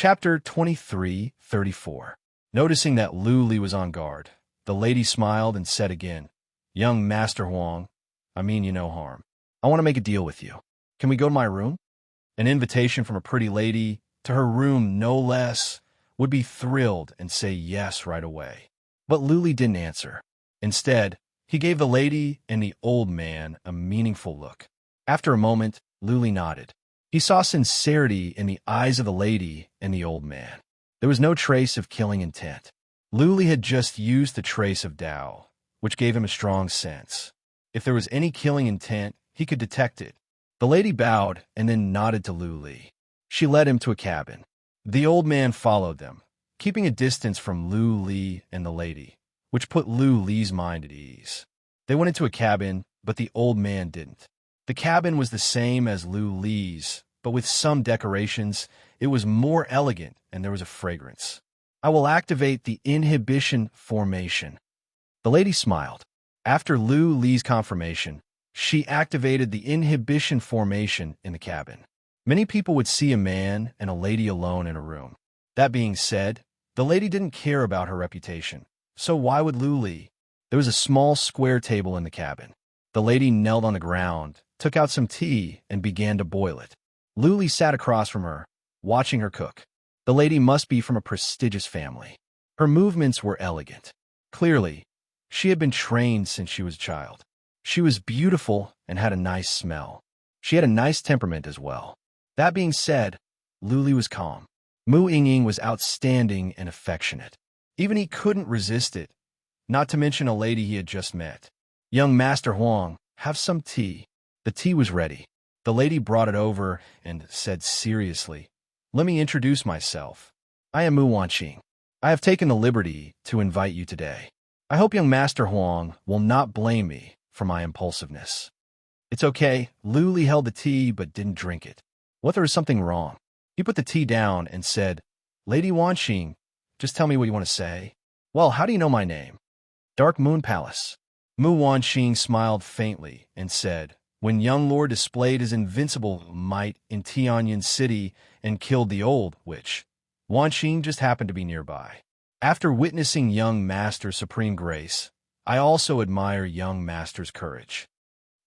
Chapter 23:34. Noticing that Lu Li was on guard, the lady smiled and said again, "Young Master Huang, I mean you no harm. I want to make a deal with you. Can we go to my room?" An invitation from a pretty lady, to her room no less, would be thrilled and say yes right away. But Lu Li didn't answer. Instead, he gave the lady and the old man a meaningful look. After a moment, Lu Li nodded. He saw sincerity in the eyes of the lady and the old man. There was no trace of killing intent. Lu Li had just used the trace of Tao, which gave him a strong sense. If there was any killing intent, he could detect it. The lady bowed and then nodded to Lu Li. She led him to a cabin. The old man followed them, keeping a distance from Lu Li and the lady, which put Lu Li's mind at ease. They went into a cabin, but the old man didn't. The cabin was the same as Lu Li's, but with some decorations. It was more elegant, and there was a fragrance. "I will activate the inhibition formation." The lady smiled. After Lu Li's confirmation, she activated the inhibition formation in the cabin. Many people would see a man and a lady alone in a room. That being said, the lady didn't care about her reputation, so why would Lu Li? There was a small square table in the cabin. The lady knelt on the ground, took out some tea, and began to boil it. Lu Li sat across from her, watching her cook. The lady must be from a prestigious family. Her movements were elegant. Clearly, she had been trained since she was a child. She was beautiful and had a nice smell. She had a nice temperament as well. That being said, Lu Li was calm. Mu Yingying was outstanding and affectionate. Even he couldn't resist it, not to mention a lady he had just met. "Young Master Huang, have some tea." The tea was ready. The lady brought it over and said seriously, "Let me introduce myself. I am Mu Wanqing. I have taken the liberty to invite you today. I hope young Master Huang will not blame me for my impulsiveness." "It's okay." Lu Li held the tea but didn't drink it. What, there was something wrong? He put the tea down and said, "Lady Wanqing, just tell me what you want to say." "Well, how do you know my name?" "Dark Moon Palace." Mu Wanqing smiled faintly and said, "When young lord displayed his invincible might in Tianyan City and killed the old witch, Wanqing just happened to be nearby. After witnessing young master's supreme grace, I also admire young master's courage."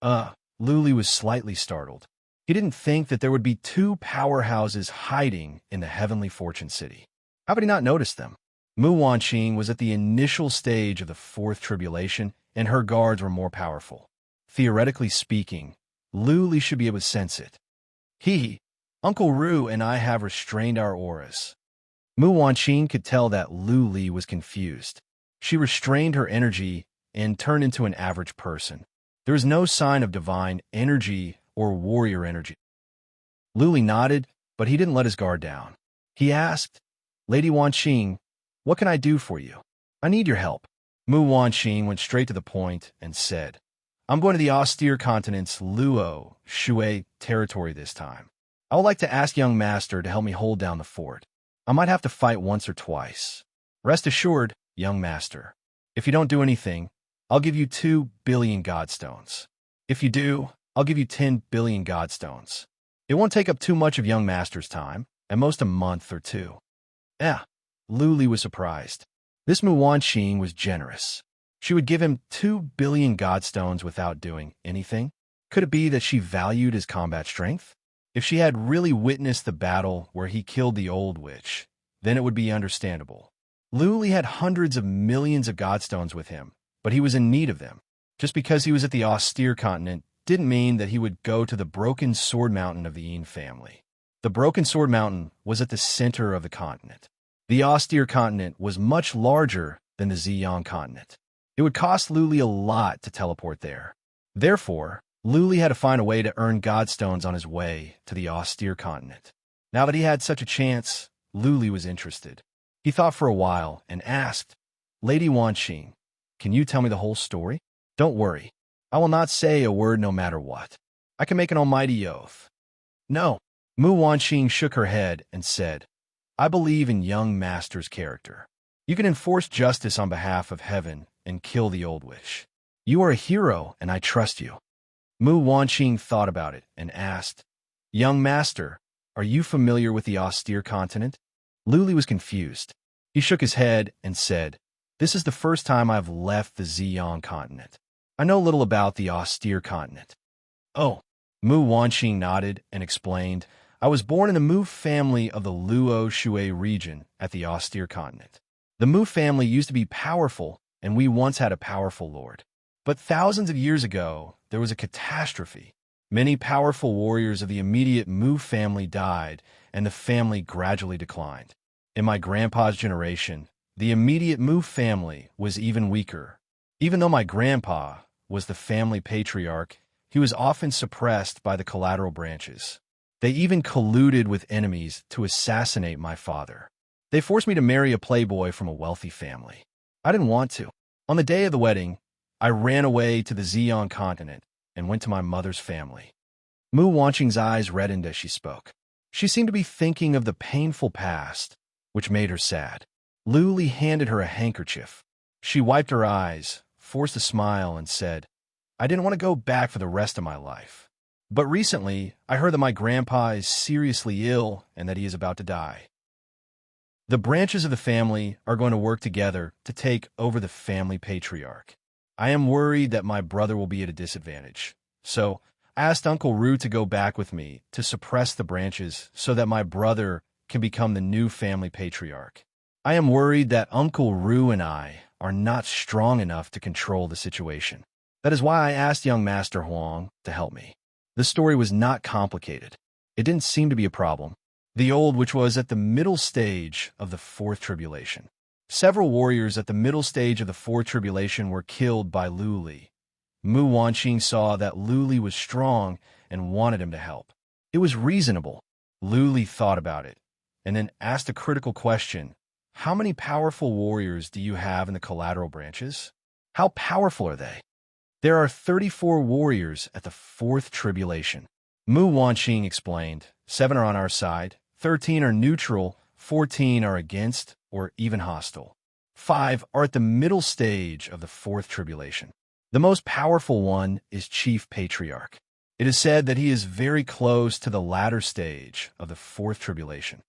Lu Li was slightly startled. He didn't think that there would be two powerhouses hiding in the heavenly fortune city. How could he not notice them? Mu Wanqing was at the initial stage of the fourth tribulation, and her guards were more powerful. Theoretically speaking, Lu Li should be able to sense it. Uncle Ru and I have restrained our auras." Mu Wanqing could tell that Lu Li was confused. She restrained her energy and turned into an average person. There was no sign of divine energy or warrior energy. Lu Li nodded, but he didn't let his guard down. He asked, "Lady Wanqing, what can I do for you? I need your help." Mu Wanqing went straight to the point and said, "I'm going to the austere continent's Luo, Shui territory this time. I would like to ask young master to help me hold down the fort. I might have to fight once or twice. Rest assured, young master, if you don't do anything, I'll give you 2 billion godstones. If you do, I'll give you 10 billion godstones. It won't take up too much of young master's time, at most a month or two." Lu Li was surprised. This Mu Wanqing was generous. She would give him 2 billion godstones without doing anything. Could it be that she valued his combat strength? If she had really witnessed the battle where he killed the old witch, then it would be understandable. Lu Li had hundreds of millions of godstones with him, but he was in need of them. Just because he was at the austere continent didn't mean that he would go to the Broken Sword Mountain of the Yin family. The Broken Sword Mountain was at the center of the continent. The austere continent was much larger than the Ziyang continent. It would cost Lu Li a lot to teleport there. Therefore, Lu Li had to find a way to earn godstones on his way to the austere continent. Now that he had such a chance, Lu Li was interested. He thought for a while and asked, "Lady Wanqing, can you tell me the whole story?" "Don't worry. I will not say a word no matter what. I can make an almighty oath." "No." Mu Wanqing shook her head and said, "I believe in young master's character. You can enforce justice on behalf of heaven and kill the old witch. You are a hero, and I trust you." Mu Wanqing thought about it and asked, "Young master, are you familiar with the austere continent?" Luli was confused. He shook his head and said, "This is the first time I've left the Ziyang continent. I know little about the austere continent." "Oh." Mu Wanqing nodded and explained, "I was born in the Mu family of the Luo Shui region at the austere continent. The Mu family used to be powerful, and we once had a powerful lord. But thousands of years ago, there was a catastrophe. Many powerful warriors of the immediate Mu family died, and the family gradually declined. In my grandpa's generation, the immediate Mu family was even weaker. Even though my grandpa was the family patriarch, he was often suppressed by the collateral branches. They even colluded with enemies to assassinate my father. They forced me to marry a playboy from a wealthy family. I didn't want to. On the day of the wedding, I ran away to the Ziyang continent and went to my mother's family." Mu Wanqing's eyes reddened as she spoke. She seemed to be thinking of the painful past, which made her sad. Luli handed her a handkerchief. She wiped her eyes, forced a smile, and said, "I didn't want to go back for the rest of my life. But recently, I heard that my grandpa is seriously ill and that he is about to die. The branches of the family are going to work together to take over the family patriarch. I am worried that my brother will be at a disadvantage. So I asked Uncle Ru to go back with me to suppress the branches so that my brother can become the new family patriarch. I am worried that Uncle Ru and I are not strong enough to control the situation. That is why I asked young Master Huang to help me." The story was not complicated. It didn't seem to be a problem. The old, which was at the middle stage of the fourth tribulation. Several warriors at the middle stage of the fourth tribulation were killed by Luli. Mu Wanqing saw that Luli was strong and wanted him to help. It was reasonable. Luli thought about it, and then asked a critical question. "How many powerful warriors do you have in the collateral branches? How powerful are they?" "There are 34 warriors at the fourth tribulation." Mu Wanqing explained. 7 are on our side, 13 are neutral, 14 are against or even hostile. 5 are at the middle stage of the fourth tribulation. The most powerful one is Chief Patriarch. It is said that he is very close to the latter stage of the fourth tribulation.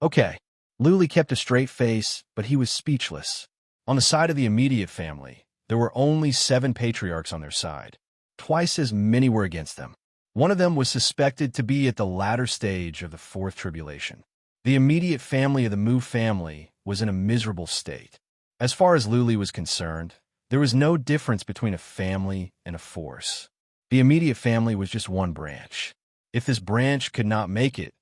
Okay. Luli kept a straight face, but he was speechless. On the side of the immediate family, there were only 7 patriarchs on their side. Twice as many were against them. One of them was suspected to be at the latter stage of the fourth tribulation. The immediate family of the Mu family was in a miserable state. As far as Luli was concerned, there was no difference between a family and a force. The immediate family was just one branch. If this branch could not make it,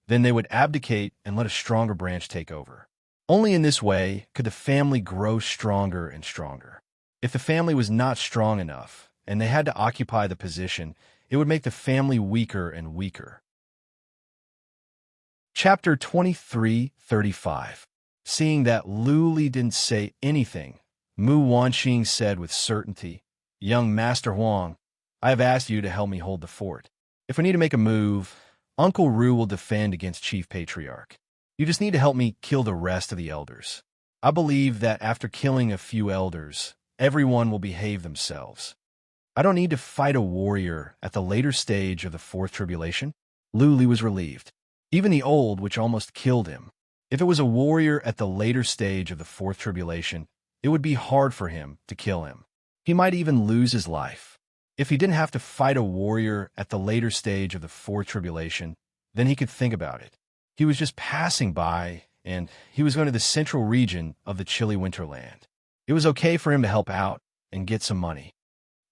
then they would abdicate and let a stronger branch take over. Only in this way could the family grow stronger and stronger. If the family was not strong enough, and they had to occupy the position, it would make the family weaker and weaker. Chapter 23:35. Seeing that Luli didn't say anything, Mu Wanqing said with certainty, "Young Master Huang, I have asked you to help me hold the fort. If we need to make a move, Uncle Ru will defend against Chief Patriarch. You just need to help me kill the rest of the elders. I believe that after killing a few elders, everyone will behave themselves. I don't need to fight a warrior at the later stage of the fourth tribulation." Luli was relieved. Even the old, which almost killed him. If it was a warrior at the later stage of the fourth tribulation, it would be hard for him to kill him. He might even lose his life. If he didn't have to fight a warrior at the later stage of the fourth tribulation, then he could think about it. He was just passing by, and he was going to the central region of the chilly winterland. It was okay for him to help out and get some money.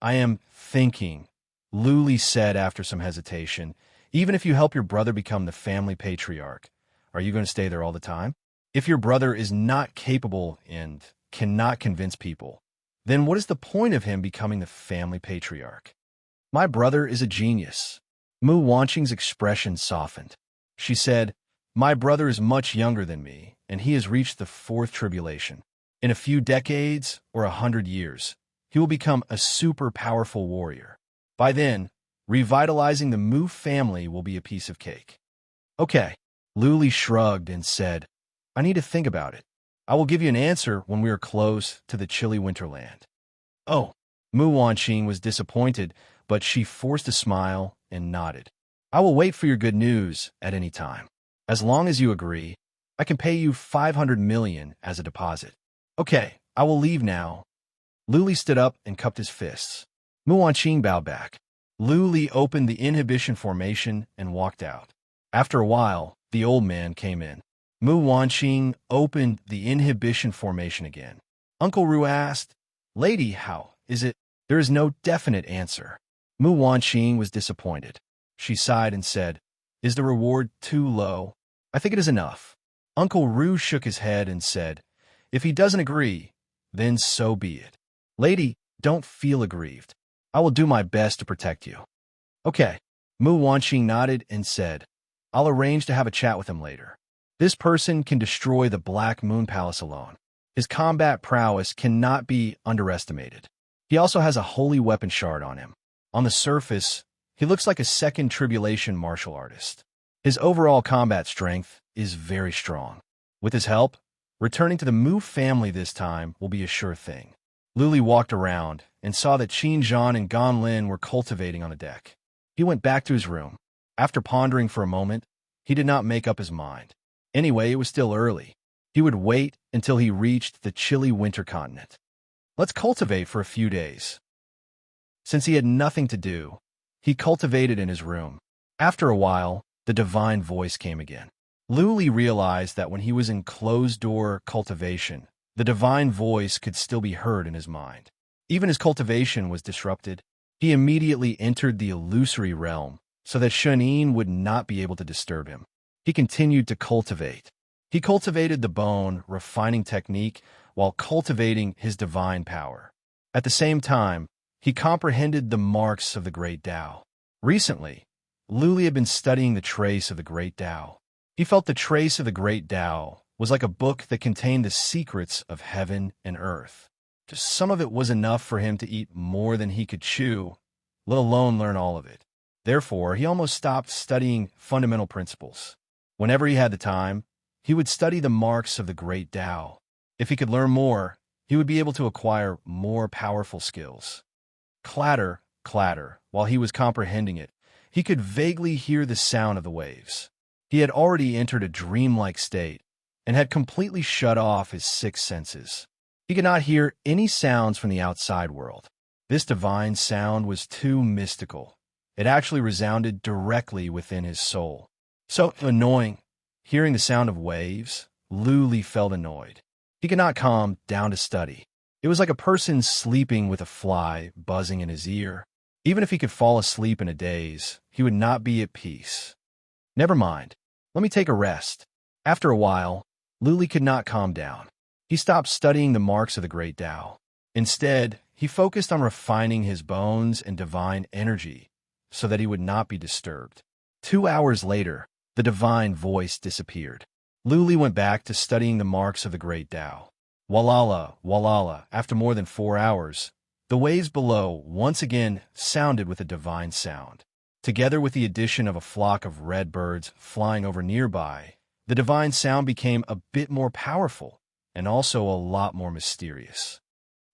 "I am thinking," Luli said after some hesitation, "even if you help your brother become the family patriarch, are you going to stay there all the time? If your brother is not capable and cannot convince people, then what is the point of him becoming the family patriarch?" "My brother is a genius." Mu Wanqing's expression softened. She said, "My brother is much younger than me, and he has reached the fourth tribulation. In a few decades or 100 years, he will become a super powerful warrior. By then, revitalizing the Mu family will be a piece of cake." "Okay." Luli shrugged and said, "I need to think about it. I will give you an answer when we are close to the chilly winterland." "Oh." Mu Wanqing was disappointed, but she forced a smile and nodded. "I will wait for your good news at any time. As long as you agree, I can pay you 500 million as a deposit. Okay, I will leave now. Luli stood up and cupped his fists. Mu Wanqing bowed back. Luli opened the inhibition formation and walked out. After a while, the old man came in. Mu Wanqing opened the inhibition formation again. Uncle Ru asked, "Lady, how is it?" There is no definite answer. Mu Wanqing was disappointed. She sighed and said, "Is the reward too low?" "I think it is enough." Uncle Ru shook his head and said, "If he doesn't agree, then so be it. Lady, don't feel aggrieved. I will do my best to protect you." "Okay." Mu Wanqing nodded and said, "I'll arrange to have a chat with him later. This person can destroy the Black Moon Palace alone. His combat prowess cannot be underestimated. He also has a holy weapon shard on him. On the surface, he looks like a second tribulation martial artist. His overall combat strength is very strong. With his help, returning to the Mu family this time will be a sure thing." Luli walked around and saw that Qin Zhan and Gan Lin were cultivating on the deck. He went back to his room. After pondering for a moment, he did not make up his mind. Anyway, it was still early. He would wait until he reached the chilly winter continent. Let's cultivate for a few days. Since he had nothing to do, he cultivated in his room. After a while, the divine voice came again. Luli realized that when he was in closed-door cultivation, the divine voice could still be heard in his mind. Even his cultivation was disrupted. He immediately entered the illusory realm so that Shunin would not be able to disturb him. He continued to cultivate. He cultivated the bone refining technique while cultivating his divine power. At the same time, he comprehended the marks of the Great Tao. Recently, Luli had been studying the trace of the Great Tao. He felt the trace of the Great Tao was like a book that contained the secrets of heaven and earth. Just some of it was enough for him to eat more than he could chew, let alone learn all of it. Therefore, he almost stopped studying fundamental principles. Whenever he had the time, he would study the marks of the Great Tao. If he could learn more, he would be able to acquire more powerful skills. Clatter, clatter, while he was comprehending it, he could vaguely hear the sound of the waves. He had already entered a dreamlike state and had completely shut off his six senses. He could not hear any sounds from the outside world. This divine sound was too mystical. It actually resounded directly within his soul. So annoying. Hearing the sound of waves, Luli felt annoyed. He could not calm down to study. It was like a person sleeping with a fly buzzing in his ear. Even if he could fall asleep in a daze, he would not be at peace. Never mind. Let me take a rest. After a while, Luli could not calm down. He stopped studying the marks of the Great Tao. Instead, he focused on refining his bones and divine energy so that he would not be disturbed. 2 hours later, the divine voice disappeared. Luli went back to studying the marks of the Great Tao. Walala, walala, after more than 4 hours, the waves below once again sounded with a divine sound. Together with the addition of a flock of red birds flying over nearby, the divine sound became a bit more powerful and also a lot more mysterious.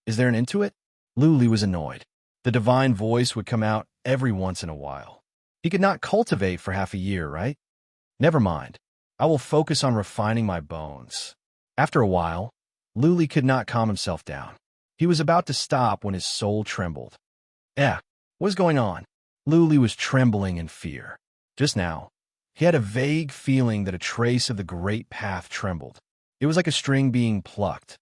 Is there an end to it? Luli was annoyed. The divine voice would come out every once in a while. He could not cultivate for half a year, right? Never mind. I will focus on refining my bones. After a while, Luli could not calm himself down. He was about to stop when his soul trembled. What is going on? Luli was trembling in fear. Just now, he had a vague feeling that a trace of the Great Path trembled. It was like a string being plucked.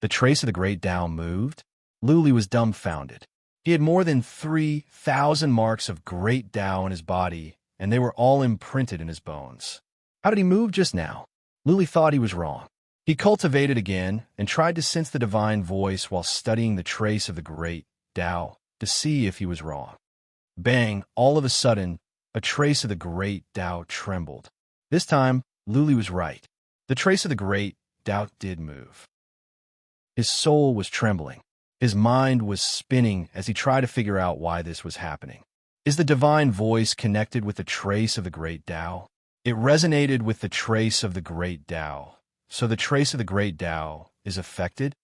The trace of the Great Tao moved. Luli was dumbfounded. He had more than 3,000 marks of Great Tao in his body, and they were all imprinted in his bones. How did he move just now? Luli thought he was wrong. He cultivated again and tried to sense the divine voice while studying the trace of the Great Tao to see if he was wrong. Bang! All of a sudden, a trace of the Great Tao trembled. This time, Luli was right. The trace of the Great Tao did move. His soul was trembling. His mind was spinning as he tried to figure out why this was happening. Is the divine voice connected with the trace of the Great Tao? It resonated with the trace of the Great Tao. So the trace of the Great Tao is affected?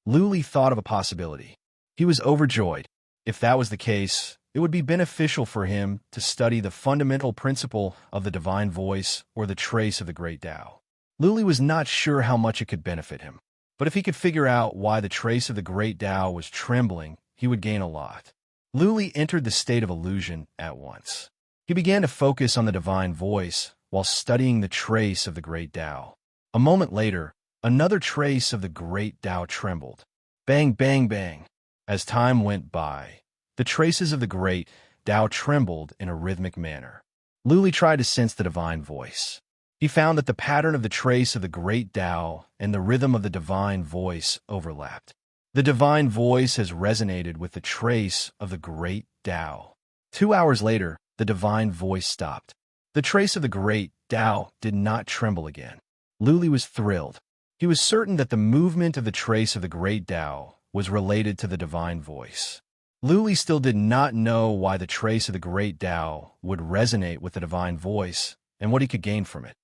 Luli thought of a possibility. He was overjoyed. If that was the case, it would be beneficial for him to study the fundamental principle of the divine voice or the trace of the Great Tao. Luli was not sure how much it could benefit him, but if he could figure out why the trace of the great Tao was trembling, he would gain a lot. Luli entered the state of illusion at once. He began to focus on the divine voice while studying the trace of the great Tao. A moment later, another trace of the great Tao trembled. Bang, bang, bang. As time went by, the traces of the great Tao trembled in a rhythmic manner. Luli tried to sense the divine voice. He found that the pattern of the trace of the great Tao and the rhythm of the divine voice overlapped. The divine voice has resonated with the trace of the great Tao. 2 hours later, the divine voice stopped. The trace of the great Tao did not tremble again. Luli was thrilled. He was certain that the movement of the trace of the great Tao was related to the divine voice. Luli still did not know why the trace of the great Tao would resonate with the divine voice and what he could gain from it.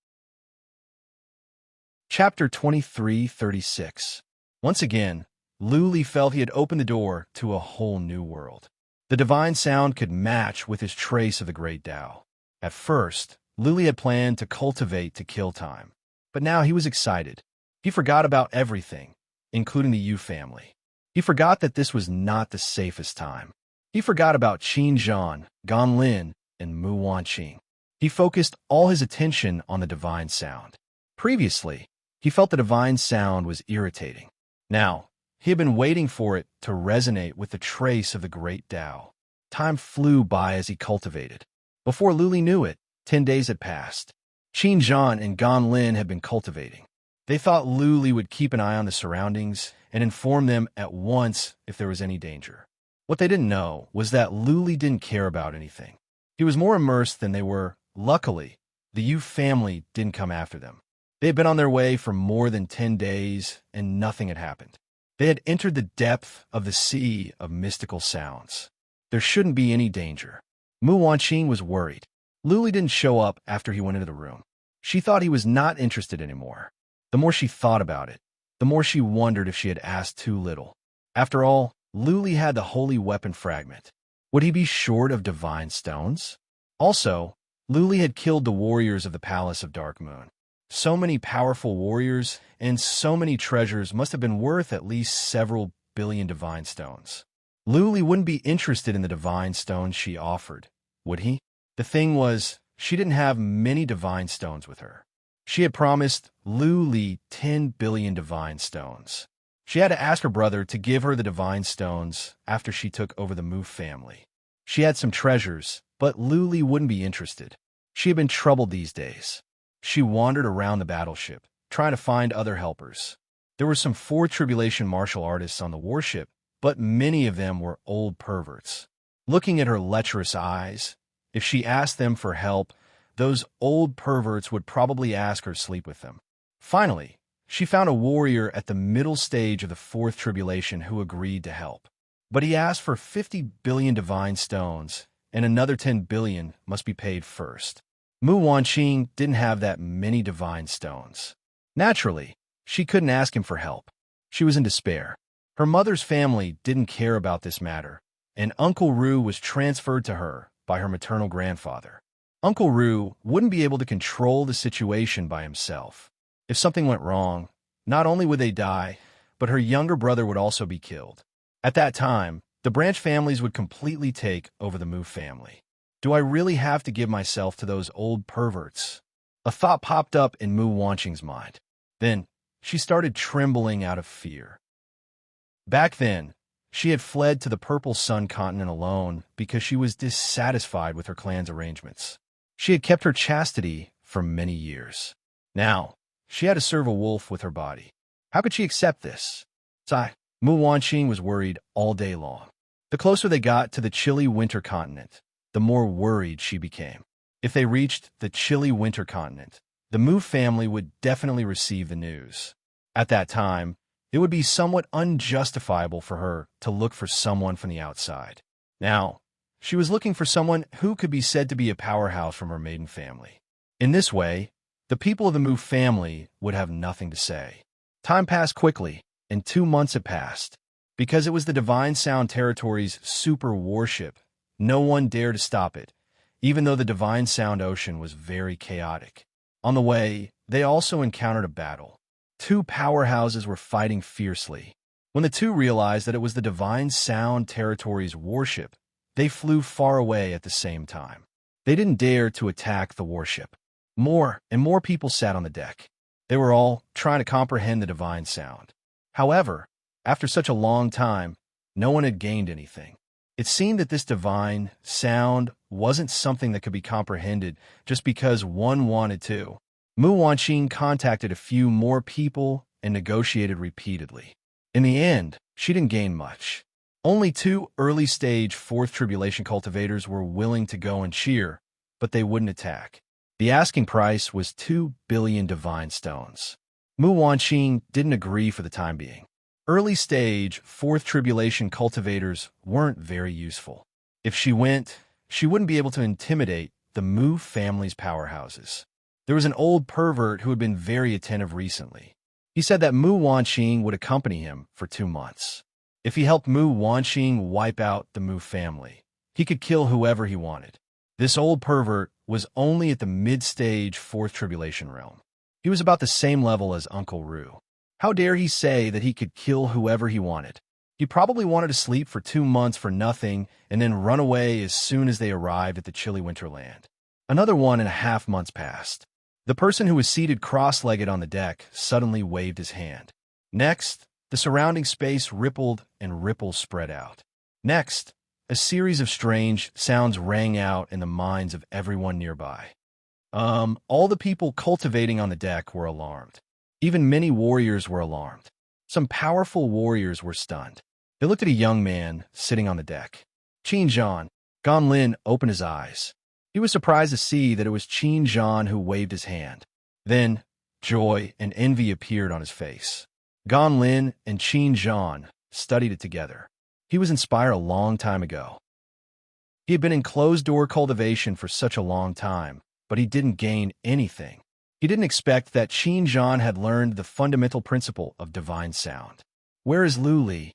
Chapter 23:36. Once again, Luli felt he had opened the door to a whole new world. The divine sound could match with his trace of the great Tao. At first, Luli had planned to cultivate to kill time, but now he was excited. He forgot about everything, including the Yu family. He forgot that this was not the safest time. He forgot about Qin Zhan, Gan Lin, and Mu Wanqing. He focused all his attention on the divine sound. Previously, he felt the divine sound was irritating. Now, he had been waiting for it to resonate with the trace of the great Tao. Time flew by as he cultivated. Before Luli knew it, 10 days had passed. Qin Zhan and Gan Lin had been cultivating. They thought Luli would keep an eye on the surroundings and inform them at once if there was any danger. What they didn't know was that Luli didn't care about anything. He was more immersed than they were. Luckily, the Yu family didn't come after them. They had been on their way for more than 10 days, and nothing had happened. They had entered the depth of the sea of mystical sounds. There shouldn't be any danger. Mu Wanqing was worried. Luli didn't show up after he went into the room. She thought he was not interested anymore. The more she thought about it, the more she wondered if she had asked too little. After all, Luli had the holy weapon fragment. Would he be short of divine stones? Also, Luli had killed the warriors of the Palace of Dark Moon. So many powerful warriors and so many treasures must have been worth at least several billion divine stones. Luli wouldn't be interested in the divine stones she offered, would he? The thing was, she didn't have many divine stones with her. She had promised Luli 10 billion divine stones. She had to ask her brother to give her the divine stones after she took over the Mu family. She had some treasures, but Luli wouldn't be interested. She had been troubled these days. She wandered around the battleship, trying to find other helpers. There were some fourth tribulation martial artists on the warship, but many of them were old perverts. Looking at her lecherous eyes, if she asked them for help, those old perverts would probably ask her to sleep with them. Finally, she found a warrior at the middle stage of the fourth tribulation who agreed to help. But he asked for 50 billion divine stones, and another 10 billion must be paid first. Mu Wanqing didn't have that many divine stones. Naturally, she couldn't ask him for help. She was in despair. Her mother's family didn't care about this matter, and Uncle Ru was transferred to her by her maternal grandfather. Uncle Ru wouldn't be able to control the situation by himself. If something went wrong, not only would they die, but her younger brother would also be killed. At that time, the branch families would completely take over the Mu family. Do I really have to give myself to those old perverts? A thought popped up in Mu Wanqing's mind. Then, she started trembling out of fear. Back then, she had fled to the Purple Sun continent alone because she was dissatisfied with her clan's arrangements. She had kept her chastity for many years. Now, she had to serve a wolf with her body. How could she accept this? Mu Wanqing was worried all day long. The closer they got to the chilly winter continent, the more worried she became. If they reached the chilly winter continent, the Mu family would definitely receive the news. At that time, it would be somewhat unjustifiable for her to look for someone from the outside. Now, she was looking for someone who could be said to be a powerhouse from her maiden family. In this way, the people of the Mu family would have nothing to say. Time passed quickly, and 2 months had passed. Because it was the Divine Sound Territory's super warship, no one dared to stop it, even though the Divine Sound Ocean was very chaotic. On the way, they also encountered a battle. Two powerhouses were fighting fiercely. When the two realized that it was the Divine Sound Territory's warship, they flew far away at the same time. They didn't dare to attack the warship. More and more people sat on the deck. They were all trying to comprehend the Divine Sound. However, after such a long time, no one had gained anything. It seemed that this Divine Sound wasn't something that could be comprehended just because one wanted to. Mu Wanqing contacted a few more people and negotiated repeatedly. In the end, she didn't gain much. Only two early-stage Fourth Tribulation cultivators were willing to go and cheer, but they wouldn't attack. The asking price was 2 billion divine stones. Mu Wanqing didn't agree for the time being. Early-stage Fourth Tribulation cultivators weren't very useful. If she went, she wouldn't be able to intimidate the Mu family's powerhouses. There was an old pervert who had been very attentive recently. He said that Mu Wanqing would accompany him for 2 months. If he helped Mu Wanqing wipe out the Mu family, he could kill whoever he wanted. This old pervert was only at the mid-stage Fourth Tribulation realm. He was about the same level as Uncle Ru. How dare he say that he could kill whoever he wanted? He probably wanted to sleep for 2 months for nothing and then run away as soon as they arrived at the chilly winterland. Another 1.5 months passed. The person who was seated cross-legged on the deck suddenly waved his hand. Next, the surrounding space rippled and ripples spread out. Next, a series of strange sounds rang out in the minds of everyone nearby. All the people cultivating on the deck were alarmed. Even many warriors were alarmed. Some powerful warriors were stunned. They looked at a young man sitting on the deck. Qin Zhan. Gan Lin opened his eyes. He was surprised to see that it was Qin Zhan who waved his hand. Then, joy and envy appeared on his face. Gan Lin and Qin Zhan studied it together. He was inspired a long time ago. He had been in closed-door cultivation for such a long time, but he didn't gain anything. He didn't expect that Qin Zhan had learned the fundamental principle of divine sound. Where is Lu Li?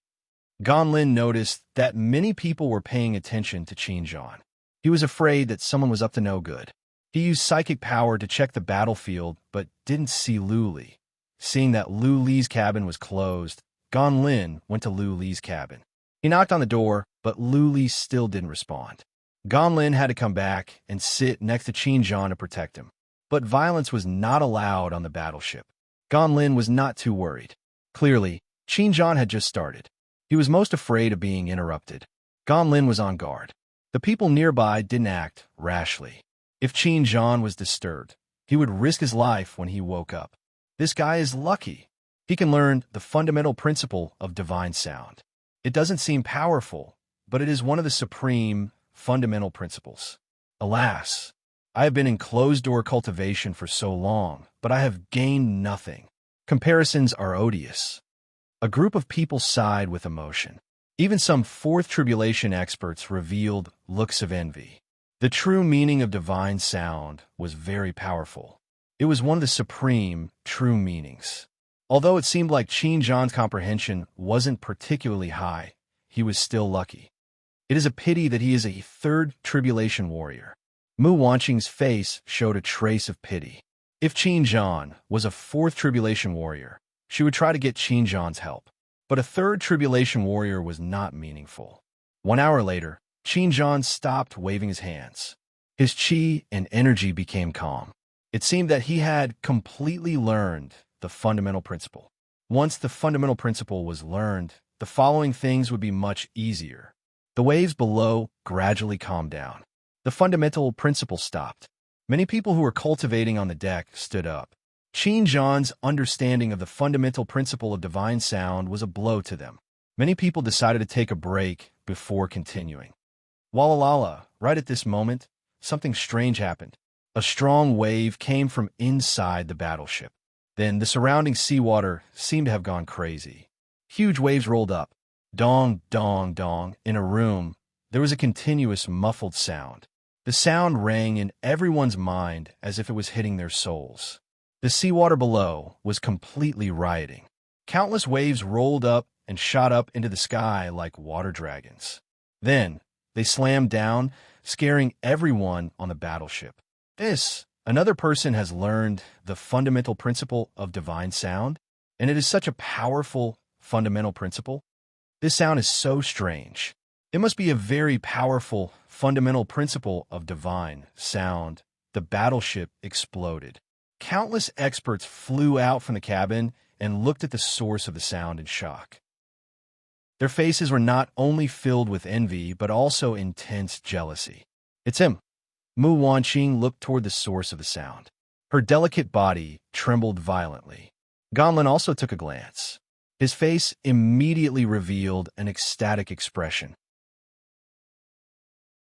Gan Lin noticed that many people were paying attention to Qin Zhan. He was afraid that someone was up to no good. He used psychic power to check the battlefield, but didn't see Lu Li. Seeing that Lu Li's cabin was closed, Gan Lin went to Lu Li's cabin. He knocked on the door, but Lu Li still didn't respond. Gan Lin had to come back and sit next to Qin Zhan to protect him. But violence was not allowed on the battleship. Gan Lin was not too worried. Clearly, Qin Zhan had just started. He was most afraid of being interrupted. Gan Lin was on guard. The people nearby didn't act rashly. If Qin Zhan was disturbed, he would risk his life when he woke up. This guy is lucky. He can learn the fundamental principle of divine sound. It doesn't seem powerful, but it is one of the supreme, fundamental principles. Alas, I have been in closed-door cultivation for so long, but I have gained nothing. Comparisons are odious. A group of people sighed with emotion. Even some Fourth Tribulation experts revealed looks of envy. The true meaning of divine sound was very powerful. It was one of the supreme, true meanings. Although it seemed like Qin Zhan's comprehension wasn't particularly high, he was still lucky. It is a pity that he is a Third Tribulation warrior. Mu Wanqing's face showed a trace of pity. If Qin Zhan was a Fourth Tribulation warrior, she would try to get Qin Zhan's help. But a Third Tribulation warrior was not meaningful. 1 hour later, Qin Zhan stopped waving his hands. His qi and energy became calm. It seemed that he had completely learned the fundamental principle. Once the fundamental principle was learned, the following things would be much easier. The waves below gradually calmed down. The fundamental principle stopped. Many people who were cultivating on the deck stood up. Qin Zhan's understanding of the fundamental principle of divine sound was a blow to them. Many people decided to take a break before continuing. Walalala, right at this moment, something strange happened. A strong wave came from inside the battleship. Then the surrounding seawater seemed to have gone crazy. Huge waves rolled up. Dong, dong, dong. In a room, there was a continuous muffled sound. The sound rang in everyone's mind as if it was hitting their souls. The seawater below was completely rioting. Countless waves rolled up and shot up into the sky like water dragons. Then, they slammed down, scaring everyone on the battleship. This Another person has learned the fundamental principle of divine sound, and it is such a powerful fundamental principle. This sound is so strange. It must be a very powerful fundamental principle of divine sound. The battleship exploded. Countless experts flew out from the cabin and looked at the source of the sound in shock. Their faces were not only filled with envy, but also intense jealousy. "It's him." Mu Wanqing looked toward the source of the sound. Her delicate body trembled violently. Ganlin also took a glance. His face immediately revealed an ecstatic expression.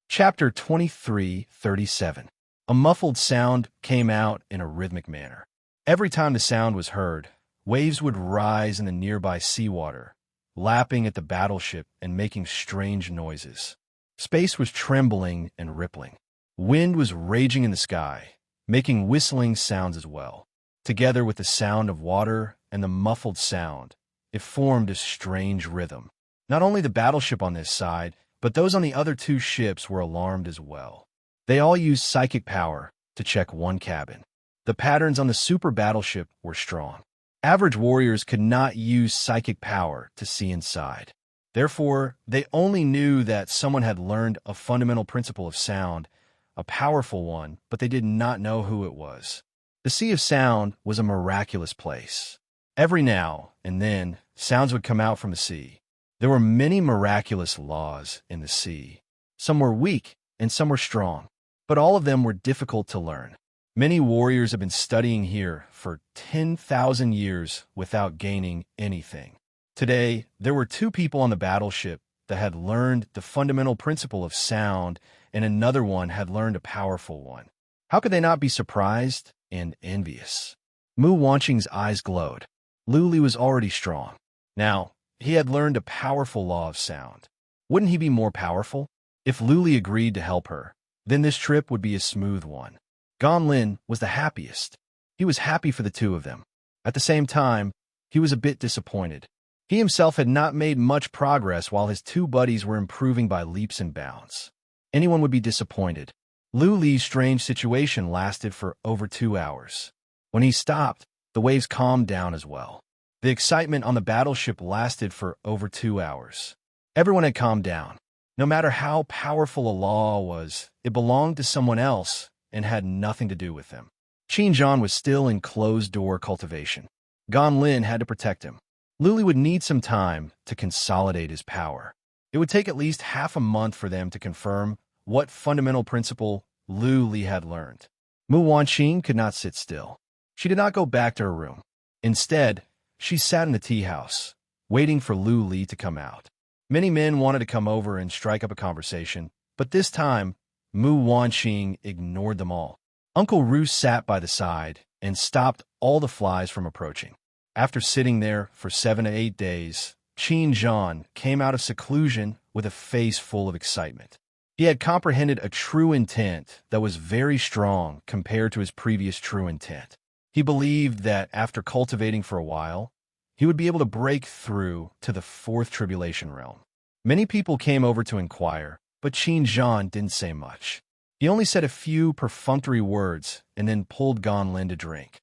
Chapter 23:37. A muffled sound came out in a rhythmic manner. Every time the sound was heard, waves would rise in the nearby seawater, lapping at the battleship and making strange noises. Space was trembling and rippling. Wind was raging in the sky, making whistling sounds as well. Together with the sound of water and the muffled sound, it formed a strange rhythm. Not only the battleship on this side, but those on the other two ships were alarmed as well. They all used psychic power to check one cabin. The patterns on the super battleship were strong. Average warriors could not use psychic power to see inside. Therefore, they only knew that someone had learned a fundamental principle of sound, a powerful one, but they did not know who it was. The Sea of Sound was a miraculous place. Every now and then, sounds would come out from the sea. There were many miraculous laws in the sea. Some were weak and some were strong, but all of them were difficult to learn. Many warriors have been studying here for 10,000 years without gaining anything. Today, there were two people on the battleship that had learned the fundamental principle of sound, and another one had learned a powerful one. How could they not be surprised and envious? Mu Wanqing's eyes glowed. Luli was already strong. Now, he had learned a powerful law of sound. Wouldn't he be more powerful? If Luli agreed to help her, then this trip would be a smooth one. Ganlin was the happiest. He was happy for the two of them. At the same time, he was a bit disappointed. He himself had not made much progress while his two buddies were improving by leaps and bounds. Anyone would be disappointed. Luli's strange situation lasted for over 2 hours. When he stopped, the waves calmed down as well. The excitement on the battleship lasted for over 2 hours. Everyone had calmed down. No matter how powerful a law was, it belonged to someone else and had nothing to do with them. Qinjian was still in closed-door cultivation. Ganlin had to protect him. Luli would need some time to consolidate his power. It would take at least half a month for them to confirm what fundamental principle Luli had learned. Mu Wanqing could not sit still. She did not go back to her room. Instead, she sat in the tea house, waiting for Luli to come out. Many men wanted to come over and strike up a conversation, but this time, Mu Wanqing ignored them all. Uncle Ru sat by the side and stopped all the flies from approaching. After sitting there for 7 to 8 days, Qinjian came out of seclusion with a face full of excitement. He had comprehended a true intent that was very strong compared to his previous true intent. He believed that after cultivating for a while, he would be able to break through to the fourth tribulation realm. Many people came over to inquire, but Qinjian didn't say much. He only said a few perfunctory words and then pulled Ganlin to drink.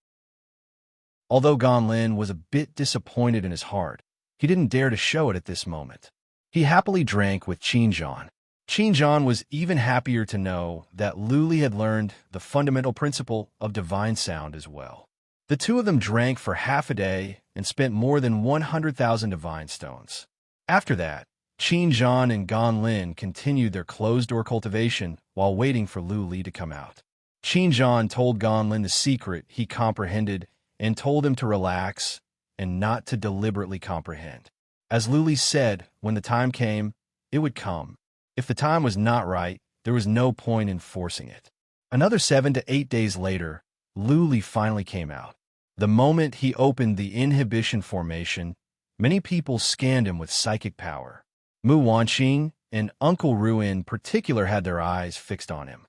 Although Ganlin was a bit disappointed in his heart, he didn't dare to show it at this moment. He happily drank with Qinjian. Qinjian was even happier to know that Luli had learned the fundamental principle of divine sound as well. The two of them drank for half a day and spent more than 100,000 divine stones. After that, Qinjian and Ganlin continued their closed-door cultivation while waiting for Luli to come out. Qinjian told Ganlin the secret he comprehended and told him to relax and not to deliberately comprehend. As Luli said, when the time came, it would come. If the time was not right, there was no point in forcing it. Another 7 to 8 days later, Luli finally came out. The moment he opened the inhibition formation, many people scanned him with psychic power. Mu Wanqing and Uncle Ru in particular had their eyes fixed on him.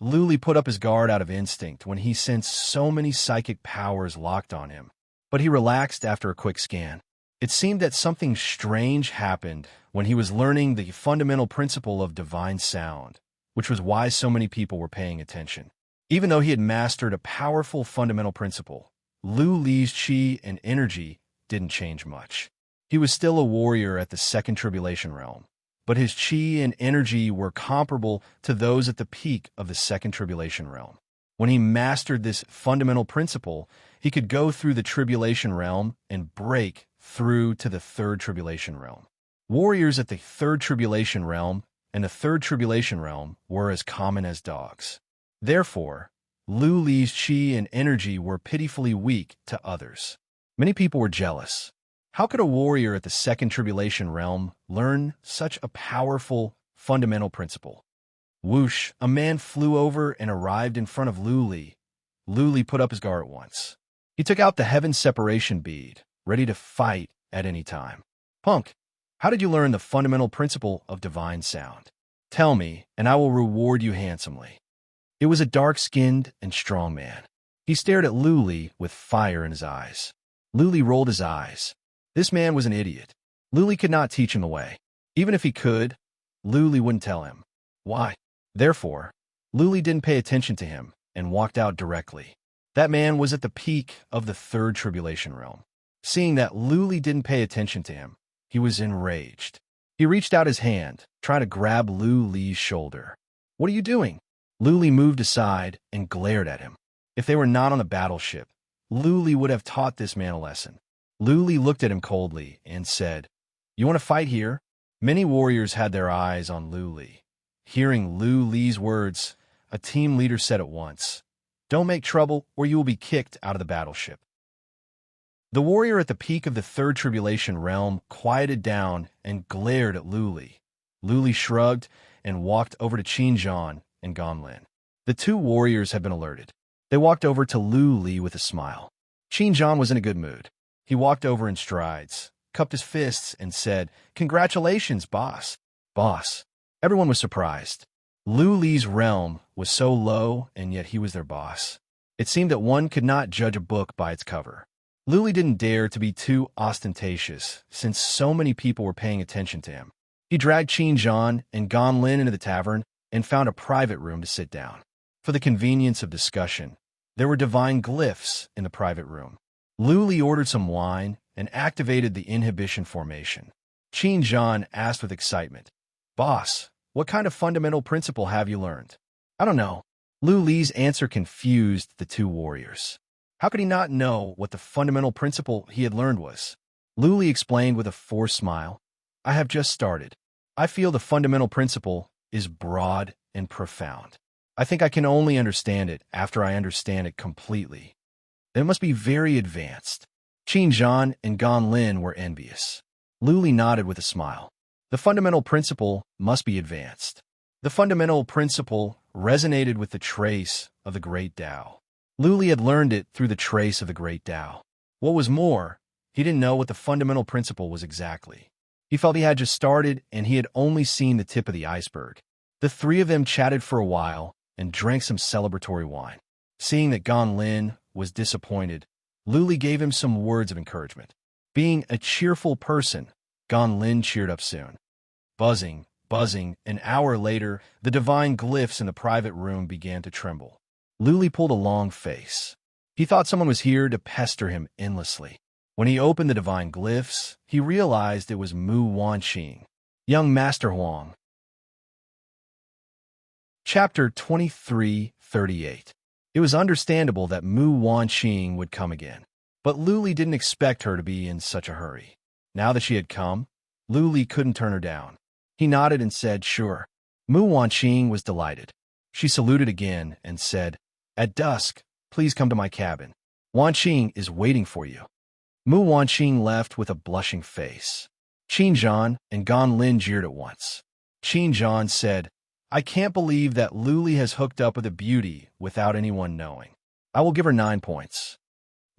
Luli put up his guard out of instinct when he sensed so many psychic powers locked on him, but he relaxed after a quick scan. It seemed that something strange happened when he was learning the fundamental principle of divine sound, which was why so many people were paying attention. Even though he had mastered a powerful fundamental principle, Lu Li's chi and energy didn't change much. He was still a warrior at the second tribulation realm, but his chi and energy were comparable to those at the peak of the second tribulation realm. When he mastered this fundamental principle, he could go through the tribulation realm and break through to the third tribulation realm. Warriors at the third tribulation realm and the third tribulation realm were as common as dogs. Therefore, Lu Li's chi and energy were pitifully weak to others. Many people were jealous. How could a warrior at the second tribulation realm learn such a powerful, fundamental principle? Whoosh, a man flew over and arrived in front of Lu Li. Lu Li put up his guard at once. He took out the heaven separation bead, ready to fight at any time. Punk, how did you learn the fundamental principle of divine sound? Tell me, and I will reward you handsomely. It was a dark-skinned and strong man. He stared at Lu Li with fire in his eyes. Lu Li rolled his eyes. This man was an idiot. Lu Li could not teach him the way. Even if he could, Lu Li wouldn't tell him. Why? Therefore, Lu Li didn't pay attention to him and walked out directly. That man was at the peak of the third tribulation realm. Seeing that Lu Li didn't pay attention to him, he was enraged. He reached out his hand, trying to grab Lu Li's shoulder. What are you doing? Lu Li moved aside and glared at him. If they were not on the battleship, Lu Li would have taught this man a lesson. Lu Li looked at him coldly and said, "You want to fight here?" Many warriors had their eyes on Lu Li. Hearing Lu Li's words, a team leader said at once, "Don't make trouble or you will be kicked out of the battleship." The warrior at the peak of the third tribulation realm quieted down and glared at Lu Li. Lu Li shrugged and walked over to Qin Zhan and Gan Lin. The two warriors had been alerted. They walked over to Lu Li with a smile. Qin Zhan was in a good mood. He walked over in strides, cupped his fists, and said, "Congratulations, boss." Boss. Everyone was surprised. Lu Li's realm was so low, and yet he was their boss. It seemed that one could not judge a book by its cover. Lu Li didn't dare to be too ostentatious, since so many people were paying attention to him. He dragged Qin Zhan and Gan Lin into the tavern and found a private room to sit down. For the convenience of discussion, there were divine glyphs in the private room. Lu Li ordered some wine and activated the inhibition formation. Qin Zhan asked with excitement, "Boss, what kind of fundamental principle have you learned?" "I don't know." Lu Li's answer confused the two warriors. How could he not know what the fundamental principle he had learned was? Lu Li explained with a forced smile, "I have just started. I feel the fundamental principle is broad and profound. I think I can only understand it after I understand it completely. It must be very advanced." Qin Zhan and Gan Lin were envious. Lu Li nodded with a smile. The fundamental principle must be advanced. The fundamental principle resonated with the trace of the great Tao. Lu Li had learned it through the trace of the great Tao. What was more, he didn't know what the fundamental principle was exactly. He felt he had just started and he had only seen the tip of the iceberg. The three of them chatted for a while and drank some celebratory wine. Seeing that Gan Lin was disappointed, Lu Li gave him some words of encouragement. Being a cheerful person, Gan Lin cheered up soon. Buzzing, an hour later, the divine glyphs in the private room began to tremble. Lu Li pulled a long face. He thought someone was here to pester him endlessly. When he opened the divine glyphs, he realized it was Mu Wanqing, young Master Huang. Chapter 23:38. It was understandable that Mu Wanqing would come again, but Lu Li didn't expect her to be in such a hurry. Now that she had come, Lu Li couldn't turn her down. He nodded and said, "Sure." Mu Wanqing was delighted. She saluted again and said, "At dusk, please come to my cabin. Wanqing is waiting for you." Mu Wanqing left with a blushing face. Qin Zhan and Gan Lin jeered at once. Qin Zhan said, "I can't believe that Lu Li has hooked up with a beauty without anyone knowing. I will give her 9 points."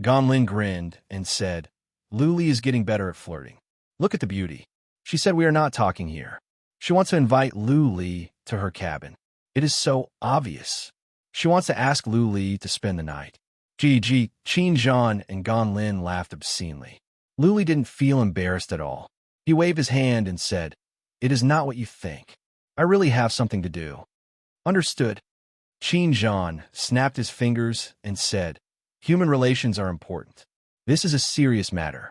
Gan Lin grinned and said, "Lu Li is getting better at flirting. Look at the beauty. She said we are not talking here. She wants to invite Lu Li to her cabin. It is so obvious. She wants to ask Lu Li to spend the night." Qin Zhan and Gan Lin laughed obscenely. Lu Li didn't feel embarrassed at all. He waved his hand and said, "It is not what you think. I really have something to do." "Understood." Qin Zhan snapped his fingers and said, "Human relations are important. This is a serious matter."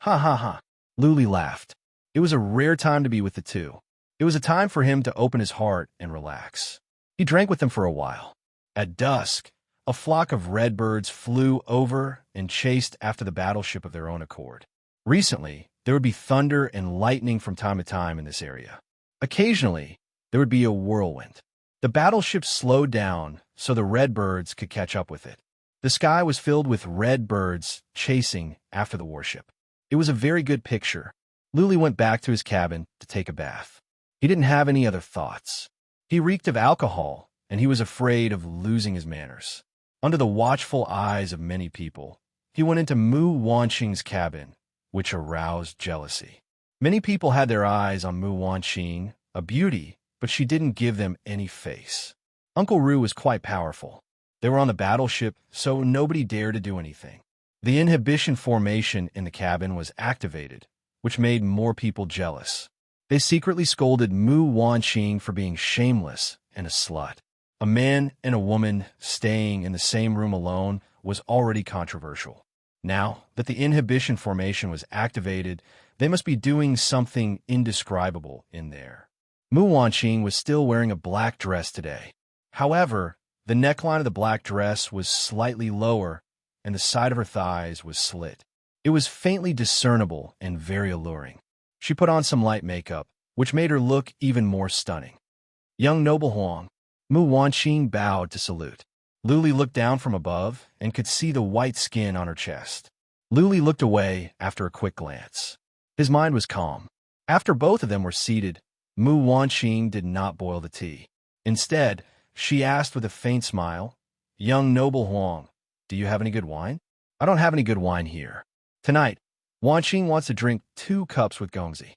Ha ha ha. Luli laughed. It was a rare time to be with the two. It was a time for him to open his heart and relax. He drank with them for a while. At dusk, a flock of redbirds flew over and chased after the battleship of their own accord. Recently, there would be thunder and lightning from time to time in this area. Occasionally, there would be a whirlwind. The battleship slowed down so the redbirds could catch up with it. The sky was filled with red birds chasing after the warship. It was a very good picture. Luli went back to his cabin to take a bath. He didn't have any other thoughts. He reeked of alcohol, and he was afraid of losing his manners. Under the watchful eyes of many people, he went into Mu Wanqing's cabin, which aroused jealousy. Many people had their eyes on Mu Wanqing, a beauty, but she didn't give them any face. Uncle Ru was quite powerful. They were on the battleship, so nobody dared to do anything. The inhibition formation in the cabin was activated, which made more people jealous. They secretly scolded Mu Wanqing for being shameless and a slut. A man and a woman staying in the same room alone was already controversial. Now that the inhibition formation was activated, they must be doing something indescribable in there. Mu Wanqing was still wearing a black dress today. However, the neckline of the black dress was slightly lower, and the side of her thighs was slit. It was faintly discernible and very alluring. She put on some light makeup, which made her look even more stunning. "Young noble Huang." Mu Wanqing bowed to salute. Luli looked down from above and could see the white skin on her chest. Luli looked away after a quick glance. His mind was calm. After both of them were seated, Mu Wanqing did not boil the tea. Instead, she asked with a faint smile, "Young noble Huang, do you have any good wine?" "I don't have any good wine here. Tonight, Wanqing wants to drink 2 cups with Gongzi."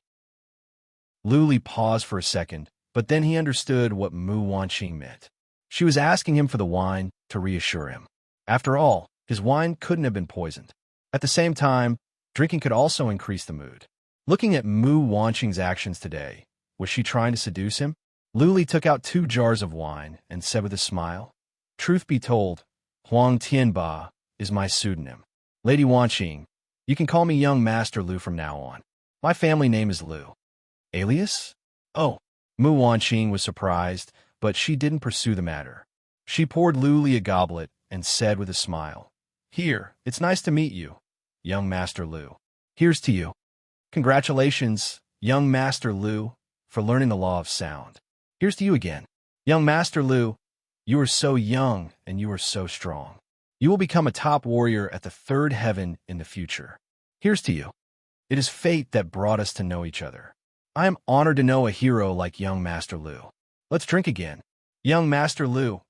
Luli paused for a second, but then he understood what Mu Wanqing meant. She was asking him for the wine to reassure him. After all, his wine couldn't have been poisoned. At the same time, drinking could also increase the mood. Looking at Mu Wanqing's actions today, was she trying to seduce him? Luli took out 2 jars of wine and said with a smile, "Truth be told, Huang Tianba is my pseudonym. Lady Wanqing, you can call me Young Master Lu from now on. My family name is Lu." "Alias?" "Oh." Mu Wanqing was surprised, but she didn't pursue the matter. She poured Luli a goblet and said with a smile, "Here, it's nice to meet you, Young Master Lu. Here's to you. Congratulations, Young Master Lu, for learning the law of sound. Here's to you again. Young Master Lu, you are so young and you are so strong. You will become a top warrior at the 3rd heaven in the future. Here's to you. It is fate that brought us to know each other. I am honored to know a hero like Young Master Lu. Let's drink again. Young Master Lu,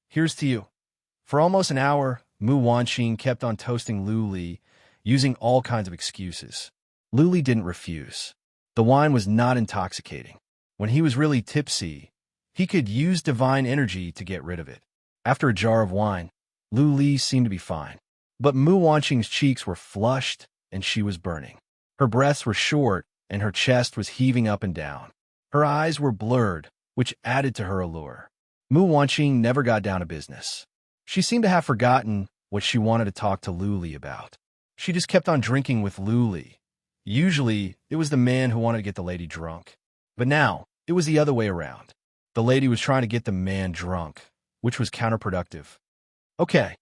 here's to you." For almost an hour, Mu Wanqing kept on toasting Luli, using all kinds of excuses. Luli didn't refuse. The wine was not intoxicating. When he was really tipsy, he could use divine energy to get rid of it. After a jar of wine, Luli seemed to be fine. But Mu Wanqing's cheeks were flushed and she was burning. Her breaths were short and her chest was heaving up and down. Her eyes were blurred, which added to her allure. Mu Wanqing never got down to business. She seemed to have forgotten what she wanted to talk to Luli about. She just kept on drinking with Luli. Usually, it was the man who wanted to get the lady drunk. But now, it was the other way around. The lady was trying to get the man drunk, which was counterproductive. Okay.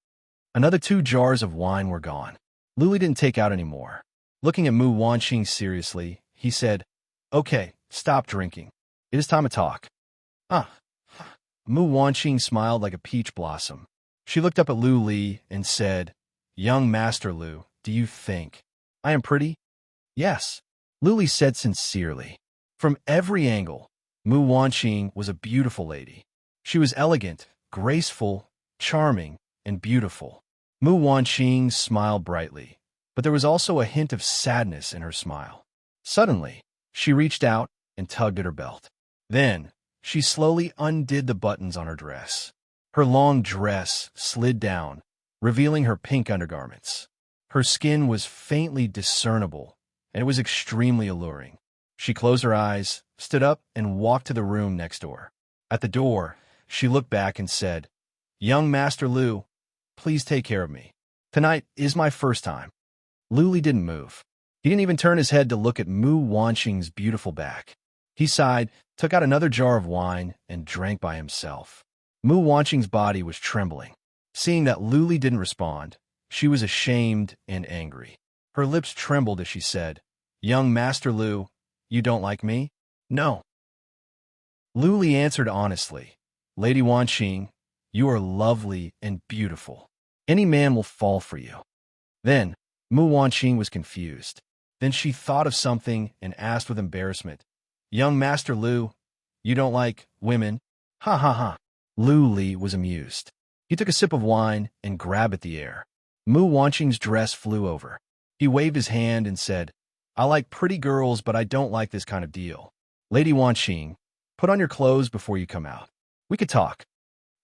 Another 2 jars of wine were gone. Luli didn't take out any more. Looking at Mu Wanqing seriously, he said, "Okay, stop drinking. It is time to talk." Mu Wanqing smiled like a peach blossom. She looked up at Lu Li and said, "Young Master Lu, do you think I am pretty?" "Yes," Lu Li said sincerely. From every angle, Mu Wanqing was a beautiful lady. She was elegant, graceful, charming, and beautiful. Mu Wanqing smiled brightly, but there was also a hint of sadness in her smile. Suddenly, she reached out and tugged at her belt. Then, she slowly undid the buttons on her dress. Her long dress slid down, revealing her pink undergarments. Her skin was faintly discernible, and it was extremely alluring. She closed her eyes, stood up, and walked to the room next door. At the door, she looked back and said, Young Master Lu, please take care of me. Tonight is my first time. Lu Li didn't move. He didn't even turn his head to look at Mu Wanqing's beautiful back. He sighed, took out another jar of wine, and drank by himself. Mu Wanqing's body was trembling. Seeing that Lu Li didn't respond, she was ashamed and angry. Her lips trembled as she said, Young Master Lu, you don't like me? No. Lu Li answered honestly, Lady Wanqing, you are lovely and beautiful. Any man will fall for you. Then, Mu Wanqing was confused. Then she thought of something and asked with embarrassment, Young Master Lu, you don't like women? Ha ha ha. Lu Li was amused. He took a sip of wine and grabbed at the air. Mu Wanqing's dress flew over. He waved his hand and said, I like pretty girls, but I don't like this kind of deal. Lady Wanqing, put on your clothes before you come out. We could talk.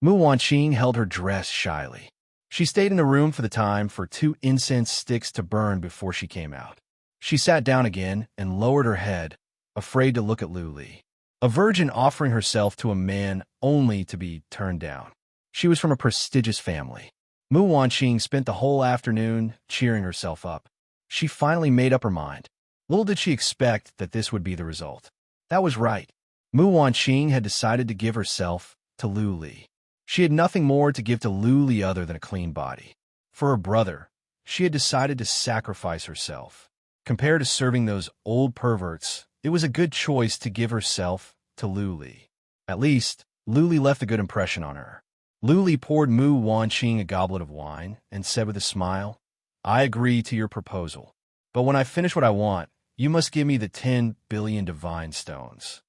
Mu Wanqing held her dress shyly. She stayed in the room for the time for 2 incense sticks to burn before she came out. She sat down again and lowered her head, afraid to look at Lu Li. A virgin offering herself to a man only to be turned down. She was from a prestigious family. Mu Wanqing spent the whole afternoon cheering herself up. She finally made up her mind. Little did she expect that this would be the result. That was right. Mu Wanqing had decided to give herself to Lu Li. She had nothing more to give to Lu Li other than a clean body. For her brother, she had decided to sacrifice herself. Compared to serving those old perverts, it was a good choice to give herself to Lu Li. At least, Lu Li left a good impression on her. Lu Li poured Mu Wanqing a goblet of wine and said with a smile, I agree to your proposal. But when I finish what I want, you must give me the 10 billion divine stones.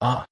Ah.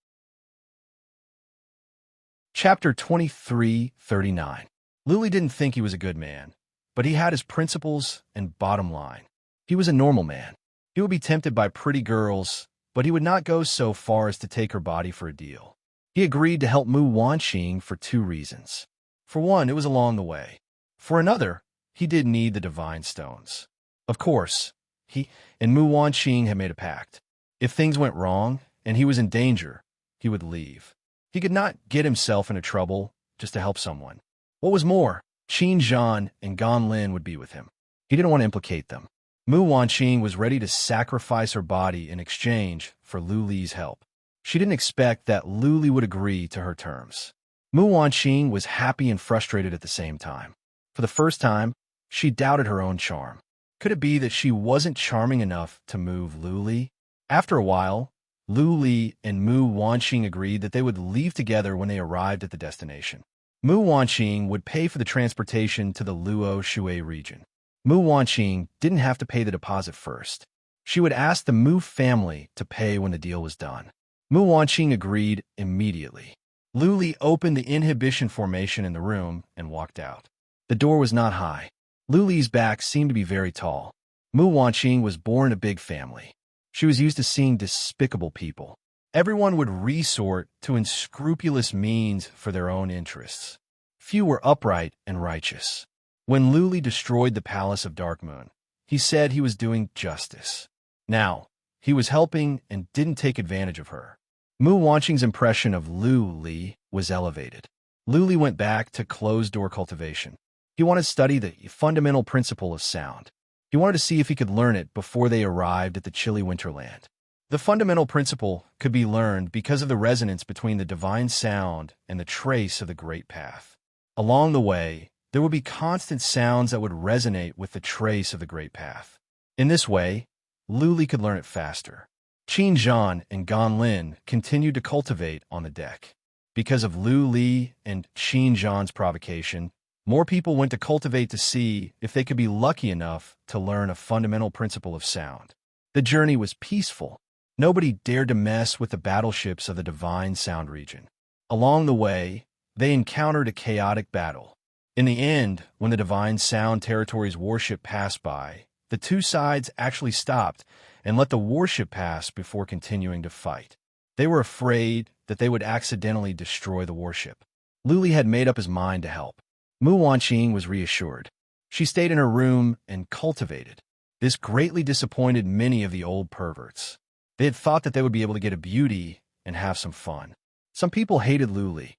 Chapter 23:39. Lu Li didn't think he was a good man, but he had his principles and bottom line. He was a normal man. He would be tempted by pretty girls, but he would not go so far as to take her body for a deal. He agreed to help Mu Wanqing for 2 reasons. For one, it was along the way. For another, he did need the divine stones. Of course, he and Mu Wanqing had made a pact. If things went wrong and he was in danger, he would leave. He could not get himself into trouble just to help someone. What was more, Qin Zhan and Gan Lin would be with him. He didn't want to implicate them. Mu Wanqing was ready to sacrifice her body in exchange for Lu Li's help. She didn't expect that Lu Li would agree to her terms. Mu Wanqing was happy and frustrated at the same time. For the first time, she doubted her own charm. Could it be that she wasn't charming enough to move Lu Li? After a while, Lu Li and Mu Wanqing agreed that they would leave together when they arrived at the destination. Mu Wanqing would pay for the transportation to the Luo Shui region. Mu Wanqing didn't have to pay the deposit first. She would ask the Mu family to pay when the deal was done. Mu Wanqing agreed immediately. Lu Li opened the inhibition formation in the room and walked out. The door was not high. Lu Li's back seemed to be very tall. Mu Wanqing was born in a big family. She was used to seeing despicable people. Everyone would resort to unscrupulous means for their own interests. Few were upright and righteous. When Lu Li destroyed the palace of Dark Moon, he said he was doing justice. Now, he was helping and didn't take advantage of her. Mu Wanqing's impression of Lu Li was elevated. Lu Li went back to closed-door cultivation. He wanted to study the fundamental principle of sound. He wanted to see if he could learn it before they arrived at the chilly winterland. The fundamental principle could be learned because of the resonance between the divine sound and the trace of the great path. Along the way, there would be constant sounds that would resonate with the trace of the great path. In this way, Lu Li could learn it faster. Qin Zhan and Gan Lin continued to cultivate on the deck. Because of Lu Li and Qin Zhan's provocation, more people went to cultivate to see if they could be lucky enough to learn a fundamental principle of sound. The journey was peaceful. Nobody dared to mess with the battleships of the divine sound region. Along the way, they encountered a chaotic battle. In the end, when the divine sound territory's warship passed by, the 2 sides actually stopped and let the warship pass before continuing to fight. They were afraid that they would accidentally destroy the warship. Lu Li had made up his mind to help. Mu Wanqing was reassured. She stayed in her room and cultivated. This greatly disappointed many of the old perverts. They had thought that they would be able to get a beauty and have some fun. Some people hated Lu Li.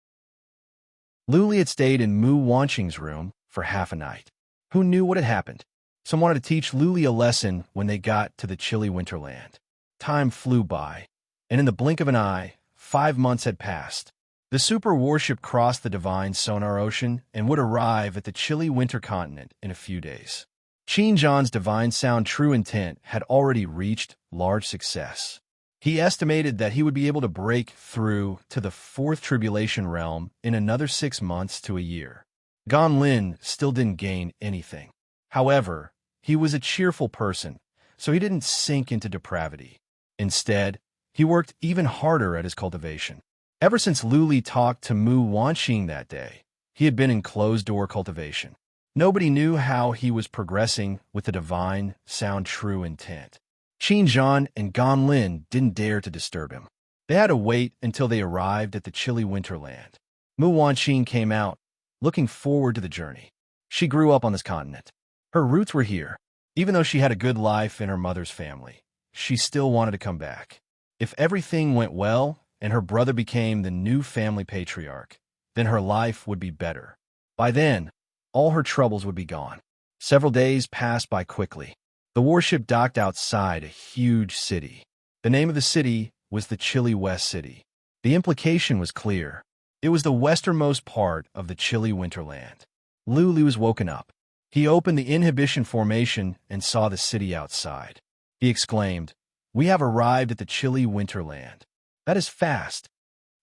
Luli had stayed in Mu Wanqing's room for half a night. Who knew what had happened? Someone wanted to teach Luli a lesson when they got to the chilly winterland. Time flew by, and in the blink of an eye, 5 months had passed. The super warship crossed the divine sonar ocean and would arrive at the chilly winter continent in a few days. Qin Zhan's divine sound true intent had already reached large success. He estimated that he would be able to break through to the fourth tribulation realm in another 6 months to a year. Ganlin still didn't gain anything. However, he was a cheerful person, so he didn't sink into depravity. Instead, he worked even harder at his cultivation. Ever since Luli talked to Mu Wanqing that day, he had been in closed-door cultivation. Nobody knew how he was progressing with the divine, sound true intent. Qin Zhan and Ganlin didn't dare to disturb him. They had to wait until they arrived at the chilly winterland. Mu Wanqing came out, looking forward to the journey. She grew up on this continent. Her roots were here. Even though she had a good life in her mother's family, she still wanted to come back. If everything went well and her brother became the new family patriarch, then her life would be better. By then, all her troubles would be gone. Several days passed by quickly. The warship docked outside a huge city. The name of the city was the Chilly West City. The implication was clear. It was the westernmost part of the chilly winterland. Luli was woken up. He opened the inhibition formation and saw the city outside. He exclaimed, "We have arrived at the chilly winterland. That is fast."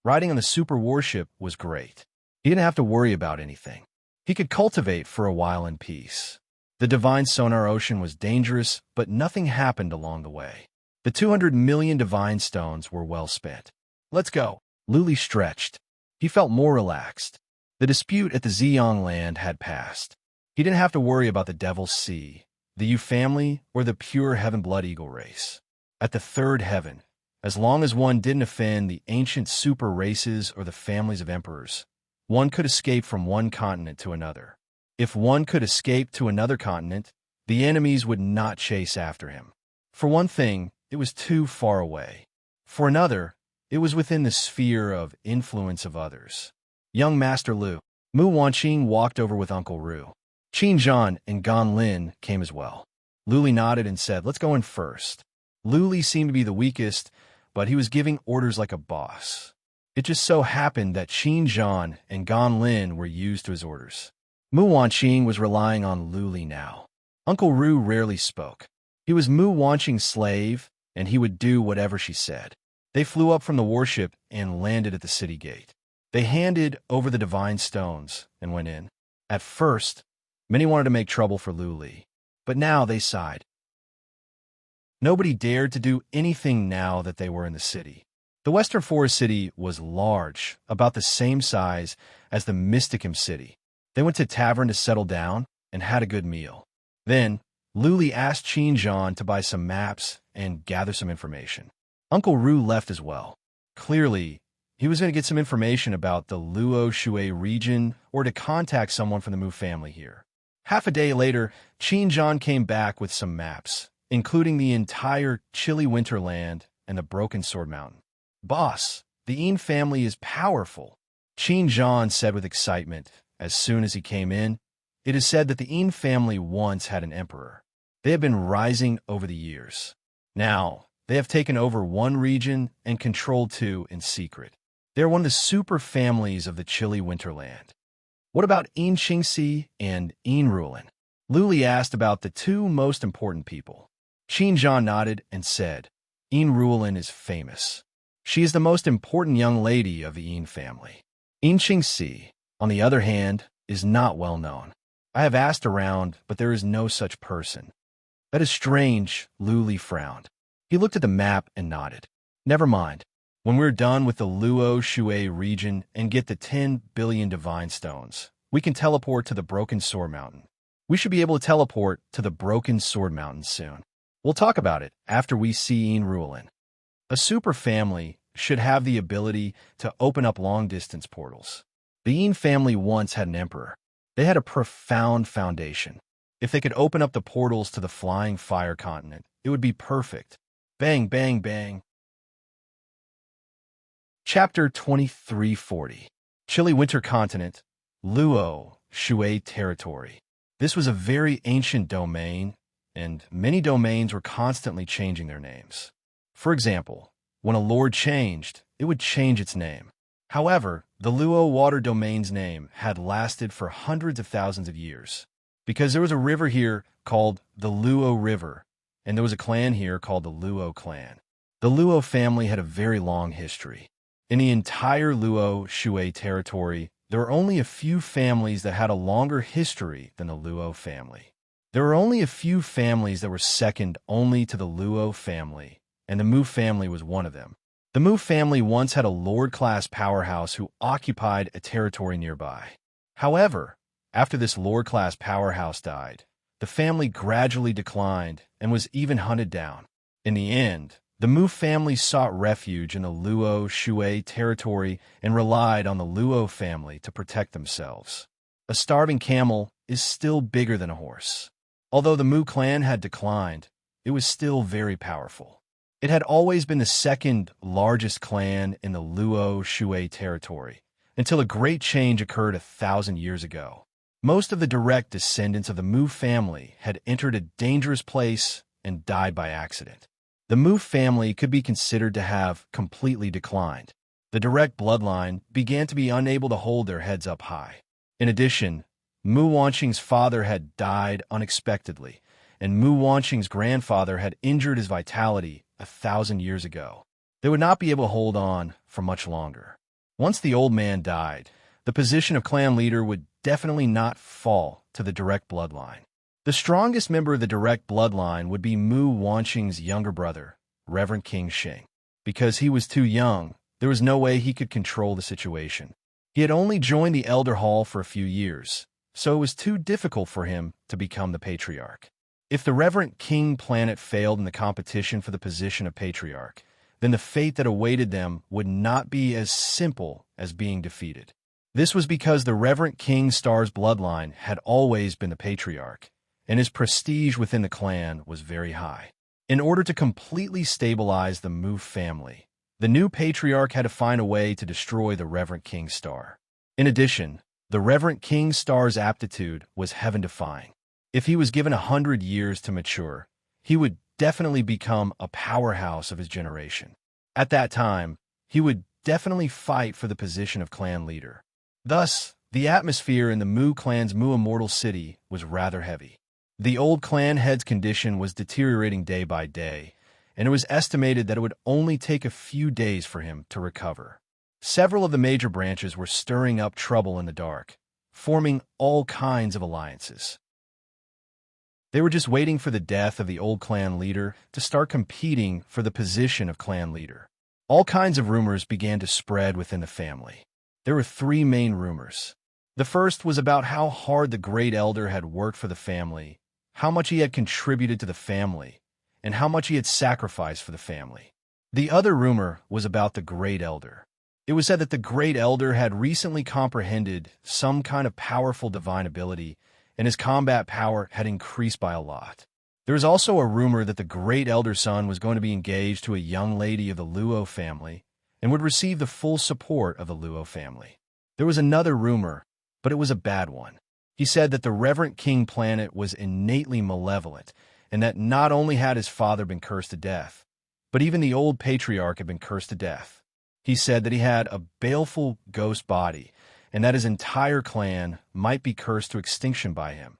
Riding on the super warship was great. He didn't have to worry about anything. He could cultivate for a while in peace. The divine sonar ocean was dangerous, but nothing happened along the way. The 200 million divine stones were well spent. "Let's go." Luli stretched. He felt more relaxed. The dispute at the Ziyang land had passed. He didn't have to worry about the Devil's Sea, the Yu family, or the pure heaven blood eagle race. At the third heaven, as long as one didn't offend the ancient super races or the families of emperors, one could escape from one continent to another. If one could escape to another continent, the enemies would not chase after him. For one thing, it was too far away. For another, it was within the sphere of influence of others. Young Master Lu. Mu Wanqing walked over with Uncle Ru. Qin Zhan and Ganlin came as well. Luli nodded and said, "Let's go in first." Luli seemed to be the weakest, but he was giving orders like a boss. It just so happened that Qin Zhan and Ganlin were used to his orders. Mu Wanqing was relying on Luli now. Uncle Ru rarely spoke. He was Mu Wanqing's slave, and he would do whatever she said. They flew up from the warship and landed at the city gate. They handed over the divine stones and went in. At first, many wanted to make trouble for Luli, but now they sighed. Nobody dared to do anything now that they were in the city. The Western Forest City was large, about the same size as the Mysticum City. They went to a tavern to settle down and had a good meal. Then, Luli asked Qin Zhan to buy some maps and gather some information. Uncle Ru left as well. Clearly, he was going to get some information about the Luo Shui region or to contact someone from the Mu family here. Half a day later, Qin Zhan came back with some maps, including the entire chilly winterland and the Broken Sword Mountain. "Boss, the Yin family is powerful," Qin Zhan said with excitement as soon as he came in. "It is said that the Yin family once had an emperor. They have been rising over the years. Now, they have taken over one region and controlled two in secret. They are one of the super families of the chilly winterland." "What about Yin Qingxi and Unrivaled?" Luli asked about the two most important people. Qin Zhan nodded and said, "Unrivaled is famous. She is the most important young lady of the Yin family. Yin Qingxi, on the other hand, is not well known. I have asked around, but there is no such person." "That is strange," Luli frowned. He looked at the map and nodded. "Never mind. When we're done with the Luo Shui region and get the 10 billion divine stones, we can teleport to the Broken Sword Mountain. We should be able to teleport to the Broken Sword Mountain soon. We'll talk about it after we see Unrivaled. A super family should have the ability to open up long-distance portals. The Yin family once had an emperor. They had a profound foundation. If they could open up the portals to the Flying Fire continent, it would be perfect." Bang, bang, bang. Chapter 2340. Chilly Winter Continent, Luo, Shui territory. This was a very ancient domain, and many domains were constantly changing their names. For example, when a lord changed, it would change its name. However, the Luo water domain's name had lasted for hundreds of thousands of years, because there was a river here called the Luo River, and there was a clan here called the Luo clan. The Luo family had a very long history. In the entire Luo Shui territory, there were only a few families that had a longer history than the Luo family. There were only a few families that were second only to the Luo family, and the Mu family was one of them. The Mu family once had a lord-class powerhouse who occupied a territory nearby. However, after this lord-class powerhouse died, the family gradually declined and was even hunted down. In the end, the Mu family sought refuge in the Luo Shui territory and relied on the Luo family to protect themselves. A starving camel is still bigger than a horse. Although the Mu clan had declined, it was still very powerful. It had always been the second largest clan in the Luo Shui territory, until a great change occurred 1,000 years ago. Most of the direct descendants of the Mu family had entered a dangerous place and died by accident. The Mu family could be considered to have completely declined. The direct bloodline began to be unable to hold their heads up high. In addition, Mu Wanqing's father had died unexpectedly, and Mu Wanqing's grandfather had injured his vitality 1,000 years ago. They would not be able to hold on for much longer. Once the old man died, the position of clan leader would definitely not fall to the direct bloodline. The strongest member of the direct bloodline would be Mu Wanqing's younger brother, Reverend King Xing. Because he was too young, there was no way he could control the situation. He had only joined the Elder Hall for a few years, so it was too difficult for him to become the patriarch. If the Reverend King planet failed in the competition for the position of patriarch, then the fate that awaited them would not be as simple as being defeated. This was because the Reverend King star's bloodline had always been the patriarch, and his prestige within the clan was very high. In order to completely stabilize the Mu family, the new patriarch had to find a way to destroy the Reverend King star. In addition, the Reverend King star's aptitude was heaven-defying. If he was given 100 years to mature, he would definitely become a powerhouse of his generation. At that time, he would definitely fight for the position of clan leader. Thus, the atmosphere in the Mu clan's Mu Immortal City was rather heavy. The old clan head's condition was deteriorating day by day, and it was estimated that it would only take a few days for him to recover. Several of the major branches were stirring up trouble in the dark, forming all kinds of alliances. They were just waiting for the death of the old clan leader to start competing for the position of clan leader. All kinds of rumors began to spread within the family. There were three main rumors. The first was about how hard the Great Elder had worked for the family, how much he had contributed to the family, and how much he had sacrificed for the family. The other rumor was about the Great Elder. It was said that the Great Elder had recently comprehended some kind of powerful divine ability, and his combat power had increased by a lot. There was also a rumor that the Great Elder's son was going to be engaged to a young lady of the Luo family and would receive the full support of the Luo family. There was another rumor, but it was a bad one. He said that the Reverend King planet was innately malevolent, and that not only had his father been cursed to death, but even the old patriarch had been cursed to death. He said that he had a baleful ghost body, and that his entire clan might be cursed to extinction by him.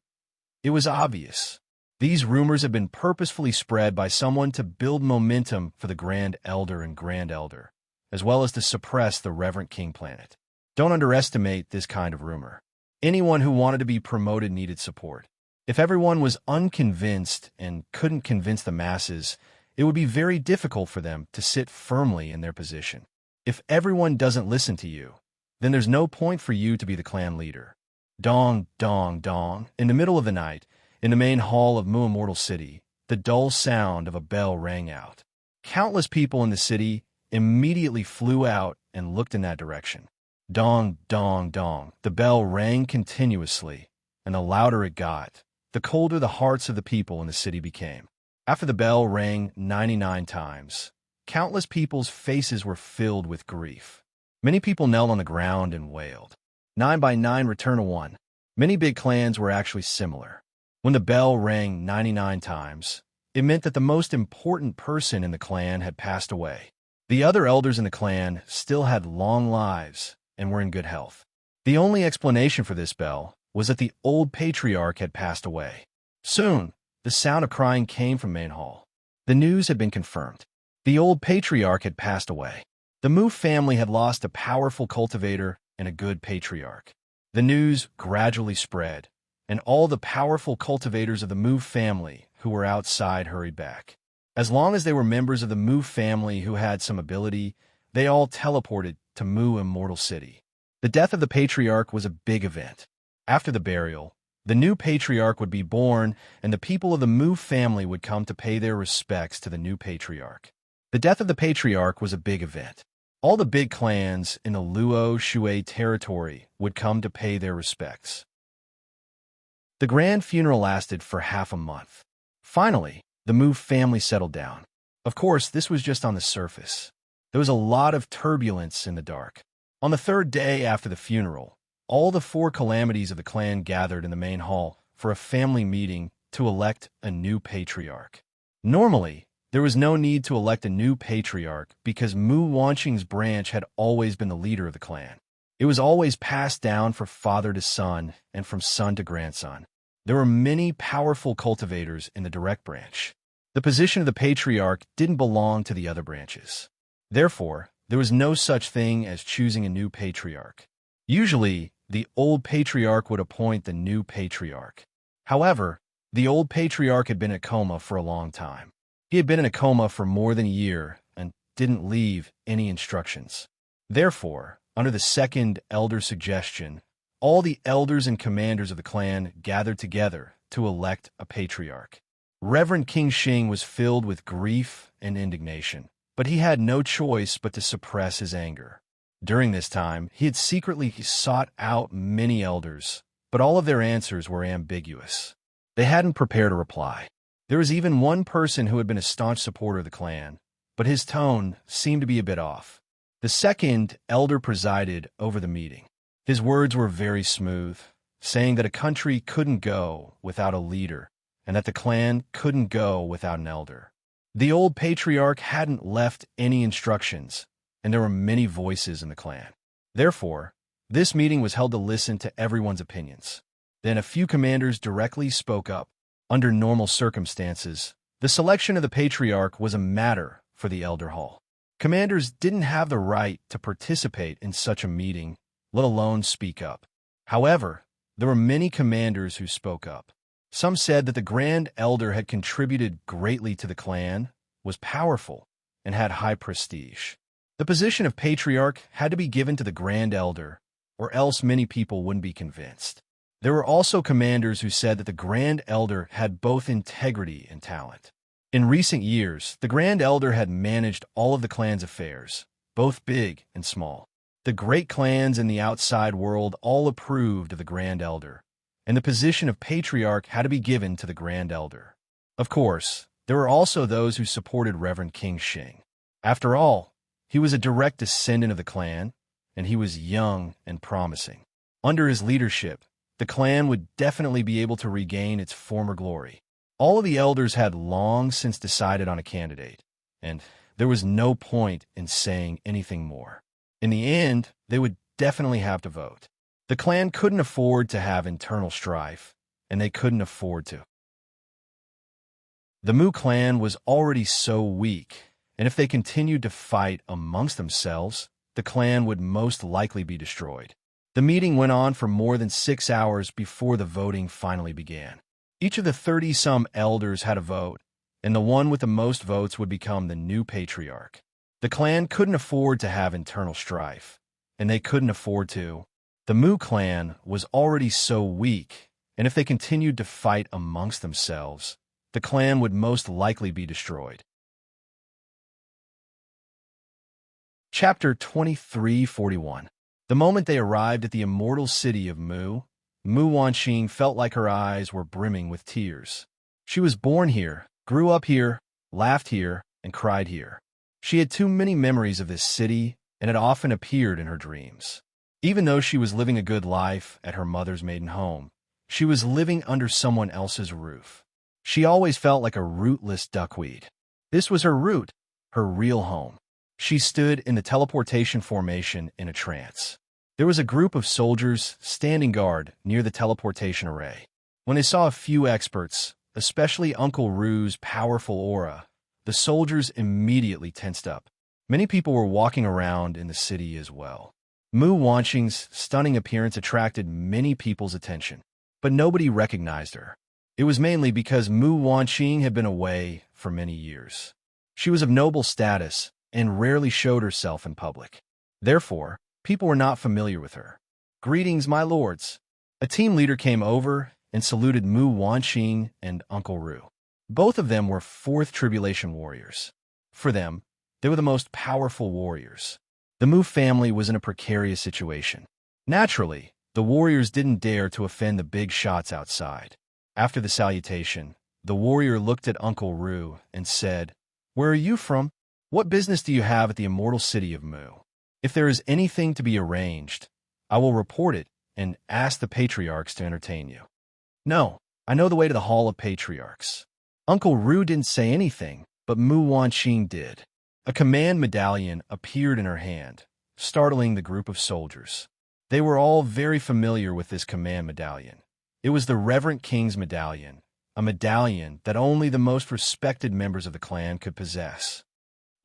It was obvious. These rumors had been purposefully spread by someone to build momentum for the Grand Elder and Grand Elder, as well as to suppress the Reverend King planet. Don't underestimate this kind of rumor. Anyone who wanted to be promoted needed support. If everyone was unconvinced and couldn't convince the masses, it would be very difficult for them to sit firmly in their position. If everyone doesn't listen to you, then there's no point for you to be the clan leader. Dong, dong, dong. In the middle of the night, in the main hall of Mu Immortal City, the dull sound of a bell rang out. Countless people in the city immediately flew out and looked in that direction. Dong, dong, dong. The bell rang continuously, and the louder it got, the colder the hearts of the people in the city became. After the bell rang 99 times, countless people's faces were filled with grief. Many people knelt on the ground and wailed. 9 by 9 return a 1. Many big clans were actually similar. When the bell rang 99 times, it meant that the most important person in the clan had passed away. The other elders in the clan still had long lives and were in good health. The only explanation for this bell was that the old patriarch had passed away. Soon, the sound of crying came from main hall. The news had been confirmed. The old patriarch had passed away. The Mu family had lost a powerful cultivator and a good patriarch. The news gradually spread, and all the powerful cultivators of the Mu family who were outside hurried back. As long as they were members of the Mu family who had some ability, they all teleported to Mu Immortal City. The death of the patriarch was a big event. After the burial, the new patriarch would be born, and the people of the Mu family would come to pay their respects to the new patriarch. The death of the patriarch was a big event. All the big clans in the Luo Shui territory would come to pay their respects. The grand funeral lasted for half a month. Finally, the Mu family settled down. Of course, this was just on the surface. There was a lot of turbulence in the dark. On the third day after the funeral, all the 4 calamities of the clan gathered in the main hall for a family meeting to elect a new patriarch. Normally, there was no need to elect a new patriarch because Mu Wanqing's branch had always been the leader of the clan. It was always passed down from father to son and from son to grandson. There were many powerful cultivators in the direct branch. The position of the patriarch didn't belong to the other branches. Therefore, there was no such thing as choosing a new patriarch. Usually, the old patriarch would appoint the new patriarch. However, the old patriarch had been in a coma for a long time. He had been in a coma for more than a year and didn't leave any instructions. Therefore, under the second elder suggestion, all the elders and commanders of the clan gathered together to elect a patriarch. Reverend King Xing was filled with grief and indignation, but he had no choice but to suppress his anger. During this time, he had secretly sought out many elders, but all of their answers were ambiguous. They hadn't prepared a reply. There was even one person who had been a staunch supporter of the clan, but his tone seemed to be a bit off. The second elder presided over the meeting. His words were very smooth, saying that a country couldn't go without a leader, and that the clan couldn't go without an elder. The old patriarch hadn't left any instructions, and there were many voices in the clan. Therefore, this meeting was held to listen to everyone's opinions. Then a few commanders directly spoke up. Under normal circumstances, the selection of the patriarch was a matter for the elder hall. Commanders didn't have the right to participate in such a meeting, let alone speak up. However, there were many commanders who spoke up. Some said that the Grand Elder had contributed greatly to the clan, was powerful, and had high prestige. The position of patriarch had to be given to the Grand Elder, or else many people wouldn't be convinced. There were also commanders who said that the Grand Elder had both integrity and talent. In recent years, the Grand Elder had managed all of the clan's affairs, both big and small. The great clans in the outside world all approved of the Grand Elder, and the position of patriarch had to be given to the Grand Elder. Of course, there were also those who supported Reverend King Xing. After all, he was a direct descendant of the clan, and he was young and promising. Under his leadership, the clan would definitely be able to regain its former glory. All of the elders had long since decided on a candidate, and there was no point in saying anything more. In the end, they would definitely have to vote. The clan couldn't afford to have internal strife, and they couldn't afford to. The Mu clan was already so weak, and if they continued to fight amongst themselves, the clan would most likely be destroyed. The meeting went on for more than 6 hours before the voting finally began. Each of the 30-some elders had a vote, and the one with the most votes would become the new patriarch. The clan couldn't afford to have internal strife, and they couldn't afford to. The Mu clan was already so weak, and if they continued to fight amongst themselves, the clan would most likely be destroyed. Chapter 2341. The moment they arrived at the immortal city of Mu, Mu Wanqing felt like her eyes were brimming with tears. She was born here, grew up here, laughed here, and cried here. She had too many memories of this city, and it often appeared in her dreams. Even though she was living a good life at her mother's maiden home, she was living under someone else's roof. She always felt like a rootless duckweed. This was her root, her real home. She stood in the teleportation formation in a trance. There was a group of soldiers standing guard near the teleportation array. When they saw a few experts, especially Uncle Rue's powerful aura, the soldiers immediately tensed up. Many people were walking around in the city as well. Mu Wanqing's stunning appearance attracted many people's attention, but nobody recognized her. It was mainly because Mu Wanqing had been away for many years. She was of noble status and rarely showed herself in public. Therefore, people were not familiar with her. "Greetings, my lords." A team leader came over and saluted Mu Wanqing and Uncle Ru. Both of them were fourth tribulation warriors. For them, they were the most powerful warriors. The Mu family was in a precarious situation. Naturally, the warriors didn't dare to offend the big shots outside. After the salutation, the warrior looked at Uncle Ru and said, "Where are you from? What business do you have at the immortal city of Mu? If there is anything to be arranged, I will report it and ask the patriarchs to entertain you." "No, I know the way to the Hall of Patriarchs." Uncle Ru didn't say anything, but Mu Wanqing did. A command medallion appeared in her hand, startling the group of soldiers. They were all very familiar with this command medallion. It was the Reverend King's medallion, a medallion that only the most respected members of the clan could possess.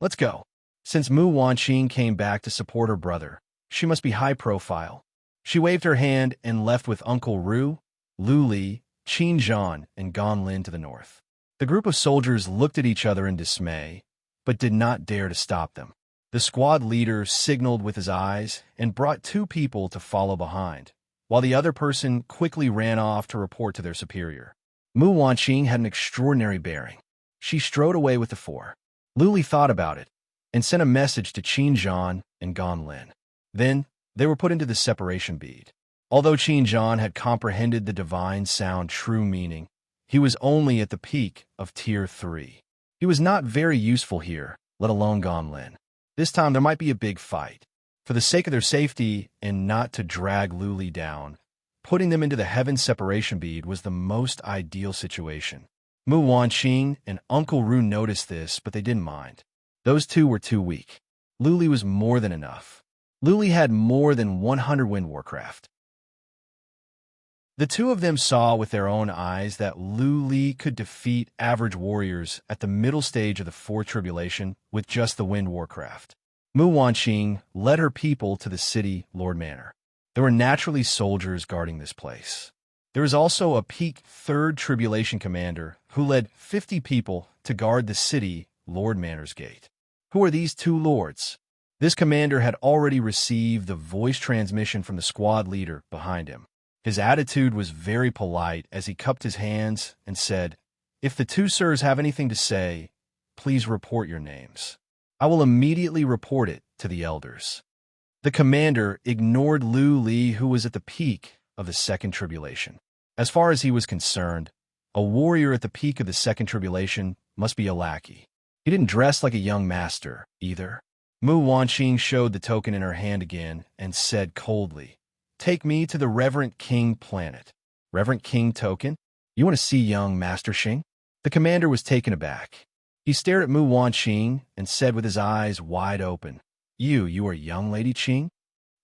"Let's go." Since Mu Wanqing came back to support her brother, she must be high profile. She waved her hand and left with Uncle Ru, Lu Li, Qin Zhan, and Gan Lin to the north. The group of soldiers looked at each other in dismay, but did not dare to stop them. The squad leader signaled with his eyes and brought two people to follow behind, while the other person quickly ran off to report to their superior. Mu Wanqing had an extraordinary bearing. She strode away with the four. Lu Li thought about it and sent a message to Qin Zhan and Gan Lin. Then they were put into the separation bead. Although Qin Zhan had comprehended the divine sound true meaning, he was only at the peak of Tier 3. He was not very useful here, let alone Gan Lin. This time there might be a big fight. For the sake of their safety and not to drag Lu Li down, putting them into the heaven separation bead was the most ideal situation. Mu Wanqing and Uncle Ru noticed this, but they didn't mind. Those two were too weak. Lu Li was more than enough. Lu Li had more than 100 wind warcraft. The two of them saw with their own eyes that Lu Li could defeat average warriors at the middle stage of the Fourth Tribulation with just the wind warcraft. Mu Wanqing led her people to the city Lord Manor. There were naturally soldiers guarding this place. There was also a peak Third Tribulation commander who led 50 people to guard the city Lord Manor's gate. Who are these two lords? This commander had already received the voice transmission from the squad leader behind him. His attitude was very polite as he cupped his hands and said, "If the two sirs have anything to say, please report your names. I will immediately report it to the elders." The commander ignored Lu Li, who was at the peak of the Second Tribulation. As far as he was concerned, a warrior at the peak of the Second Tribulation must be a lackey. He didn't dress like a young master, either. Mu Wanqing showed the token in her hand again and said coldly, "Take me to the Reverend King planet." "Reverend King token? You want to see young Master Xing?" The commander was taken aback. He stared at Mu Wanqing and said with his eyes wide open, You are young Lady Qing?"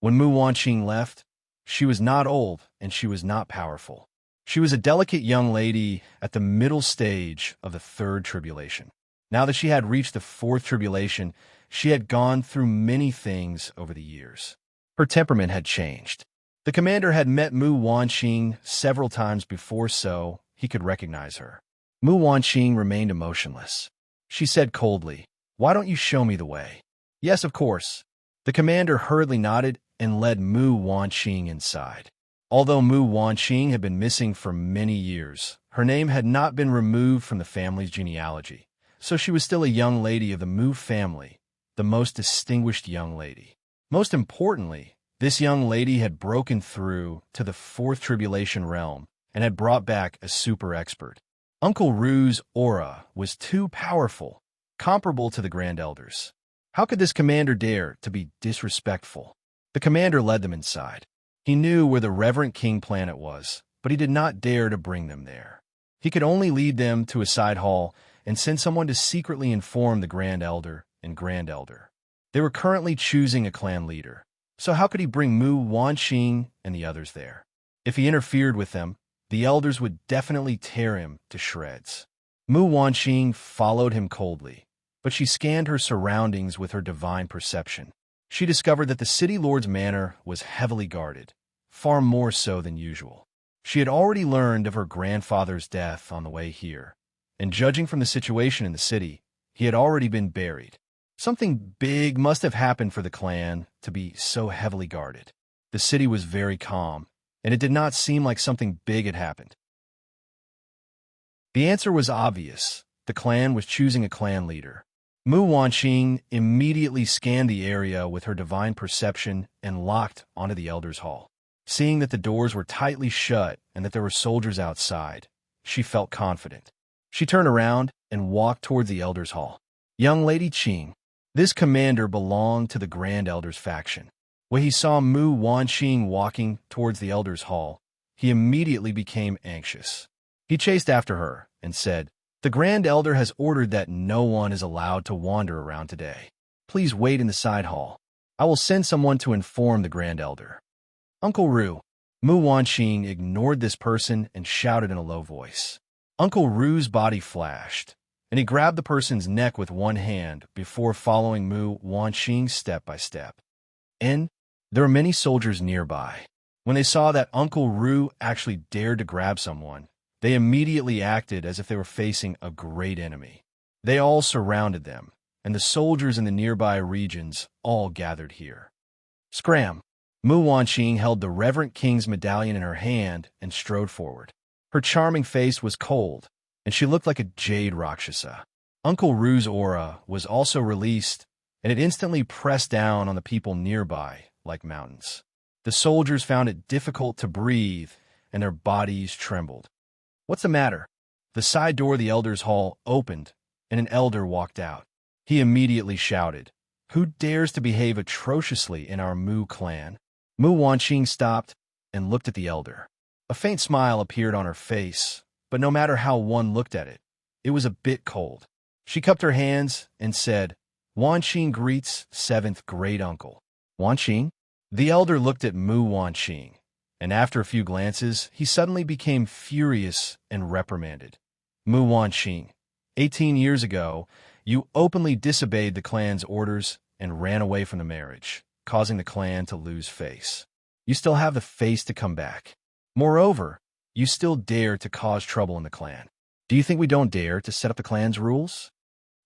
When Mu Wanqing left, she was not old and she was not powerful. She was a delicate young lady at the middle stage of the Third Tribulation. Now that she had reached the Fourth Tribulation, she had gone through many things over the years. Her temperament had changed. The commander had met Mu Wanqing several times before, so he could recognize her. Mu Wanqing remained emotionless. She said coldly, "Why don't you show me the way?" "Yes, of course." The commander hurriedly nodded and led Mu Wanqing inside. Although Mu Wanqing had been missing for many years, her name had not been removed from the family's genealogy, so she was still a young lady of the Mu family, the most distinguished young lady. Most importantly, this young lady had broken through to the Fourth Tribulation realm and had brought back a super expert. Uncle Ru's aura was too powerful, comparable to the Grand Elders. How could this commander dare to be disrespectful? The commander led them inside. He knew where the reverent king planet was, but he did not dare to bring them there. He could only lead them to a side hall and send someone to secretly inform the Grand Elder and Grand Elder. They were currently choosing a clan leader, so how could he bring Mu Wanqing and the others there? If he interfered with them, the elders would definitely tear him to shreds. Mu Wanqing followed him coldly, but she scanned her surroundings with her divine perception. She discovered that the city lord's manor was heavily guarded, far more so than usual. She had already learned of her grandfather's death on the way here, and judging from the situation in the city, he had already been buried. Something big must have happened for the clan to be so heavily guarded. The city was very calm, and it did not seem like something big had happened. The answer was obvious. The clan was choosing a clan leader. Mu Wanqing immediately scanned the area with her divine perception and locked onto the Elder's Hall. Seeing that the doors were tightly shut and that there were soldiers outside, she felt confident. She turned around and walked towards the Elder's Hall. Young Lady Qing. This commander belonged to the Grand Elder's faction. When he saw Mu Wanqing walking towards the Elder's Hall, he immediately became anxious. He chased after her and said, "The Grand Elder has ordered that no one is allowed to wander around today. Please wait in the side hall. I will send someone to inform the Grand Elder." "Uncle Ru." Mu Wanqing ignored this person and shouted in a low voice. Uncle Ru's body flashed, and he grabbed the person's neck with one hand before following Mu Wanqing step by step. And there were many soldiers nearby. When they saw that Uncle Ru actually dared to grab someone, they immediately acted as if they were facing a great enemy. They all surrounded them, and the soldiers in the nearby regions all gathered here. Scram! Mu Wanqing held the Reverend King's medallion in her hand and strode forward. Her charming face was cold, and she looked like a jade Rakshasa. Uncle Ru's aura was also released, and it instantly pressed down on the people nearby like mountains. The soldiers found it difficult to breathe, and their bodies trembled. "What's the matter?" The side door of the Elder's Hall opened, and an elder walked out. He immediately shouted, "Who dares to behave atrociously in our Mu clan?" Mu Wanqing stopped and looked at the elder. A faint smile appeared on her face, but no matter how one looked at it, it was a bit cold. She cupped her hands and said, "Wanqing greets 7th great uncle." "Wanqing?" The elder looked at Mu Wanqing, and after a few glances, he suddenly became furious and reprimanded. "Mu Wanqing, 18 years ago, you openly disobeyed the clan's orders and ran away from the marriage, causing the clan to lose face. You still have the face to come back. Moreover, you still dare to cause trouble in the clan. Do you think we don't dare to set up the clan's rules?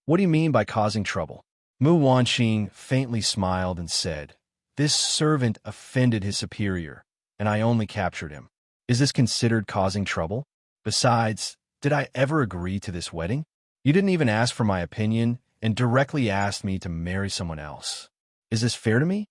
What do you mean by causing trouble?" Mu Wanqing faintly smiled and said, "This servant offended his superior, and I only captured him. Is this considered causing trouble? Besides, did I ever agree to this wedding? You didn't even ask for my opinion and directly asked me to marry someone else. Is this fair to me?"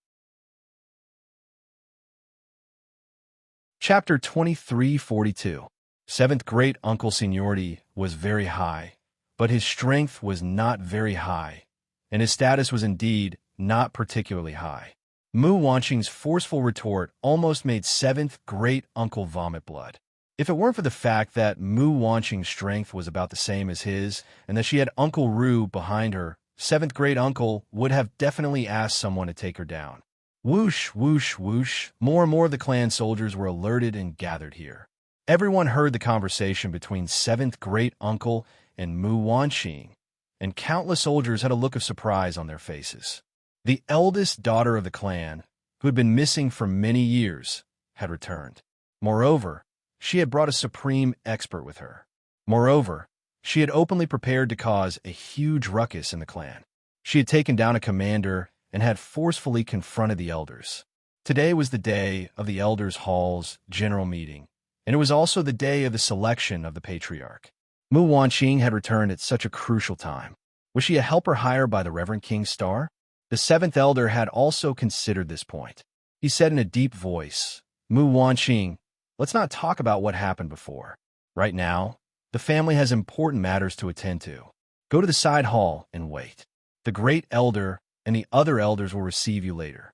Chapter 2342. 7th Great Uncle's seniority was very high, but his strength was not very high, and his status was indeed not particularly high. Mu Wanqing's forceful retort almost made 7th Great Uncle vomit blood. If it weren't for the fact that Mu Wanqing's strength was about the same as his, and that she had Uncle Ru behind her, 7th Great Uncle would have definitely asked someone to take her down. Whoosh, whoosh, whoosh. More and more of the clan soldiers were alerted and gathered here. Everyone heard the conversation between 7th Great Uncle and Mu Wanqing, and countless soldiers had a look of surprise on their faces. The eldest daughter of the clan, who had been missing for many years, had returned. Moreover, she had brought a supreme expert with her. Moreover, she had openly prepared to cause a huge ruckus in the clan. She had taken down a commander and had forcefully confronted the elders. Today was the day of the Elders' Hall's general meeting, and it was also the day of the selection of the patriarch. Mu Wanqing had returned at such a crucial time. Was she a helper hired by the Reverend King's star? The 7th elder had also considered this point. He said in a deep voice, "Mu Wanqing, let's not talk about what happened before. Right now, the family has important matters to attend to. Go to the side hall and wait. The great elder and the other elders will receive you later."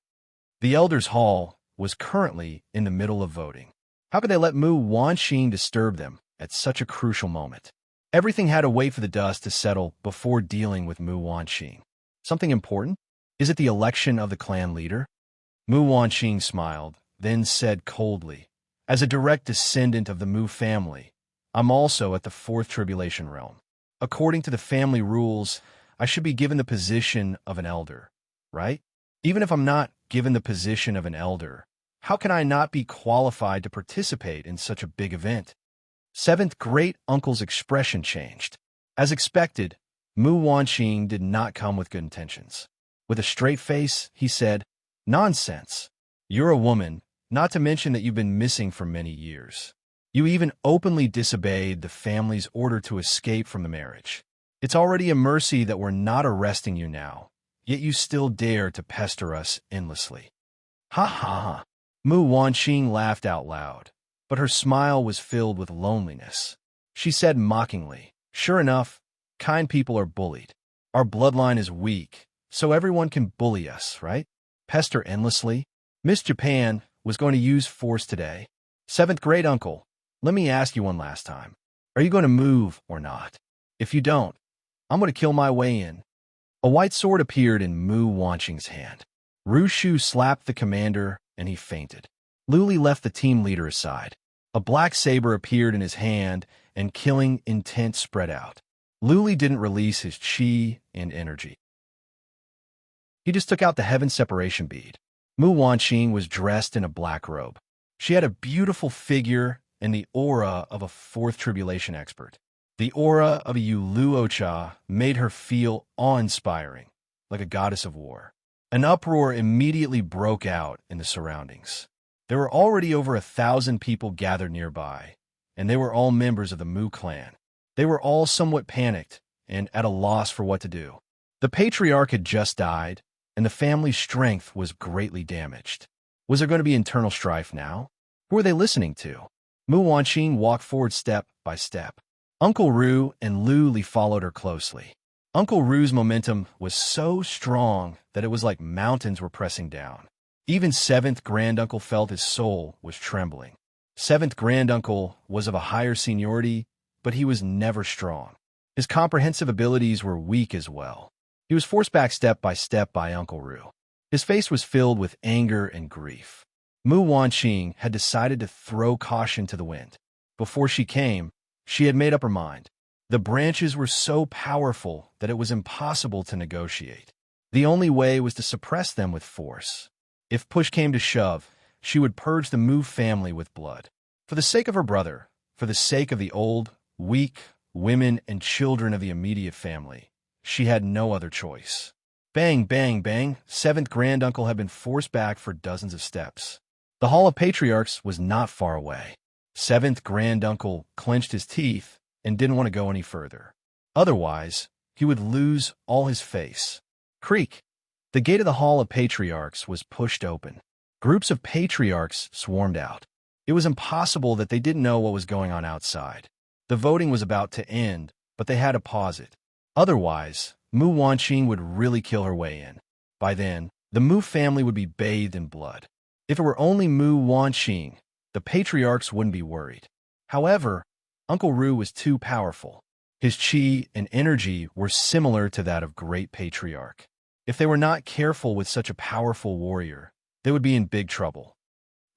The Elders' Hall was currently in the middle of voting. How could they let Mu Wanxing disturb them at such a crucial moment? Everything had to wait for the dust to settle before dealing with Mu Wanxing. Something important? Is it the election of the clan leader? Mu Wanxing smiled, then said coldly, "As a direct descendant of the Mu family, I'm also at the fourth tribulation realm. According to the family rules, I should be given the position of an elder, right? Even if I'm not given the position of an elder, how can I not be qualified to participate in such a big event?" Seventh great-uncle's expression changed. As expected, Mu Wanxing did not come with good intentions. With a straight face, he said, "Nonsense. You're a woman, not to mention that you've been missing for many years. You even openly disobeyed the family's order to escape from the marriage. It's already a mercy that we're not arresting you now, yet you still dare to pester us endlessly." Ha ha ha. Mu Wanxing laughed out loud, but her smile was filled with loneliness. She said mockingly, "Sure enough, kind people are bullied. Our bloodline is weak, so everyone can bully us, right? Pester endlessly. Miss Japan was going to use force today. Seventh great-uncle, let me ask you one last time. Are you going to move or not? If you don't, I'm going to kill my way in." A white sword appeared in Mu Wanxing's hand. Rushu slapped the commander, and he fainted. Luli left the team leader aside. A black saber appeared in his hand, and killing intent spread out. Luli didn't release his chi and energy. He just took out the heaven separation bead. Mu Wanxing was dressed in a black robe. She had a beautiful figure and the aura of a fourth tribulation expert. The aura of a Yuluocha made her feel awe-inspiring, like a goddess of war. An uproar immediately broke out in the surroundings. There were already over 1,000 people gathered nearby, and they were all members of the Mu clan. They were all somewhat panicked and at a loss for what to do. The patriarch had just died, and the family's strength was greatly damaged. Was there going to be internal strife now? Who were they listening to? Mu Wanxing walked forward step by step. Uncle Ru and Lu Li followed her closely. Uncle Ru's momentum was so strong that it was like mountains were pressing down. Even seventh granduncle felt his soul was trembling. Seventh granduncle was of a higher seniority, but he was never strong. His comprehensive abilities were weak as well. He was forced back step by Uncle Ru. His face was filled with anger and grief. Mu Wanxing had decided to throw caution to the wind. Before she came, she had made up her mind. The branches were so powerful that it was impossible to negotiate. The only way was to suppress them with force. If push came to shove, she would purge the Mu family with blood. For the sake of her brother, for the sake of the old, weak, women and children of the immediate family, she had no other choice. Bang, bang, bang, seventh granduncle had been forced back for dozens of steps. The Hall of Patriarchs was not far away. Seventh granduncle clenched his teeth and didn't want to go any further. Otherwise, he would lose all his face. Creak! The gate of the Hall of Patriarchs was pushed open. Groups of patriarchs swarmed out. It was impossible that they didn't know what was going on outside. The voting was about to end, but they had to pause it. Otherwise, Mu Wanxing would really kill her way in. By then, the Mu family would be bathed in blood. If it were only Mu Wanxing, the patriarchs wouldn't be worried. However, Uncle Ru was too powerful. His chi and energy were similar to that of Great Patriarch. If they were not careful with such a powerful warrior, they would be in big trouble.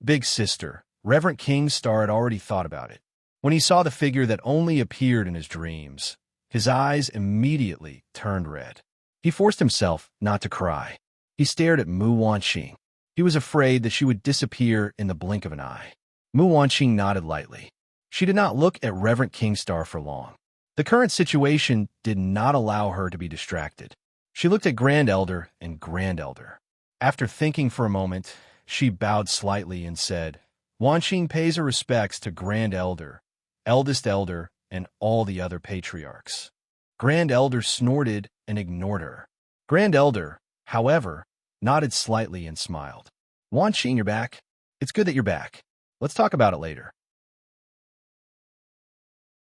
Big Sister, Reverend Kingstar had already thought about it. When he saw the figure that only appeared in his dreams, his eyes immediately turned red. He forced himself not to cry. He stared at Mu Wanxing. He was afraid that she would disappear in the blink of an eye. Mu Wanxing nodded lightly. She did not look at Reverend Kingstar for long. The current situation did not allow her to be distracted. She looked at Grand Elder and Grand Elder. After thinking for a moment, she bowed slightly and said, "Wanxing pays her respects to Grand Elder, Eldest Elder, and all the other patriarchs." Grand Elder snorted and ignored her. Grand Elder, however, nodded slightly and smiled. "Wanxing, you're back. It's good that you're back. Let's talk about it later.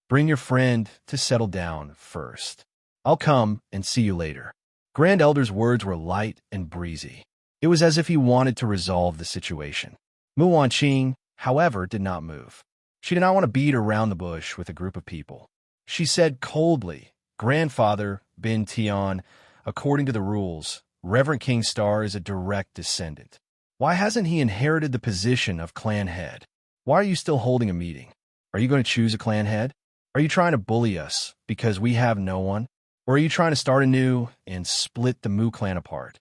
Bring your friend to settle down first. I'll come and see you later." Grand Elder's words were light and breezy. It was as if he wanted to resolve the situation. Mu Wanqing, however, did not move. She did not want to beat around the bush with a group of people. She said coldly, "Grandfather Bin Tian, according to the rules, Reverend King Star is a direct descendant. Why hasn't he inherited the position of clan head? Why are you still holding a meeting? Are you going to choose a clan head? Are you trying to bully us because we have no one? Or are you trying to start anew and split the Mu clan apart?"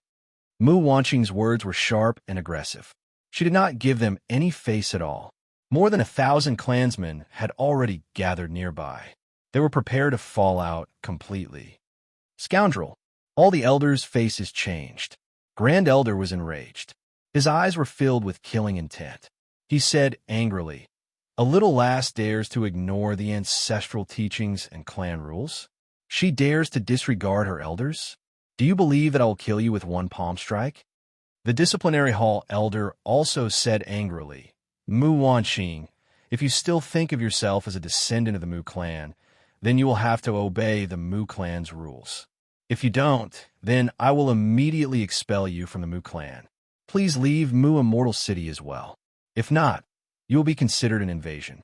Mu Wanqing's words were sharp and aggressive. She did not give them any face at all. More than 1,000 clansmen had already gathered nearby. They were prepared to fall out completely. "Scoundrel!" All the elders' faces changed. Grand Elder was enraged. His eyes were filled with killing intent. He said angrily, "A little lass dares to ignore the ancestral teachings and clan rules? She dares to disregard her elders? Do you believe that I will kill you with one palm strike?" The disciplinary hall elder also said angrily, "Mu Wanqing, if you still think of yourself as a descendant of the Mu clan, then you will have to obey the Mu clan's rules. If you don't, then I will immediately expel you from the Mu clan. Please leave Mu Immortal City as well. If not, you will be considered an invasion."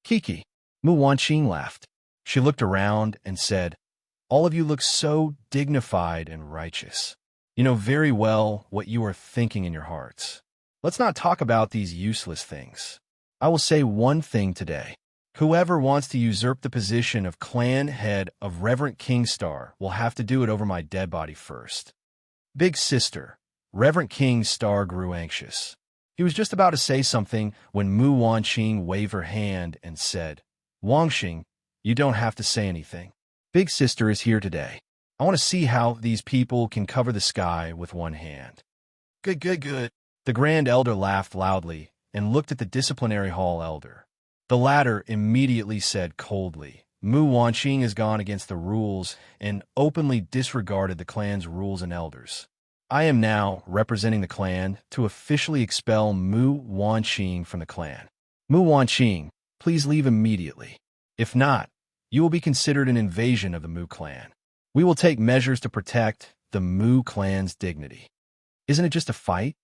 "Kiki," Mu Wanqing laughed. She looked around and said, "All of you look so dignified and righteous. You know very well what you are thinking in your hearts. Let's not talk about these useless things. I will say one thing today. Whoever wants to usurp the position of clan head of Reverend King Star will have to do it over my dead body first." Big sister, Reverend King Star grew anxious. He was just about to say something when Mu Wanqing waved her hand and said, "Wanqing, you don't have to say anything. Big sister is here today. I want to see how these people can cover the sky with one hand." "Good, good, good." The Grand Elder laughed loudly and looked at the disciplinary hall elder. The latter immediately said coldly, "Mu Wanqing has gone against the rules and openly disregarded the clan's rules and elders. I am now representing the clan to officially expel Mu Wanqing from the clan. Mu Wanqing, please leave immediately. If not, you will be considered an invasion of the Mu clan. We will take measures to protect the Mu clan's dignity. Isn't it just a fight?"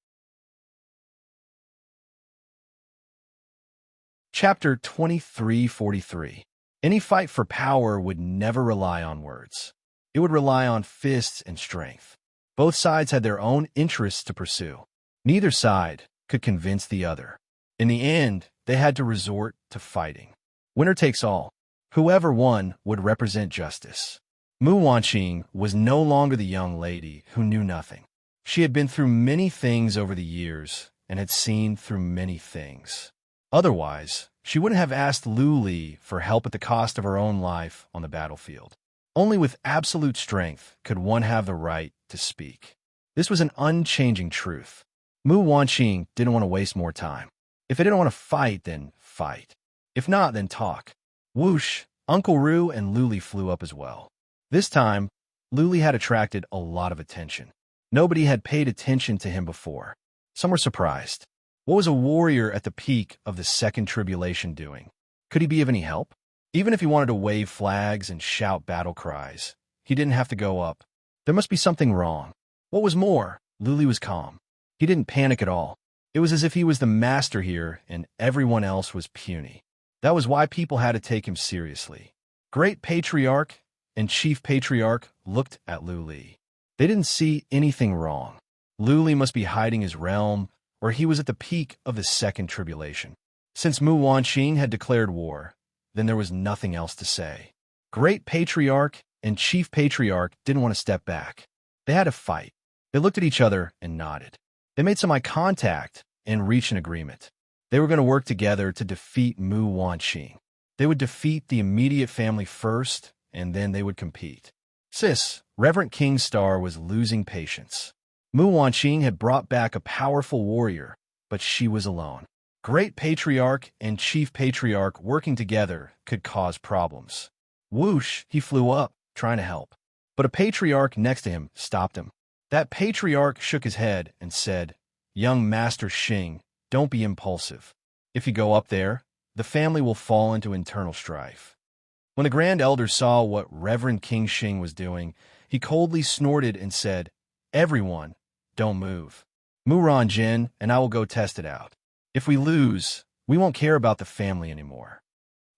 Chapter 2343. Any fight for power would never rely on words. It would rely on fists and strength. Both sides had their own interests to pursue. Neither side could convince the other. In the end, they had to resort to fighting. Winner takes all. Whoever won would represent justice. Mu Wanqing was no longer the young lady who knew nothing. She had been through many things over the years and had seen through many things. Otherwise, she wouldn't have asked Lu Li for help at the cost of her own life on the battlefield. Only with absolute strength could one have the right to speak. This was an unchanging truth. Mu Wanqing didn't want to waste more time. If they didn't want to fight, then fight. If not, then talk. Whoosh, Uncle Ru and Lu Li flew up as well. This time, Lu Li had attracted a lot of attention. Nobody had paid attention to him before. Some were surprised. What was a warrior at the peak of the second tribulation doing? Could he be of any help? Even if he wanted to wave flags and shout battle cries, he didn't have to go up. There must be something wrong. What was more, Lu Li was calm. He didn't panic at all. It was as if he was the master here and everyone else was puny. That was why people had to take him seriously. Great Patriarch and Chief Patriarch looked at Lu Li. They didn't see anything wrong. Lu Li must be hiding his realm, or he was at the peak of the second tribulation. Since Mu Wanqing had declared war, then there was nothing else to say. Great Patriarch and Chief Patriarch didn't want to step back. They had to fight. They looked at each other and nodded. They made some eye contact and reached an agreement. They were going to work together to defeat Mu Wanqing. They would defeat the immediate family first, and then they would compete. Sis, Reverend King Star was losing patience. Mu Wanqing had brought back a powerful warrior, but she was alone. Great Patriarch and Chief Patriarch working together could cause problems. Whoosh, he flew up, trying to help. But a Patriarch next to him stopped him. That Patriarch shook his head and said, "Young Master Xing, don't be impulsive. If you go up there, the family will fall into internal strife." When the Grand Elder saw what Reverend King Xing was doing, he coldly snorted and said, "Everyone, don't move." Muran Jin, and I will go test it out. If we lose, we won't care about the family anymore.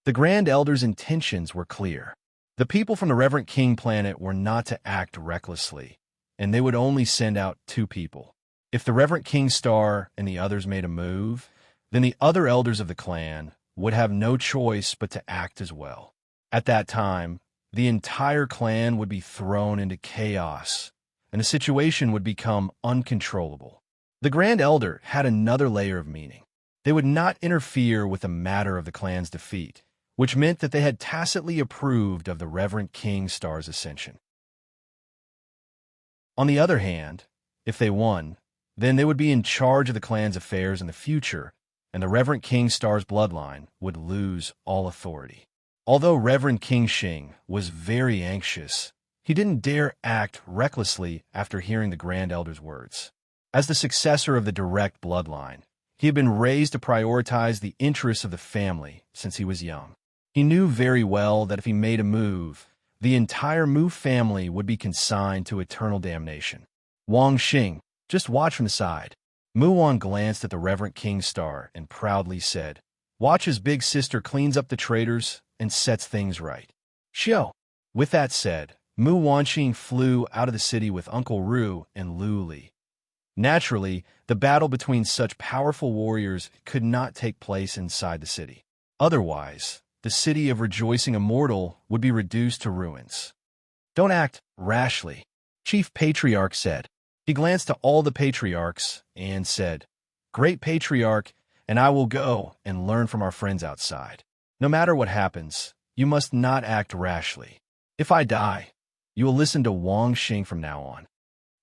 The Grand Elder's intentions were clear. The people from the Reverend King planet were not to act recklessly, and they would only send out 2 people. If the Reverend King Star and the others made a move, then the other elders of the clan would have no choice but to act as well. At that time, the entire clan would be thrown into chaos, and the situation would become uncontrollable. The Grand Elder had another layer of meaning. They would not interfere with the matter of the clan's defeat, which meant that they had tacitly approved of the Reverend King Star's ascension. On the other hand, if they won, then they would be in charge of the clan's affairs in the future, and the Reverend King Star's bloodline would lose all authority. Although Reverend King Shing was very anxious, he didn't dare act recklessly after hearing the Grand Elder's words. As the successor of the direct bloodline, he had been raised to prioritize the interests of the family since he was young. He knew very well that if he made a move, the entire Mu family would be consigned to eternal damnation. Wang Xing, just watch from the side. Mu Wan glanced at the Reverend King Star and proudly said, "Watch as big sister cleans up the traitors and sets things right." Xiao. With that said, Mu Wanqing flew out of the city with Uncle Ru and Lu Li. Naturally, the battle between such powerful warriors could not take place inside the city. Otherwise, the city of Rejoicing Immortal would be reduced to ruins. "Don't act rashly," Chief Patriarch said. He glanced to all the patriarchs and said, "Great Patriarch, and I will go and learn from our friends outside. No matter what happens, you must not act rashly. If I die, you will listen to Wang Xing from now on."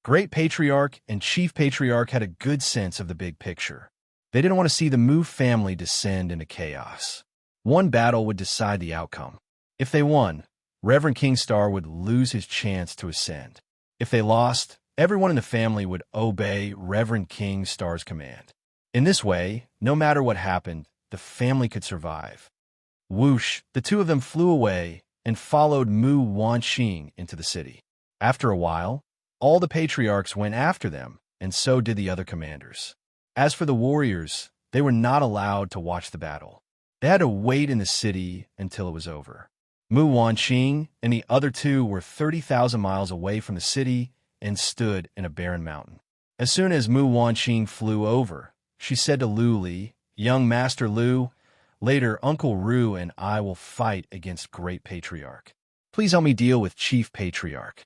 Great Patriarch and Chief Patriarch had a good sense of the big picture. They didn't want to see the Mu family descend into chaos. One battle would decide the outcome. If they won, Reverend King Star would lose his chance to ascend. If they lost, everyone in the family would obey Reverend King Star's command. In this way, no matter what happened, the family could survive. Whoosh, the 2 of them flew away and followed Mu Wanqing into the city. After a while, all the patriarchs went after them, and so did the other commanders. As for the warriors, they were not allowed to watch the battle. They had to wait in the city until it was over. Mu Wanqing and the other 2 were 30,000 miles away from the city and stood in a barren mountain. As soon as Mu Wanqing flew over, she said to Lu Li, "Young Master Lu, later Uncle Ru and I will fight against Great Patriarch. Please help me deal with Chief Patriarch."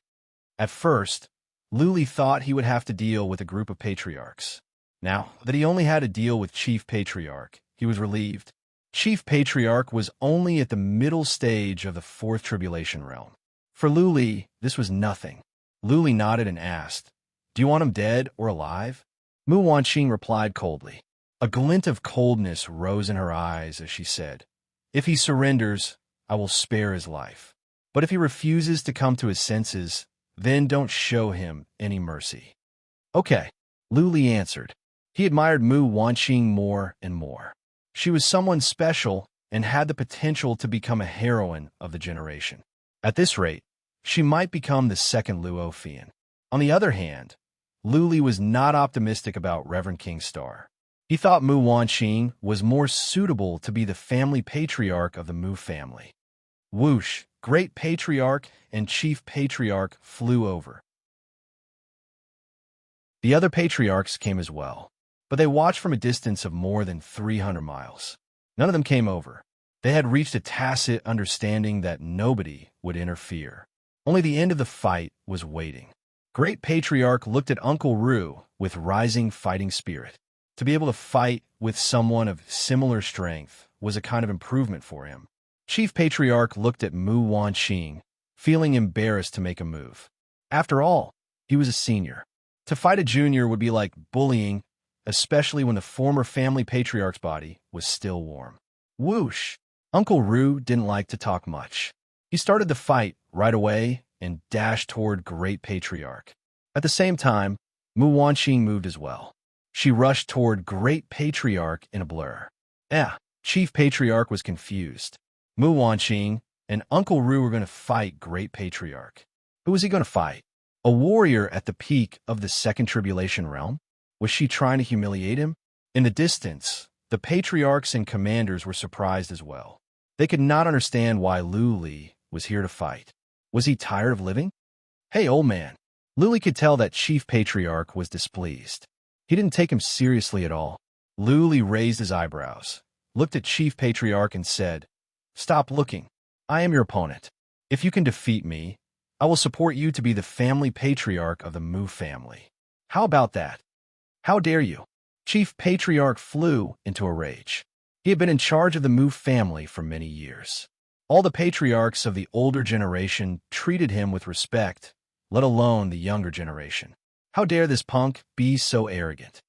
At first, Lu Li thought he would have to deal with a group of patriarchs. Now that he only had to deal with Chief Patriarch, he was relieved. Chief Patriarch was only at the middle stage of the 4th Tribulation Realm. For Lu Li, this was nothing. Lu Li nodded and asked, "Do you want him dead or alive?" Mu Wanqing replied coldly. A glint of coldness rose in her eyes as she said, "If he surrenders, I will spare his life. But if he refuses to come to his senses, then don't show him any mercy." "Okay," Lu Li answered. He admired Mu Wanqing more and more. She was someone special and had the potential to become a heroine of the generation. At this rate, she might become the second Luo Fian. On the other hand, Lu Li was not optimistic about Reverend King Star. He thought Mu Wanqing was more suitable to be the family patriarch of the Mu family. Whoosh, Great Patriarch and Chief Patriarch flew over. The other patriarchs came as well, but they watched from a distance of more than 300 miles. None of them came over. They had reached a tacit understanding that nobody would interfere. Only the end of the fight was waiting. Great Patriarch looked at Uncle Ru with rising fighting spirit. To be able to fight with someone of similar strength was a kind of improvement for him. Chief Patriarch looked at Mu Wanqing, feeling embarrassed to make a move. After all, he was a senior. To fight a junior would be like bullying, especially when the former family patriarch's body was still warm. Whoosh! Uncle Ru didn't like to talk much. He started the fight right away and dashed toward Great Patriarch. At the same time, Mu Wanqing moved as well. She rushed toward Great Patriarch in a blur. Chief Patriarch was confused. Mu Wanqing and Uncle Ru were going to fight Great Patriarch. Who was he going to fight? A warrior at the peak of the 2nd Tribulation Realm? Was she trying to humiliate him? In the distance, the patriarchs and commanders were surprised as well. They could not understand why Luli was here to fight. Was he tired of living? Hey, old man. Luli could tell that Chief Patriarch was displeased. He didn't take him seriously at all. Luli raised his eyebrows, looked at Chief Patriarch and said, "Stop looking. I am your opponent. If you can defeat me, I will support you to be the family patriarch of the Mu family. How about that? How dare you?" Chief Patriarch flew into a rage. He had been in charge of the Mu family for many years. All the patriarchs of the older generation treated him with respect, let alone the younger generation. How dare this punk be so arrogant?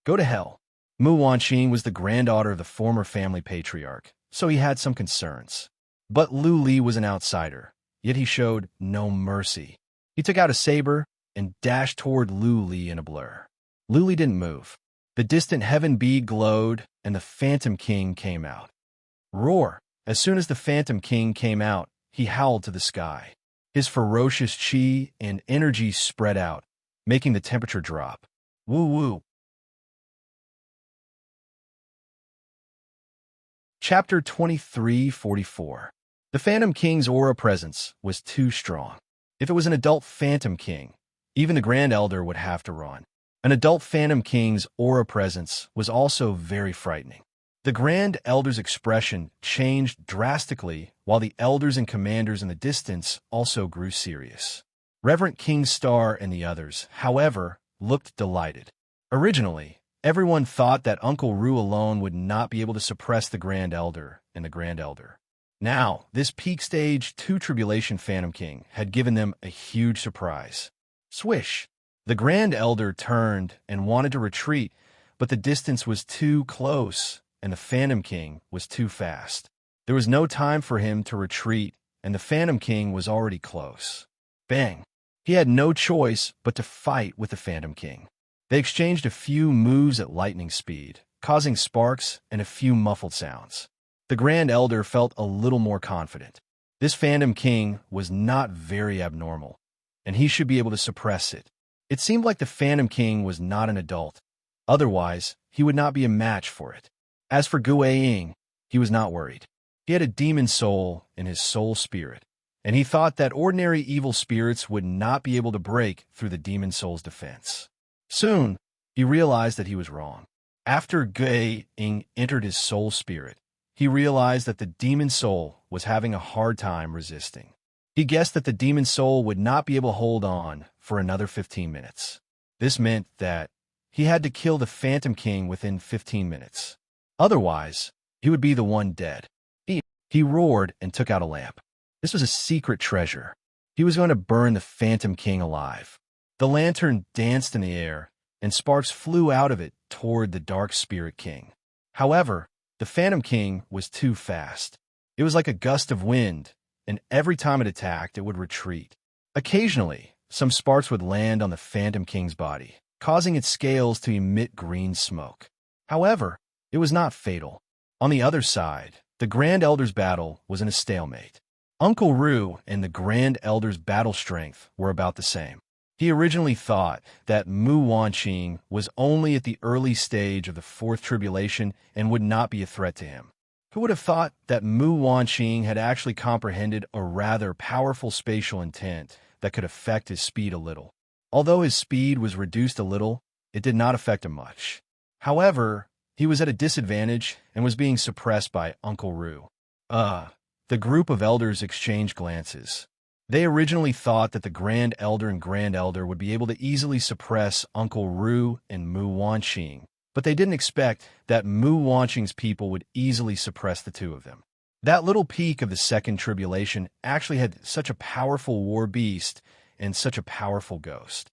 Go to hell. Mu Wanqing was the granddaughter of the former family patriarch, so he had some concerns. But Lu Li was an outsider, yet he showed no mercy. He took out a saber and dashed toward Lu Li in a blur. Lu Li didn't move. The distant heaven bead glowed, and the Phantom King came out. Roar! As soon as the Phantom King came out, he howled to the sky. His ferocious chi and energy spread out, making the temperature drop. Woo-woo! Chapter 2344. The Phantom King's aura presence was too strong. If it was an adult Phantom King, even the Grand Elder would have to run. An adult Phantom King's aura presence was also very frightening. The Grand Elder's expression changed drastically, while the elders and commanders in the distance also grew serious. Reverend King Star and the others, however, looked delighted. Originally, everyone thought that Uncle Ru alone would not be able to suppress the Grand Elder and the Grand Elder. Now, this peak stage 2 Tribulation Phantom King had given them a huge surprise. Swish! The Grand Elder turned and wanted to retreat, but the distance was too close, and the Phantom King was too fast. There was no time for him to retreat, and the Phantom King was already close. Bang! He had no choice but to fight with the Phantom King. They exchanged a few moves at lightning speed, causing sparks and a few muffled sounds. The Grand Elder felt a little more confident. This Phantom King was not very abnormal, and he should be able to suppress it. It seemed like the Phantom King was not an adult. Otherwise, he would not be a match for it. As for Guiying, he was not worried. He had a demon soul in his soul spirit, and he thought that ordinary evil spirits would not be able to break through the demon soul's defense. Soon, he realized that he was wrong. After Guiying entered his soul spirit, he realized that the demon soul was having a hard time resisting. He guessed that the demon soul would not be able to hold on for another 15 minutes. This meant that he had to kill the Phantom King within 15 minutes. Otherwise, he would be the one dead. He roared and took out a lamp. This was a secret treasure. He was going to burn the Phantom King alive. The lantern danced in the air, and sparks flew out of it toward the Dark Spirit King. However, the Phantom King was too fast. It was like a gust of wind, and every time it attacked, it would retreat. Occasionally, some sparks would land on the Phantom King's body, causing its scales to emit green smoke. However, it was not fatal. On the other side, the Grand Elder's battle was in a stalemate. Uncle Ru and the Grand Elder's battle strength were about the same. He originally thought that Mu Wanqing was only at the early stage of the Fourth Tribulation and would not be a threat to him. Who would have thought that Mu Wanqing had actually comprehended a rather powerful spatial intent that could affect his speed a little? Although his speed was reduced a little, it did not affect him much. However, he was at a disadvantage and was being suppressed by Uncle Ru. The group of elders exchanged glances. They originally thought that the Grand Elder and Grand Elder would be able to easily suppress Uncle Ru and Mu Wanqing, but they didn't expect that Mu Wanqing's people would easily suppress the two of them. That little peak of the Second Tribulation actually had such a powerful war beast and such a powerful ghost.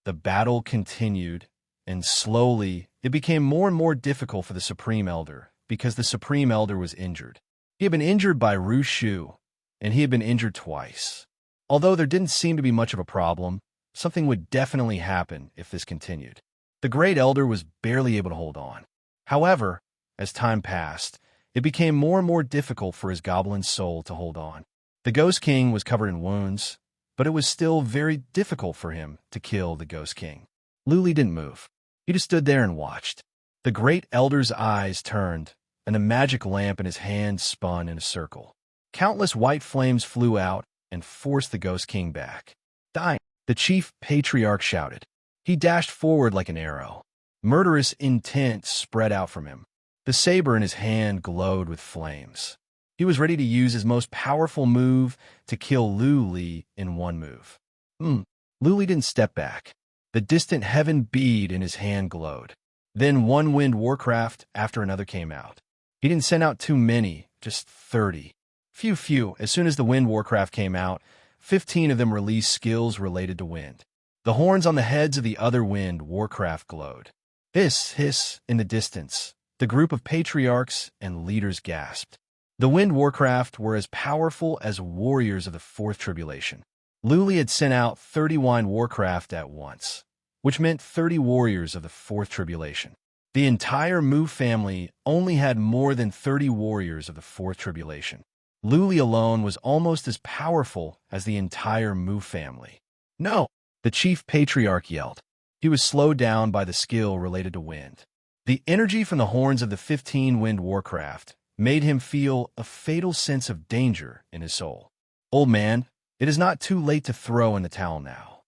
The battle continued, and slowly it became more and more difficult for the Supreme Elder because the Supreme Elder was injured. He had been injured by Ru Shu, and he had been injured twice. Although there didn't seem to be much of a problem, something would definitely happen if this continued. The Great Elder was barely able to hold on. However, as time passed, it became more and more difficult for his goblin soul to hold on. The Ghost King was covered in wounds, but it was still very difficult for him to kill the Ghost King. Luli didn't move. He just stood there and watched. The great elder's eyes turned, and a magic lamp in his hand spun in a circle. Countless white flames flew out and forced the Ghost King back. Dying, the chief patriarch shouted. He dashed forward like an arrow. Murderous intent spread out from him. The saber in his hand glowed with flames. He was ready to use his most powerful move to kill Luli in one move. Luli didn't step back. The distant heaven bead in his hand glowed. Then one wind warcraft after another came out. He didn't send out too many, just 30. Phew. As soon as the wind warcraft came out, 15 of them released skills related to wind. The horns on the heads of the other wind warcraft glowed. Hiss, in the distance. The group of patriarchs and leaders gasped. The wind warcraft were as powerful as warriors of the Fourth Tribulation. Luli had sent out 30 wind warcraft at once, which meant 30 warriors of the Fourth Tribulation. The entire Mu family only had more than 30 warriors of the Fourth Tribulation. Luli alone was almost as powerful as the entire Mu family. No, the chief patriarch yelled. He was slowed down by the skill related to wind. The energy from the horns of the 15 wind warcraft made him feel a fatal sense of danger in his soul. Old man, it is not too late to throw in the towel now,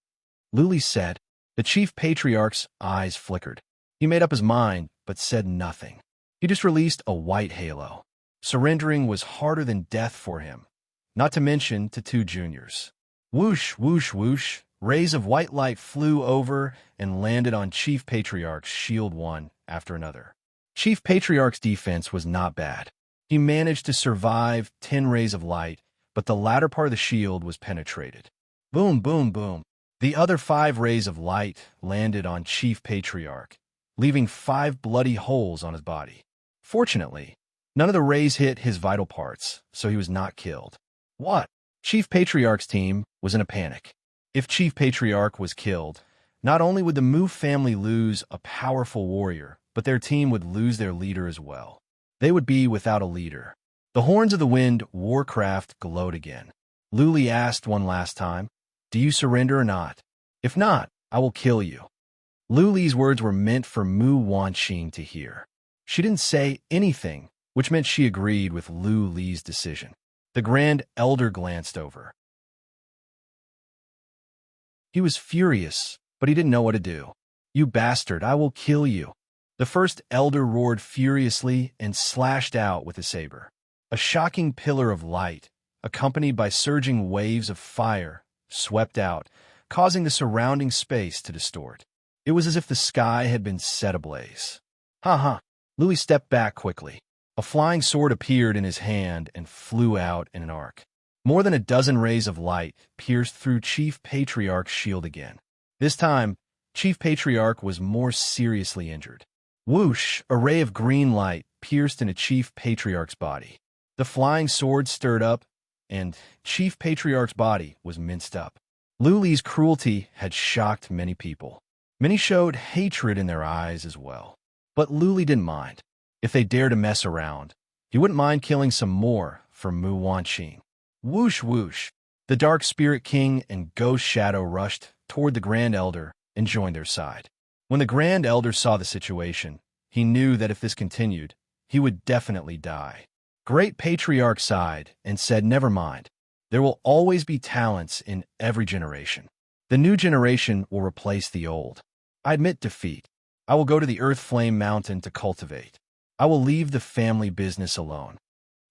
Luli said. The chief patriarch's eyes flickered. He made up his mind, but said nothing. He just released a white halo. Surrendering was harder than death for him, not to mention to 2 juniors. Whoosh, rays of white light flew over and landed on Chief Patriarch's shield one after another. Chief Patriarch's defense was not bad. He managed to survive 10 rays of light, but the latter part of the shield was penetrated. Boom. The other 5 rays of light landed on Chief Patriarch, leaving 5 bloody holes on his body. Fortunately, none of the rays hit his vital parts, so he was not killed. What? Chief Patriarch's team was in a panic. If Chief Patriarch was killed, not only would the Mu family lose a powerful warrior, but their team would lose their leader as well. They would be without a leader. The horns of the wind warcraft glowed again. Luli asked one last time, "Do you surrender or not? If not, I will kill you." Luli's words were meant for Mu Wanqing to hear. She didn't say anything, which meant she agreed with Luli's decision. The Grand Elder glanced over. He was furious, but he didn't know what to do. "You bastard, I will kill you." The First Elder roared furiously and slashed out with his saber. A shocking pillar of light, accompanied by surging waves of fire, swept out, causing the surrounding space to distort. It was as if the sky had been set ablaze. Ha! Louis stepped back quickly. A flying sword appeared in his hand and flew out in an arc. More than a dozen rays of light pierced through Chief Patriarch's shield again. This time, Chief Patriarch was more seriously injured. Whoosh! A ray of green light pierced into Chief Patriarch's body. The flying sword stirred up, and Chief Patriarch's body was minced up. Luli's cruelty had shocked many people. Many showed hatred in their eyes as well. But Luli didn't mind. If they dared to mess around, he wouldn't mind killing some more for Mu Wanqing. Whoosh! The Dark Spirit King and Ghost Shadow rushed toward the Grand Elder and joined their side. When the Grand Elder saw the situation, he knew that if this continued, he would definitely die. Great Patriarch sighed and said, "Never mind. There will always be talents in every generation. The new generation will replace the old. I admit defeat. I will go to the Earth Flame Mountain to cultivate. I will leave the family business alone."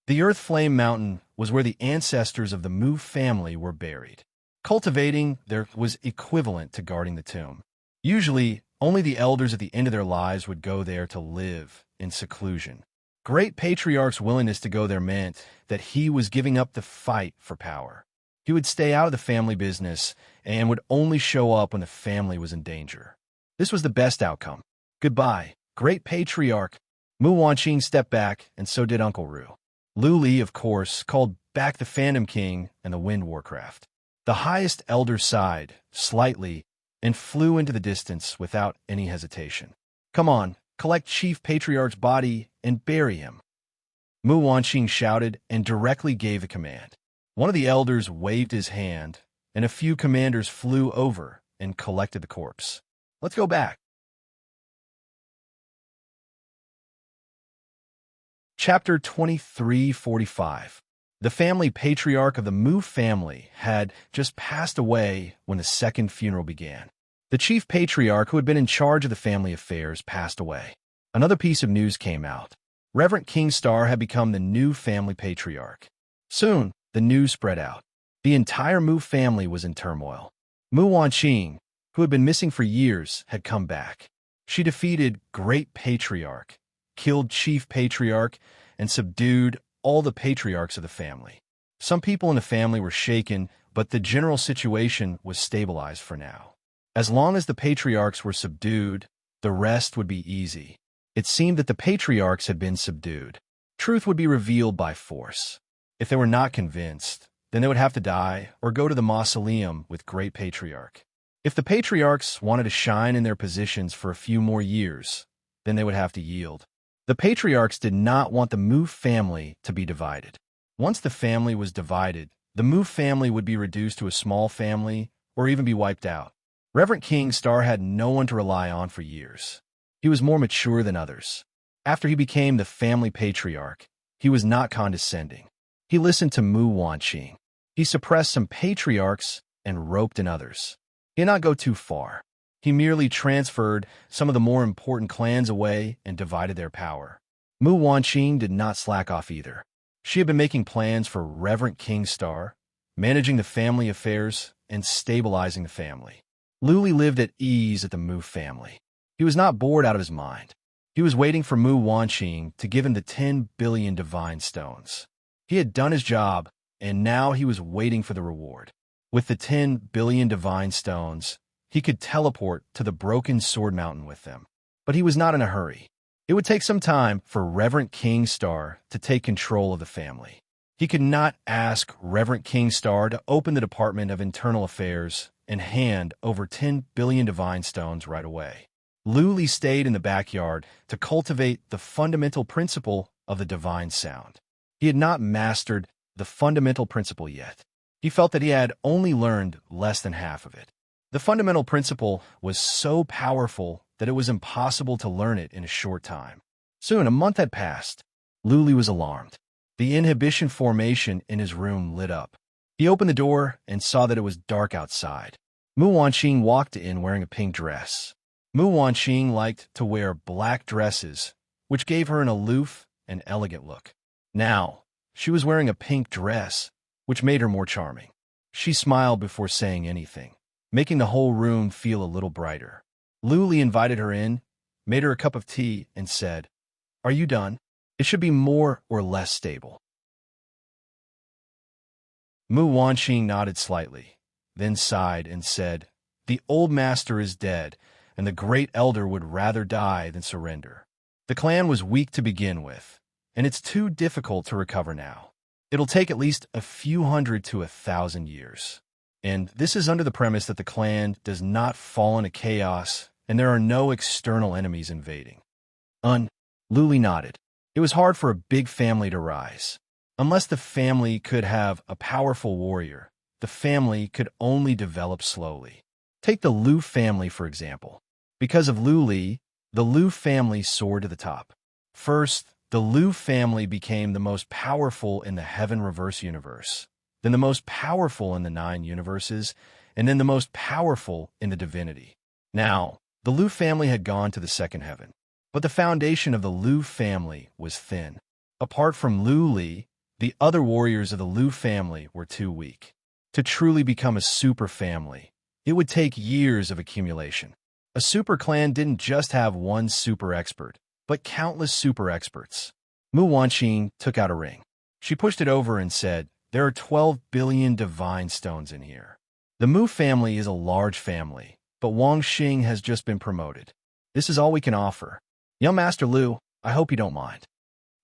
The Earth Flame Mountain was where the ancestors of the Mu family were buried. Cultivating there was equivalent to guarding the tomb. Usually, only the elders at the end of their lives would go there to live in seclusion. Great Patriarch's willingness to go there meant that he was giving up the fight for power. He would stay out of the family business and would only show up when the family was in danger. This was the best outcome. Goodbye, Great Patriarch. Mu Wanqing stepped back, and so did Uncle Ru. Luli, of course, called back the Phantom King and the Wind Warcraft. The highest elder sighed, slightly, and flew into the distance without any hesitation. "Come on, collect Chief Patriarch's body and bury him." Mu Wanqing shouted and directly gave a command. One of the elders waved his hand, and a few commanders flew over and collected the corpse. Let's go back. Chapter 2345. The family patriarch of the Mu family had just passed away when the second funeral began. The chief patriarch who had been in charge of the family affairs passed away. Another piece of news came out. Reverend King Star had become the new family patriarch. Soon, the news spread out. The entire Mu family was in turmoil. Mu Wanqing, who had been missing for years, had come back. She defeated Great Patriarch, killed Chief Patriarch, and subdued all the patriarchs of the family. Some people in the family were shaken, but the general situation was stabilized for now. As long as the patriarchs were subdued, the rest would be easy. It seemed that the patriarchs had been subdued. Truth would be revealed by force. If they were not convinced, then they would have to die or go to the mausoleum with Great Patriarch. If the patriarchs wanted to shine in their positions for a few more years, then they would have to yield. The patriarchs did not want the Mu family to be divided. Once the family was divided, the Mu family would be reduced to a small family or even be wiped out. Reverend King Star had no one to rely on for years. He was more mature than others. After he became the family patriarch, he was not condescending. He listened to Mu Wanqing. He suppressed some patriarchs and roped in others. He did not go too far. He merely transferred some of the more important clans away and divided their power. Mu Wanqing did not slack off either. She had been making plans for Reverend King Star, managing the family affairs, and stabilizing the family. Luli lived at ease at the Mu family. He was not bored out of his mind. He was waiting for Mu Wanqing to give him the 10 billion divine stones. He had done his job, and now he was waiting for the reward. With the 10 billion divine stones, he could teleport to the Broken Sword Mountain with them. But he was not in a hurry. It would take some time for Reverend King Star to take control of the family. He could not ask Reverend King Star to open the Department of Internal Affairs and hand over 10 billion divine stones right away. Luli stayed in the backyard to cultivate the fundamental principle of the divine sound. He had not mastered the fundamental principle yet. He felt that he had only learned less than half of it. The fundamental principle was so powerful that it was impossible to learn it in a short time. Soon, a month had passed. Luli was alarmed. The inhibition formation in his room lit up. He opened the door and saw that it was dark outside. Mu Wanqing walked in wearing a pink dress. Mu Wanqing liked to wear black dresses, which gave her an aloof and elegant look. Now, she was wearing a pink dress, which made her more charming. She smiled before saying anything, making the whole room feel a little brighter. Luli invited her in, made her a cup of tea, and said, "Are you done? It should be more or less stable." Mu Wanqing nodded slightly, then sighed and said, "The old master is dead, and the great elder would rather die than surrender. The clan was weak to begin with, and it's too difficult to recover now. It'll take at least a few hundred to 1,000 years. And this is under the premise that the clan does not fall into chaos and there are no external enemies invading." Luli nodded. It was hard for a big family to rise. Unless the family could have a powerful warrior, the family could only develop slowly. Take the Lu family, for example. Because of Luli, the Lu family soared to the top. First, the Lu family became the most powerful in the Heaven Reverse universe, then the most powerful in the 9 universes, and then the most powerful in the divinity. Now, the Lu family had gone to the second heaven, but the foundation of the Lu family was thin. Apart from Luli, the other warriors of the Lu family were too weak. To truly become a super family, it would take years of accumulation. A super clan didn't just have one super expert, but countless super experts. Mu Wanqing took out a ring. She pushed it over and said, "There are 12 billion divine stones in here." The Mu family is a large family, but Wang Xing has just been promoted. This is all we can offer. Young Master Lu, I hope you don't mind.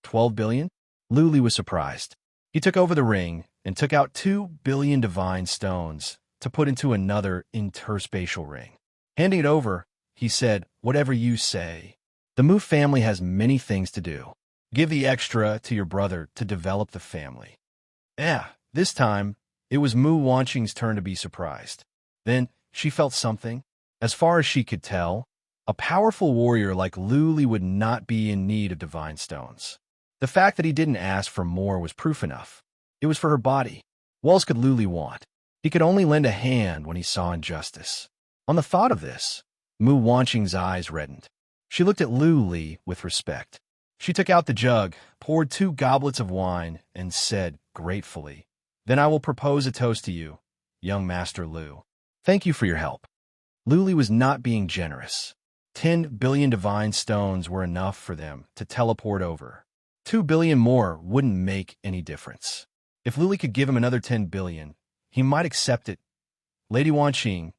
12 billion? Luli was surprised. He took over the ring and took out 2 billion divine stones to put into another interspatial ring. Handing it over, he said, "Whatever you say. The Mu family has many things to do. Give the extra to your brother to develop the family." This time, It was Mu Wanqing's turn to be surprised. Then she felt something. As far as she could tell, a powerful warrior like Lu Li would not be in need of divine stones. The fact that he didn't ask for more was proof enough. It was for her body. What else could Lu Li want? He could only lend a hand when he saw injustice. On the thought of this, Mu Wanqing's eyes reddened. She looked at Lu Li with respect. She took out the jug, poured 2 goblets of wine, and said gratefully, "Then I will propose a toast to you, young Master Lu. Thank you for your help." Lu Li was not being generous. 10 billion divine stones were enough for them to teleport over. 2 billion more wouldn't make any difference. If Lu Li could give him another 10 billion, he might accept it. "Lady Wanqing,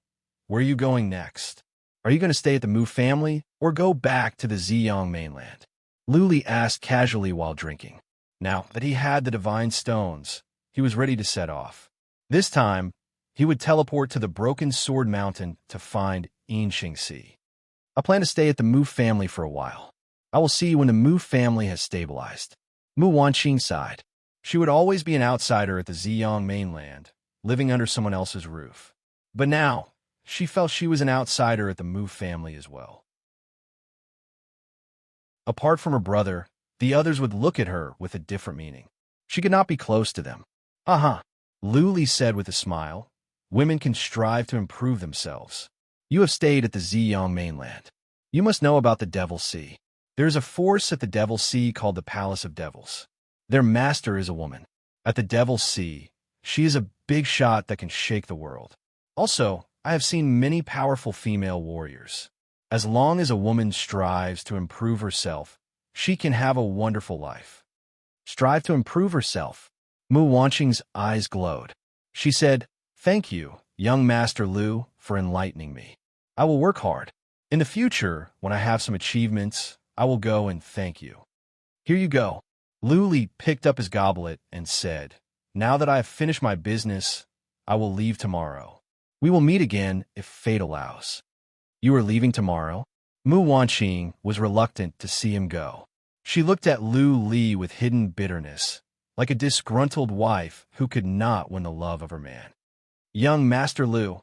where are you going next? Are you going to stay at the Mu family or go back to the Ziyang mainland?" Lu Li asked casually while drinking. Now that he had the divine stones, he was ready to set off. This time, he would teleport to the Broken Sword Mountain to find Yinxingxi. "I plan to stay at the Mu family for a while. I will see you when the Mu family has stabilized." Mu Wanqing sighed. She would always be an outsider at the Ziyang mainland, living under someone else's roof. But now, she felt she was an outsider at the Mu family as well. Apart from her brother, the others would look at her with a different meaning. She could not be close to them. Lu Li said with a smile. "Women can strive to improve themselves. You have stayed at the Ziyang mainland. You must know about the Devil's Sea. There is a force at the Devil's Sea called the Palace of Devils. Their master is a woman. At the Devil's Sea, she is a big shot that can shake the world. Also, I have seen many powerful female warriors. As long as a woman strives to improve herself, she can have a wonderful life." Strive to improve herself. Mu Wanqing's eyes glowed. She said, "Thank you, young Master Lu, for enlightening me. I will work hard. In the future, when I have some achievements, I will go and thank you." "Here you go." Lu Li picked up his goblet and said, "Now that I have finished my business, I will leave tomorrow. We will meet again if fate allows." "You are leaving tomorrow?" Mu Wanqing was reluctant to see him go. She looked at Lu Li with hidden bitterness, like a disgruntled wife who could not win the love of her man. "Young Master Lu."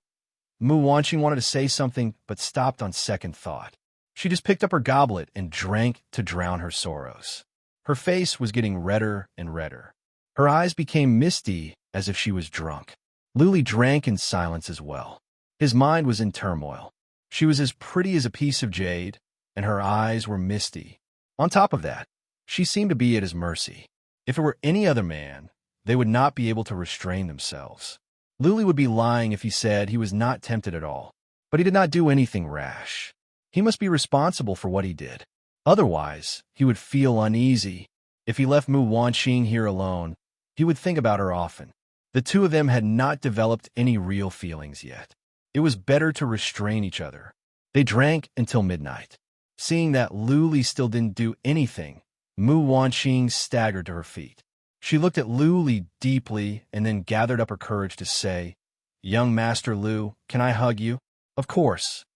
Mu Wanqing wanted to say something, but stopped on second thought. She just picked up her goblet and drank to drown her sorrows. Her face was getting redder and redder. Her eyes became misty as if she was drunk. Lu Li drank in silence as well. His mind was in turmoil. She was as pretty as a piece of jade, and her eyes were misty. On top of that, she seemed to be at his mercy. If it were any other man, they would not be able to restrain themselves. Lu Li would be lying if he said he was not tempted at all, but he did not do anything rash. He must be responsible for what he did. Otherwise, he would feel uneasy. If he left Mu Wanqing here alone, he would think about her often. The two of them had not developed any real feelings yet. It was better to restrain each other. They drank until midnight. Seeing that Lu Li still didn't do anything, Mu Wanqing staggered to her feet. She looked at Lu Li deeply and then gathered up her courage to say, "Young Master Lu, can I hug you?" "Of course."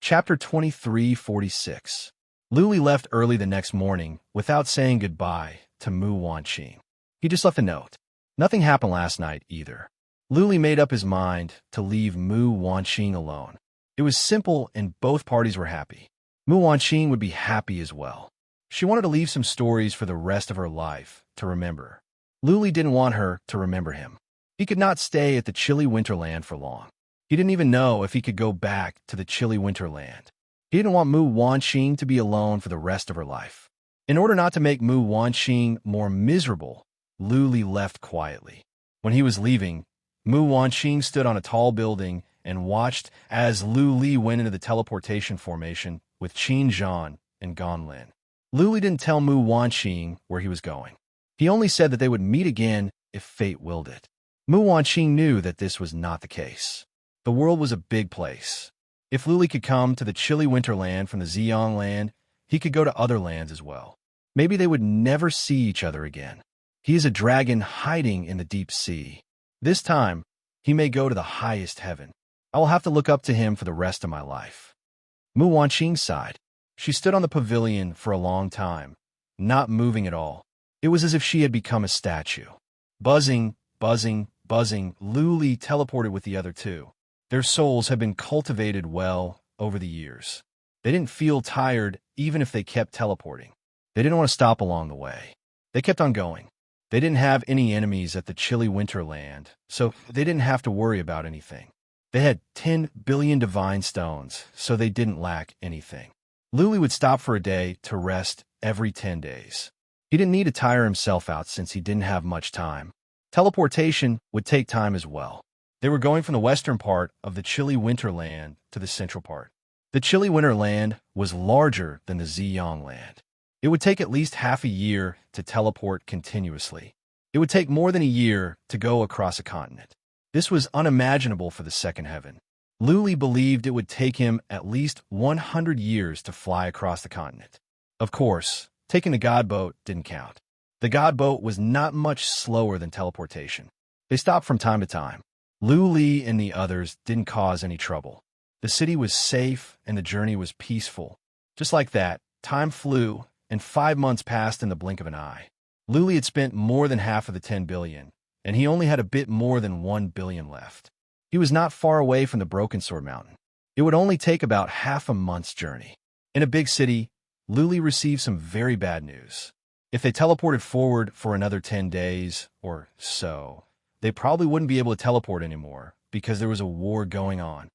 Chapter 2346. Lu Li left early the next morning without saying goodbye to Mu Wanqing. He just left a note. Nothing happened last night either. Lu Li made up his mind to leave Mu Wanqing alone. It was simple and both parties were happy. Mu Wanqing would be happy as well. She wanted to leave some stories for the rest of her life to remember. Lu Li didn't want her to remember him. He could not stay at the chilly winterland for long. He didn't even know if he could go back to the chilly winterland. He didn't want Mu Wanqing to be alone for the rest of her life. In order not to make Mu Wanqing more miserable, Lu Li left quietly. When he was leaving, Mu Wanqing stood on a tall building and watched as Lu Li went into the teleportation formation with Qin Zhan and Gan Lin. Lu Li didn't tell Mu Wanqing where he was going. He only said that they would meet again if fate willed it. Mu Wanqing knew that this was not the case. The world was a big place. If Lu Li could come to the chilly winterland from the Ziyang land, he could go to other lands as well. Maybe they would never see each other again. He is a dragon hiding in the deep sea. This time, he may go to the highest heaven. I will have to look up to him for the rest of my life. Mu Wanqing sighed. She stood on the pavilion for a long time, not moving at all. It was as if she had become a statue. Buzzing, buzzing, buzzing, Luli teleported with the other two. Their souls had been cultivated well over the years. They didn't feel tired even if they kept teleporting. They didn't want to stop along the way. They kept on going. They didn't have any enemies at the chilly winterland, so they didn't have to worry about anything. They had 10 billion divine stones, so they didn't lack anything. Luli would stop for a day to rest every 10 days. He didn't need to tire himself out since he didn't have much time. Teleportation would take time as well. They were going from the western part of the chilly winterland to the central part. The chilly winterland was larger than the Ziyang land. It would take at least half a year to teleport continuously. It would take more than a year to go across a continent. This was unimaginable for the second heaven. Luli believed it would take him at least 100 years to fly across the continent. Of course, taking the god boat didn't count. The god boat was not much slower than teleportation. They stopped from time to time. Luli and the others didn't cause any trouble. The city was safe and the journey was peaceful. Just like that, time flew, and 5 months passed in the blink of an eye. Luli had spent more than half of the 10 billion, and he only had a bit more than 1 billion left. He was not far away from the Broken Sword Mountain. It would only take about half a month's journey. In a big city, Luli received some very bad news. If they teleported forward for another 10 days or so, they probably wouldn't be able to teleport anymore because there was a war going on.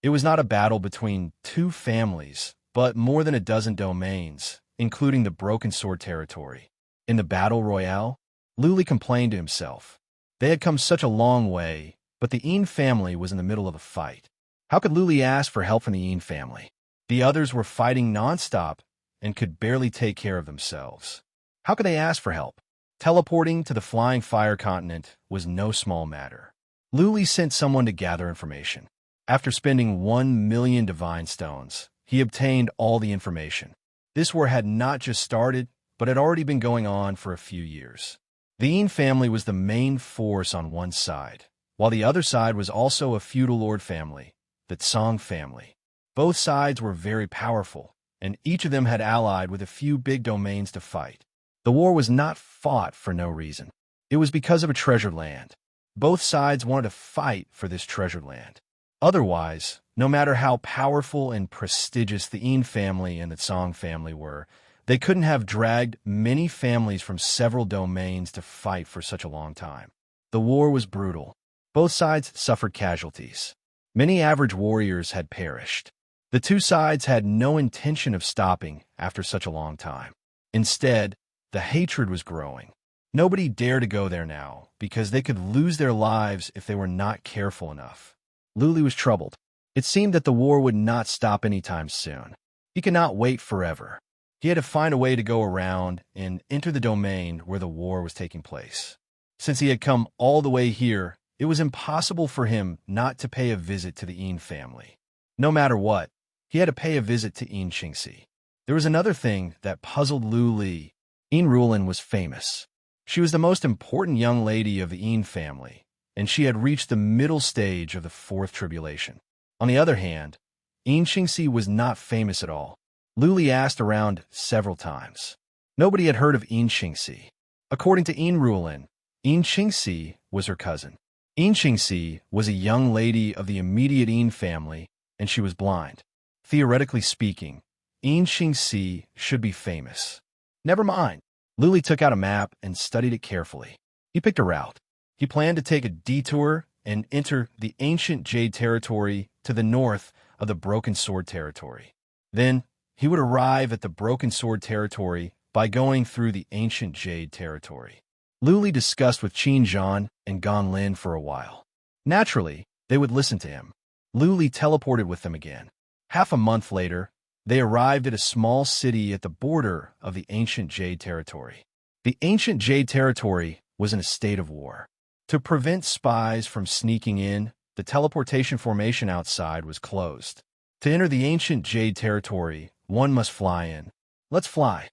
It was not a battle between two families, but more than a dozen domains, including the Broken Sword territory. In the battle royale, Luli complained to himself. They had come such a long way, but the Yin family was in the middle of a fight. How could Luli ask for help from the Yin family? The others were fighting nonstop and could barely take care of themselves. How could they ask for help? Teleporting to the Flying Fire continent was no small matter. Luli sent someone to gather information. After spending 1 million divine stones, he obtained all the information. This war had not just started, but had already been going on for a few years. The Yin family was the main force on one side, while the other side was also a feudal lord family, the Tsang family. Both sides were very powerful, and each of them had allied with a few big domains to fight. The war was not fought for no reason. It was because of a treasured land. Both sides wanted to fight for this treasured land. Otherwise, no matter how powerful and prestigious the Yin family and the Tsang family were, they couldn't have dragged many families from several domains to fight for such a long time. The war was brutal. Both sides suffered casualties. Many average warriors had perished. The two sides had no intention of stopping after such a long time. Instead, the hatred was growing. Nobody dared to go there now because they could lose their lives if they were not careful enough. Luli was troubled. It seemed that the war would not stop anytime soon. He could not wait forever. He had to find a way to go around and enter the domain where the war was taking place. Since he had come all the way here, it was impossible for him not to pay a visit to the Yin family. No matter what, he had to pay a visit to Yin Qingxi. There was another thing that puzzled Luli. Unrivaled was famous. She was the most important young lady of the Yin family, and she had reached the middle stage of the fourth tribulation. On the other hand, Yin Qingxi was not famous at all. Luli asked around several times. Nobody had heard of Yin Qingxi. According to Unrivaled, Yin Qingxi was her cousin. Yin Qingxi was a young lady of the immediate Yin family, and she was blind. Theoretically speaking, Yin Qingxi should be famous. Never mind. Luli took out a map and studied it carefully. He picked a route. He planned to take a detour and enter the ancient Jade territory to the north of the Broken Sword territory. Then, he would arrive at the Broken Sword territory by going through the ancient Jade territory. Luli discussed with Qin Zhan and Gan Lin for a while. Naturally, they would listen to him. Luli teleported with them again. Half a month later, they arrived at a small city at the border of the ancient Jade territory. The ancient Jade territory was in a state of war. To prevent spies from sneaking in, the teleportation formation outside was closed. To enter the ancient Jade territory, one must fly in. Let's fly.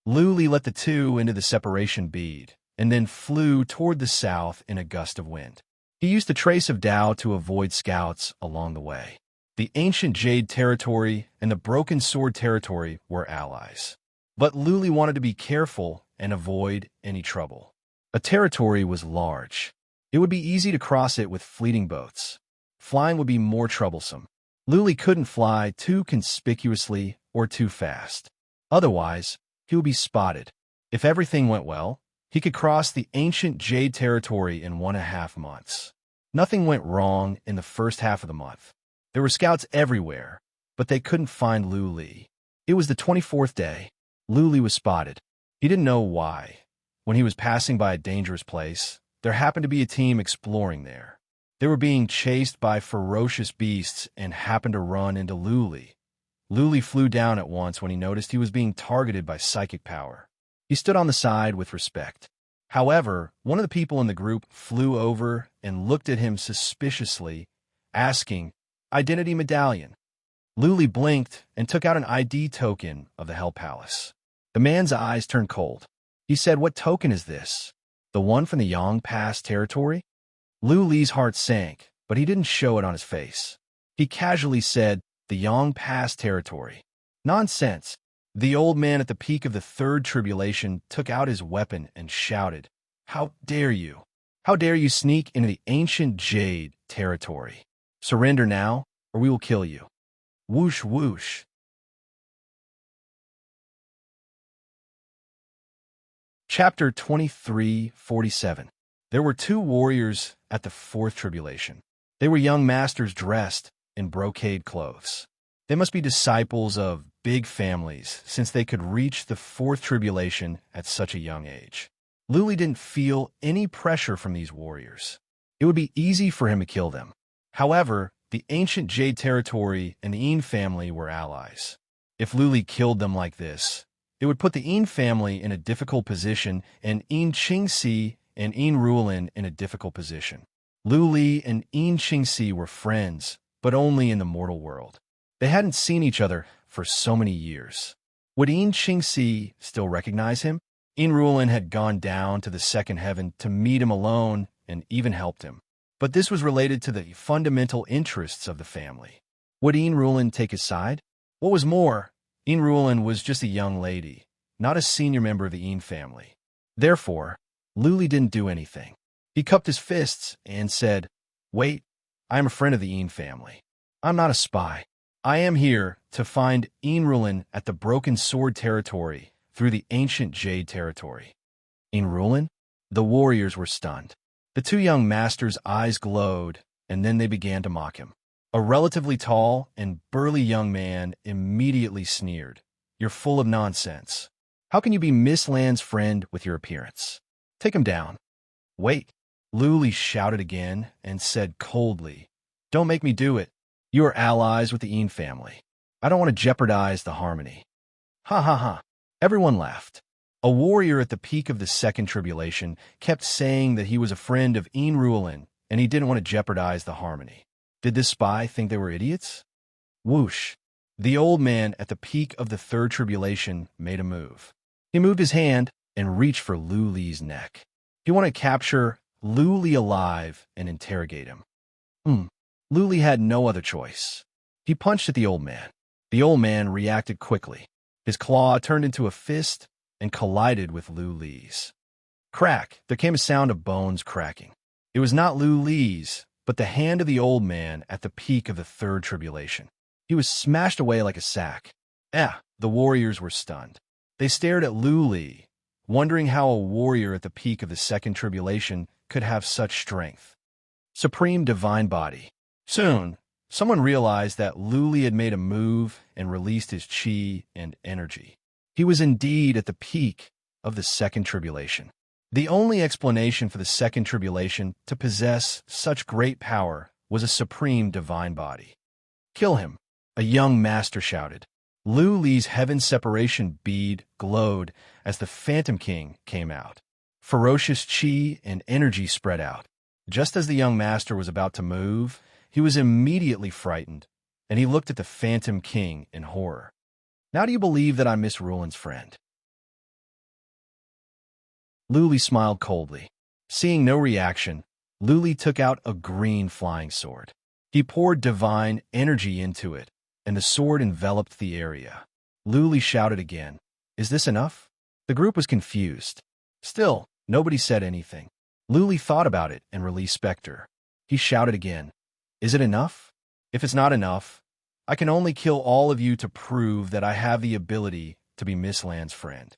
Luli let the two into the separation bead, and then flew toward the south in a gust of wind. He used the trace of Tao to avoid scouts along the way. The ancient Jade territory and the broken sword territory were allies. But Luli wanted to be careful and avoid any trouble. A territory was large. It would be easy to cross it with fleeting boats. Flying would be more troublesome. Luli couldn't fly too conspicuously or too fast. Otherwise, he would be spotted. If everything went well, he could cross the ancient Jade territory in 1.5 months. Nothing went wrong in the first half of the month. There were scouts everywhere, but they couldn't find Luli. It was the 24th day. Luli was spotted. He didn't know why. When he was passing by a dangerous place, there happened to be a team exploring there. They were being chased by ferocious beasts and happened to run into Luli. Luli flew down at once when he noticed he was being targeted by psychic power. He stood on the side with respect. However, one of the people in the group flew over and looked at him suspiciously, asking, "Identity medallion." Luli blinked and took out an ID token of the Hell Palace. The man's eyes turned cold. He said, "What token is this? The one from the Yang Pass territory?" Luli's heart sank, but he didn't show it on his face. He casually said, "The Yang Pass territory." "Nonsense." The old man at the peak of the third tribulation took out his weapon and shouted, "How dare you? How dare you sneak into the ancient Jade territory? Surrender now, or we will kill you." Whoosh, whoosh. Chapter 23:47. There were 2 warriors at the 4th tribulation. They were young masters dressed in brocade clothes. They must be disciples of big families, since they could reach the 4th tribulation at such a young age. Luli didn't feel any pressure from these warriors. It would be easy for him to kill them. However, the ancient Jade territory and the Yin family were allies. If Luli killed them like this, it would put the Yin family in a difficult position and Yin Qingxi and Yin Rulin in a difficult position. Luli and Yin Qingxi were friends, but only in the mortal world. They hadn't seen each other for so many years. Would Yin Qingxi still recognize him? Yin Rulin had gone down to the 2nd heaven to meet him alone and even helped him. But this was related to the fundamental interests of the family. Would Yin Rulin take his side? What was more, Yin Rulin was just a young lady, not a senior member of the Yin family. Therefore, Luli didn't do anything. He cupped his fists and said, "Wait, I am a friend of the Yin family. I'm not a spy. I am here to find Yin Rulin at the Broken Sword territory through the ancient Jade territory." Yin Rulin? The warriors were stunned. The 2 young masters' eyes glowed, and then they began to mock him. A relatively tall and burly young man immediately sneered, "You're full of nonsense. How can you be Miss Land's friend with your appearance? Take him down." "Wait," Luli shouted again and said coldly, "Don't make me do it. You are allies with the Yin family. I don't want to jeopardize the harmony." Ha ha ha. Everyone laughed. A warrior at the peak of the 2nd tribulation kept saying that he was a friend of Yin Rulin and he didn't want to jeopardize the harmony. Did this spy think they were idiots? Whoosh. The old man at the peak of the 3rd tribulation made a move. He moved his hand and reached for Luli's neck. He wanted to capture Luli alive and interrogate him. Luli had no other choice. He punched at the old man. The old man reacted quickly. His claw turned into a fist and collided with Luli's. Crack! There came a sound of bones cracking. It was not Luli's, but the hand of the old man at the peak of the 3rd tribulation. He was smashed away like a sack. The warriors were stunned. They stared at Luli, wondering how a warrior at the peak of the 2nd tribulation could have such strength. Supreme divine body. Soon, someone realized that Luli had made a move and released his chi and energy. He was indeed at the peak of the 2nd tribulation. The only explanation for the 2nd tribulation to possess such great power was a supreme divine body. "Kill him," a young master shouted. Luli's heaven separation bead glowed as the Phantom King came out. Ferocious chi and energy spread out. Just as the young master was about to move, he was immediately frightened, and he looked at the Phantom King in horror. "Now do you believe that I'm Miss Rulin's friend?" Luli smiled coldly. Seeing no reaction, Luli took out a green flying sword. He poured divine energy into it, and the sword enveloped the area. Luli shouted again, "Is this enough?" The group was confused. Still, nobody said anything. Luli thought about it and released Spectre. He shouted again, "Is it enough? If it's not enough, I can only kill all of you to prove that I have the ability to be Miss Land's friend."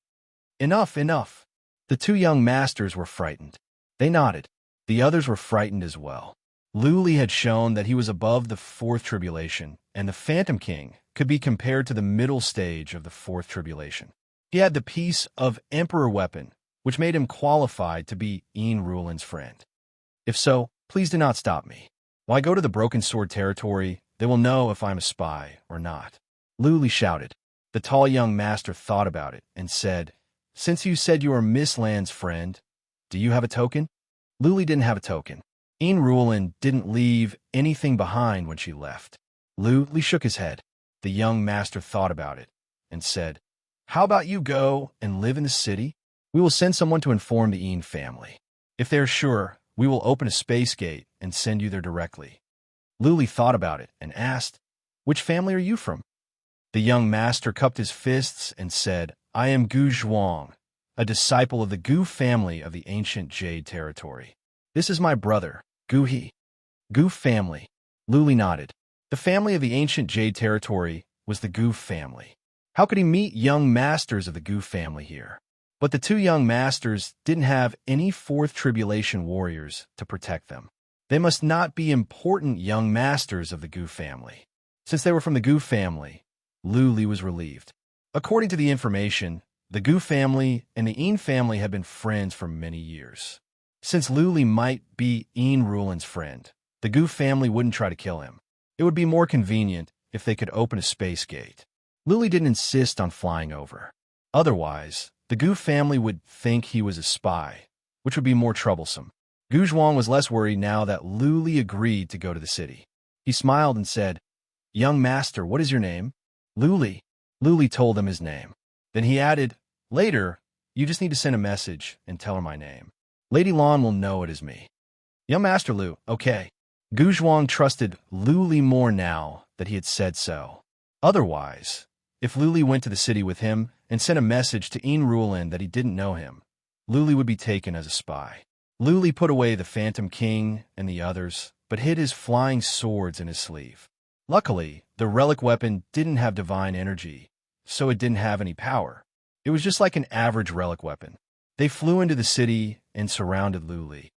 "Enough, enough." The two young masters were frightened. They nodded. The others were frightened as well. Luli had shown that he was above the fourth tribulation, and the Phantom King could be compared to the middle stage of the fourth tribulation. He had the piece of Emperor weapon, which made him qualified to be Unrivaled's friend. If so, please do not stop me. When I go to the Broken Sword territory, they will know if I'm a spy or not. Luli shouted. The tall young master thought about it and said, "Since you said you are Miss Land's friend, do you have a token?" Luli didn't have a token. Unrivaled didn't leave anything behind when she left. Luli shook his head. The young master thought about it and said, "How about you go and live in the city? We will send someone to inform the Een family. If they're sure, we will open a space gate and send you there directly." Luli thought about it and asked, "Which family are you from?" The young master cupped his fists and said, "I am Gu Zhuang, a disciple of the Gu family of the ancient Jade territory. This is my brother, Gu He." Gu family. Luli nodded. The family of the ancient Jade territory was the Gu family. How could he meet young masters of the Gu family here? But the two young masters didn't have any fourth tribulation warriors to protect them. They must not be important young masters of the Gu family. Since they were from the Gu family, Luli was relieved. According to the information, the Gu family and the Een family had been friends for many years. Since Luli might be Unrivaled's friend, the Gu family wouldn't try to kill him. It would be more convenient if they could open a space gate. Luli didn't insist on flying over. Otherwise, the Gu family would think he was a spy, which would be more troublesome. Gu Zhuang was less worried now that Luli agreed to go to the city. He smiled and said, "Young master, what is your name?" "Luli." Luli told him his name. Then he added, "Later, you just need to send a message and tell her my name. Lady Lan will know it is me." "Young Master Lu, okay." Gu Zhuang trusted Luli more now that he had said so. Otherwise, if Luli went to the city with him and sent a message to Unrivaled that he didn't know him, Luli would be taken as a spy. Luli put away the Phantom King and the others, but hid his flying swords in his sleeve. Luckily, the relic weapon didn't have divine energy, so it didn't have any power. It was just like an average relic weapon. They flew into the city and surrounded Luli.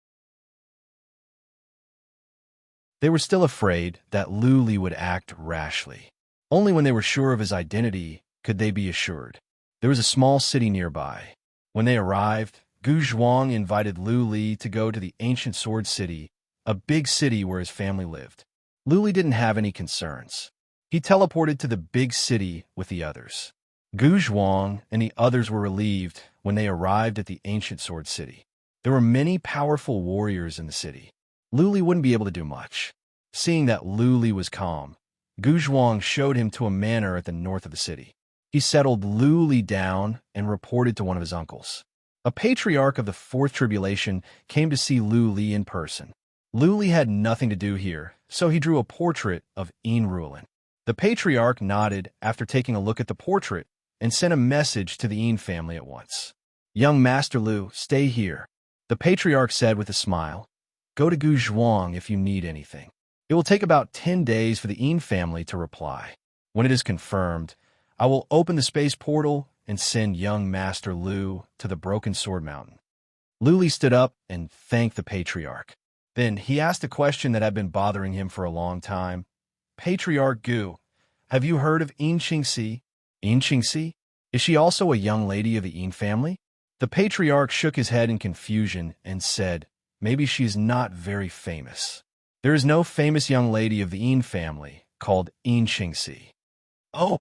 They were still afraid that Luli would act rashly. Only when they were sure of his identity could they be assured. There was a small city nearby. When they arrived, Gu Zhuang invited Luli to go to the ancient sword city, a big city where his family lived. Luli didn't have any concerns. He teleported to the big city with the others. Gu Zhuang and the others were relieved when they arrived at the ancient sword city. There were many powerful warriors in the city. Luli wouldn't be able to do much. Seeing that Luli was calm, Gu Zhuang showed him to a manor at the north of the city. He settled Luli down and reported to one of his uncles. A patriarch of the fourth tribulation came to see Luli in person. Luli had nothing to do here, so he drew a portrait of Unrivaled. The patriarch nodded after taking a look at the portrait and sent a message to the Een family at once. "Young Master Lu, stay here," the patriarch said with a smile. "Go to Gu Zhuang if you need anything. It will take about 10 days for the Een family to reply. When it is confirmed, I will open the space portal and send young Master Lu to the Broken Sword Mountain." Luli stood up and thanked the patriarch. Then he asked a question that had been bothering him for a long time. "Patriarch Gu, have you heard of Een Qingxi?" "Een Qingxi? Is she also a young lady of the Een family?" The patriarch shook his head in confusion and said, "Maybe she's not very famous. There is no famous young lady of the Een family called Een Qingxi." "Oh."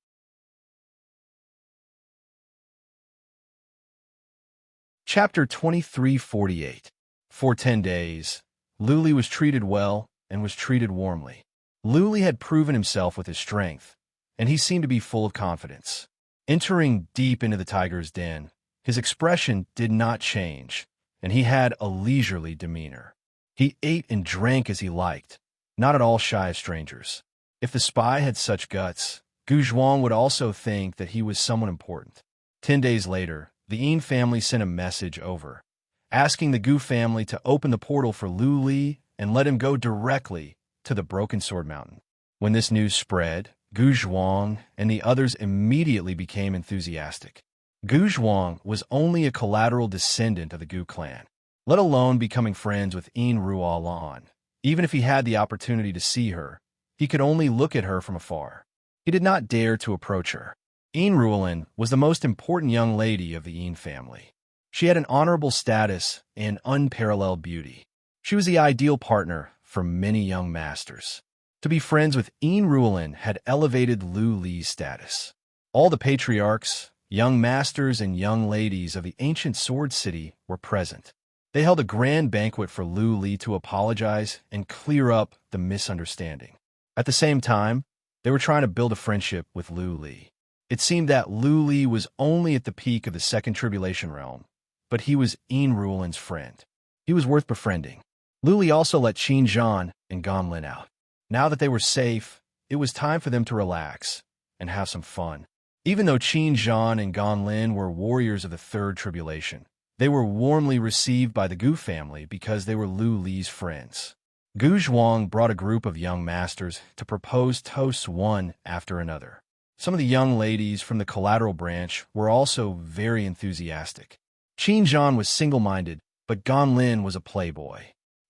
Chapter 2348. For 10 days, Luli was treated well and was treated warmly. Luli had proven himself with his strength, and he seemed to be full of confidence. Entering deep into the tiger's den, his expression did not change, and he had a leisurely demeanor. He ate and drank as he liked. not at all shy of strangers. If the spy had such guts, Gu Zhuang would also think that he was someone important. 10 days later, the Yin family sent a message over, asking the Gu family to open the portal for Lu Li and let him go directly to the Broken Sword Mountain. When this news spread, Gu Zhuang and the others immediately became enthusiastic. Gu Zhuang was only a collateral descendant of the Gu clan, let alone becoming friends with Yin Ruolan. Even if he had the opportunity to see her, he could only look at her from afar. He did not dare to approach her. Yin Ruolan was the most important young lady of the Yin family. She had an honorable status and unparalleled beauty. She was the ideal partner for many young masters. To be friends with Yin Ruolan had elevated Lu Li's status. All the patriarchs, young masters, and young ladies of the ancient sword city were present. They held a grand banquet for Lu Li to apologize and clear up the misunderstanding. At the same time, they were trying to build a friendship with Lu Li. It seemed that Lu Li was only at the peak of the second tribulation realm, but he was Yin Ruolan's friend. He was worth befriending. Lu Li also let Qin Zhan and Gan Lin out. Now that they were safe, it was time for them to relax and have some fun. Even though Qin Zhan and Gan Lin were warriors of the third tribulation, they were warmly received by the Gu family because they were Lu Li's friends. Gu Zhuang brought a group of young masters to propose toasts one after another. Some of the young ladies from the collateral branch were also very enthusiastic. Qin Zhan was single-minded, but Gan Lin was a playboy.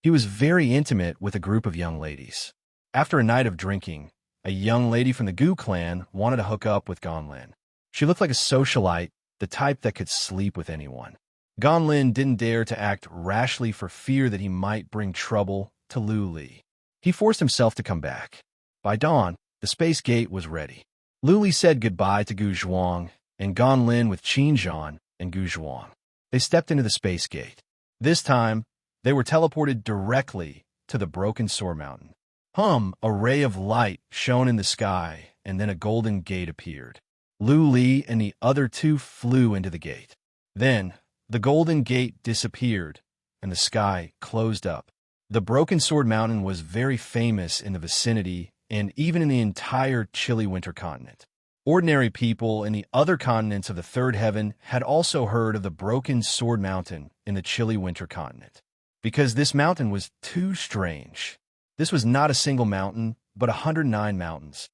He was very intimate with a group of young ladies. After a night of drinking, a young lady from the Gu clan wanted to hook up with Gan Lin. She looked like a socialite, the type that could sleep with anyone. Gan Lin didn't dare to act rashly for fear that he might bring trouble to Lu Li. He forced himself to come back. By dawn, the space gate was ready. Lu Li said goodbye to Gu Zhuang and Gan Lin with Qin Zhan and Gu Zhuang. They stepped into the space gate. This time, they were teleported directly to the Broken Sword Mountain. A ray of light shone in the sky, and then a golden gate appeared. Lu Li and the other two flew into the gate. Then, the golden gate disappeared, and the sky closed up. The Broken Sword Mountain was very famous in the vicinity and even in the entire chilly winter continent. Ordinary people in the other continents of the Third Heaven had also heard of the Broken Sword Mountain in the chilly winter continent, because this mountain was too strange. This was not a single mountain, but 109 mountains.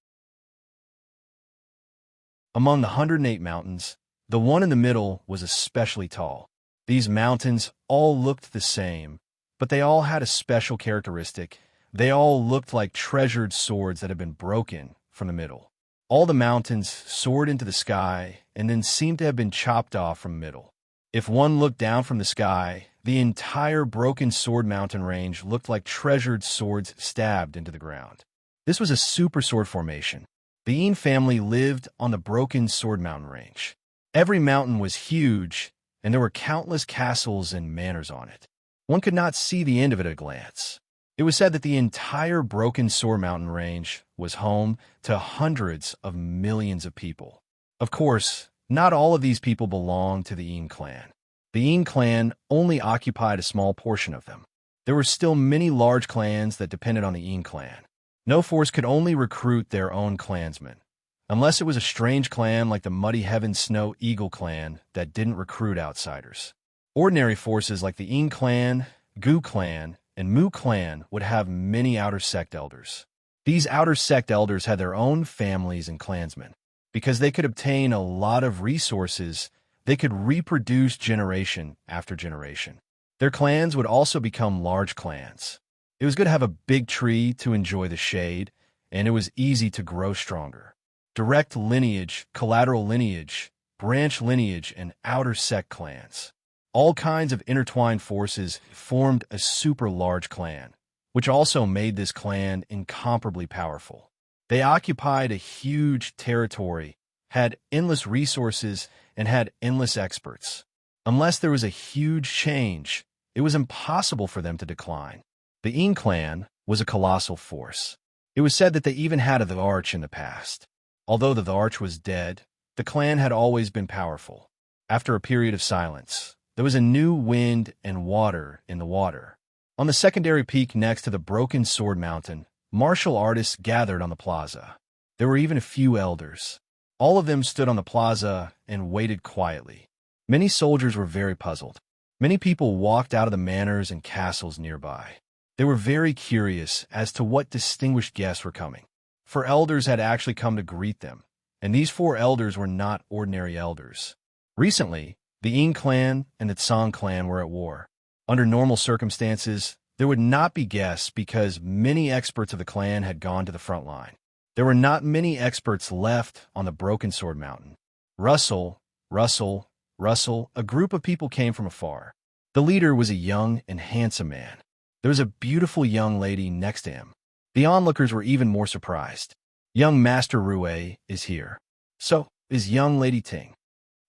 Among the 108 mountains, the one in the middle was especially tall. These mountains all looked the same, but they all had a special characteristic. They all looked like treasured swords that had been broken from the middle. All the mountains soared into the sky and then seemed to have been chopped off from the middle. If one looked down from the sky, the entire Broken Sword Mountain range looked like treasured swords stabbed into the ground. This was a super sword formation. The Yin family lived on the Broken Sword Mountain range. Every mountain was huge, and there were countless castles and manors on it. One could not see the end of it at a glance. It was said that the entire Broken Sword Mountain range was home to hundreds of millions of people. Of course, not all of these people belonged to the Yin clan. The Yin clan only occupied a small portion of them. There were still many large clans that depended on the Yin clan. No force could only recruit their own clansmen, unless it was a strange clan like the Muddy Heaven Snow Eagle clan that didn't recruit outsiders. Ordinary forces like the Yin clan, Gu clan, and Mu clan would have many outer sect elders. These outer sect elders had their own families and clansmen. Because they could obtain a lot of resources, they could reproduce generation after generation. Their clans would also become large clans. It was good to have a big tree to enjoy the shade, and it was easy to grow stronger. Direct lineage, collateral lineage, branch lineage, and outer sect clans. All kinds of intertwined forces formed a super large clan, which also made this clan incomparably powerful. They occupied a huge territory, had endless resources, and had endless experts. Unless there was a huge change, it was impossible for them to decline. The Yin clan was a colossal force. It was said that they even had a Arch in the past. Although the Arch was dead, the clan had always been powerful. After a period of silence, there was a new wind and water in the water. On the secondary peak next to the Broken Sword Mountain, martial artists gathered on the plaza. There were even a few elders. All of them stood on the plaza and waited quietly. Many soldiers were very puzzled. Many people walked out of the manors and castles nearby. They were very curious as to what distinguished guests were coming, for elders had actually come to greet them, and these 4 elders were not ordinary elders. Recently, the Yin clan and the Tsang clan were at war. Under normal circumstances, there would not be guests because many experts of the clan had gone to the front line. There were not many experts left on the Broken Sword Mountain. Rustle, rustle, rustle, a group of people came from afar. The leader was a young and handsome man. There was a beautiful young lady next to him. The onlookers were even more surprised. Young Master Rue is here. So is young Lady Ting.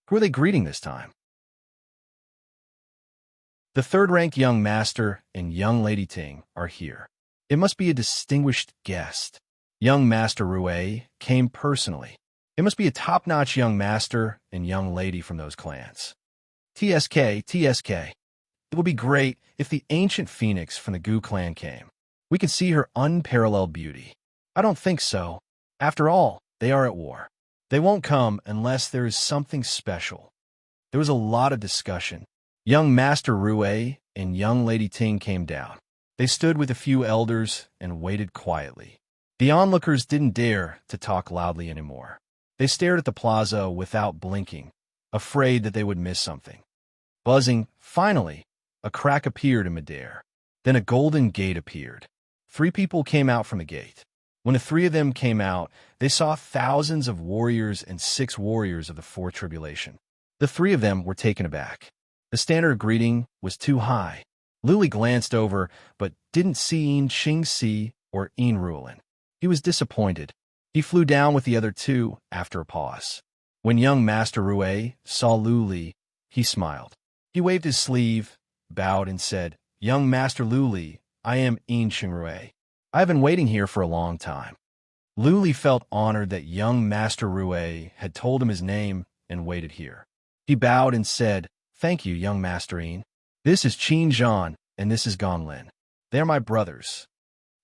Who are they greeting this time? The third-ranked young master and young Lady Ting are here. It must be a distinguished guest. Young Master Rue came personally. It must be a top-notch young master and young lady from those clans. TSK, TSK. It would be great if the ancient phoenix from the Gu clan came. We could see her unparalleled beauty. I don't think so. After all, they are at war. They won't come unless there is something special. There was a lot of discussion. Young Master Rue and young Lady Ting came down. They stood with a few elders and waited quietly. The onlookers didn't dare to talk loudly anymore. They stared at the plaza without blinking, afraid that they would miss something. Buzzing, finally, a crack appeared in midair. Then a golden gate appeared. 3 people came out from the gate. When the 3 of them came out, they saw thousands of warriors and 6 warriors of the 4th tribulation. The 3 of them were taken aback. The standard of greeting was too high. Luli glanced over, but didn't see Yin Qingxi or Unrivaled. He was disappointed. He flew down with the other 2 after a pause. When young Master Rue saw Luli, he smiled. He waved his sleeve, bowed, and said, "Young Master Luli, I am Yin Qingrui. I have been waiting here for a long time." Luli felt honored that young Master Rue had told him his name and waited here. He bowed and said, "Thank you, young Master Yin. This is Qin Zhan, and this is Gonlin. They are my brothers."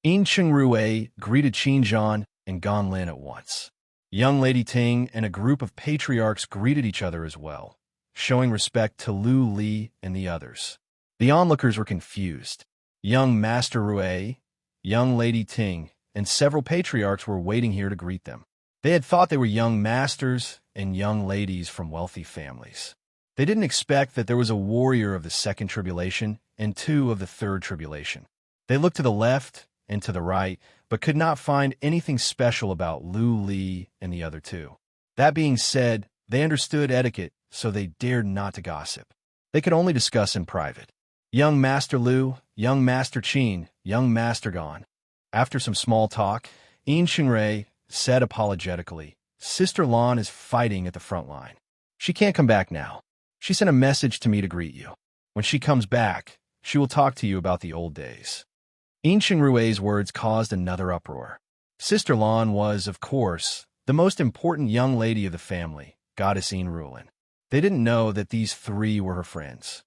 Yin Qingrui greeted Qin Zhan and Gonlin at once. Young Lady Ting and a group of patriarchs greeted each other as well, showing respect to Lu Li and the others. The onlookers were confused. Young Master Rue, young Lady Ting, and several patriarchs were waiting here to greet them. They had thought they were young masters and young ladies from wealthy families. They didn't expect that there was a warrior of the 2nd tribulation and 2 of the 3rd tribulation. They looked to the left and to the right, but could not find anything special about Lu Li and the other 2. That being said, they understood etiquette, so they dared not to gossip. They could only discuss in private. Young Master Lu, young Master Qin, young Master Gon. After some small talk, Yin Qingrui said apologetically, "Sister Lan is fighting at the front line. She can't come back now. She sent a message to me to greet you. When she comes back, she will talk to you about the old days." Yin Qingrui's words caused another uproar. Sister Lan was, of course, the most important young lady of the family, Goddess Unrivaled. They didn't know that these 3 were her friends.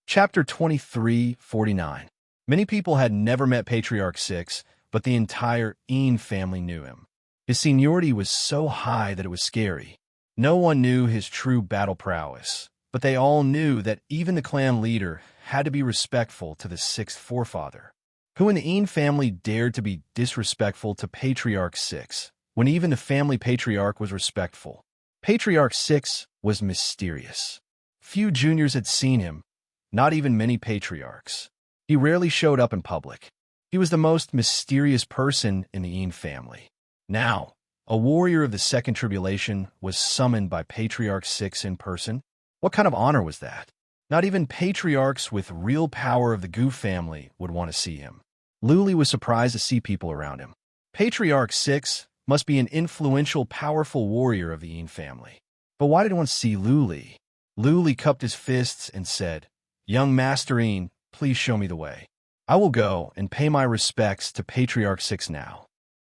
Chapter 23:49. Many people had never met Patriarch 6, but the entire Yin family knew him. His seniority was so high that it was scary. No one knew his true battle prowess, but they all knew that even the clan leader had to be respectful to the 6th forefather. Who in the Yin family dared to be disrespectful to Patriarch 6, when even the family patriarch was respectful? Patriarch 6 was mysterious. Few juniors had seen him, not even many patriarchs. He rarely showed up in public. He was the most mysterious person in the Yin family. Now, a warrior of the 2nd tribulation was summoned by Patriarch 6 in person. What kind of honor was that? Not even patriarchs with real power of the Gu family would want to see him. Luli was surprised to see people around him. Patriarch 6 must be an influential, powerful warrior of the Yin family. But why did one see Luli? Luli cupped his fists and said, "Young Master Yin, please show me the way. I will go and pay my respects to Patriarch 6 now."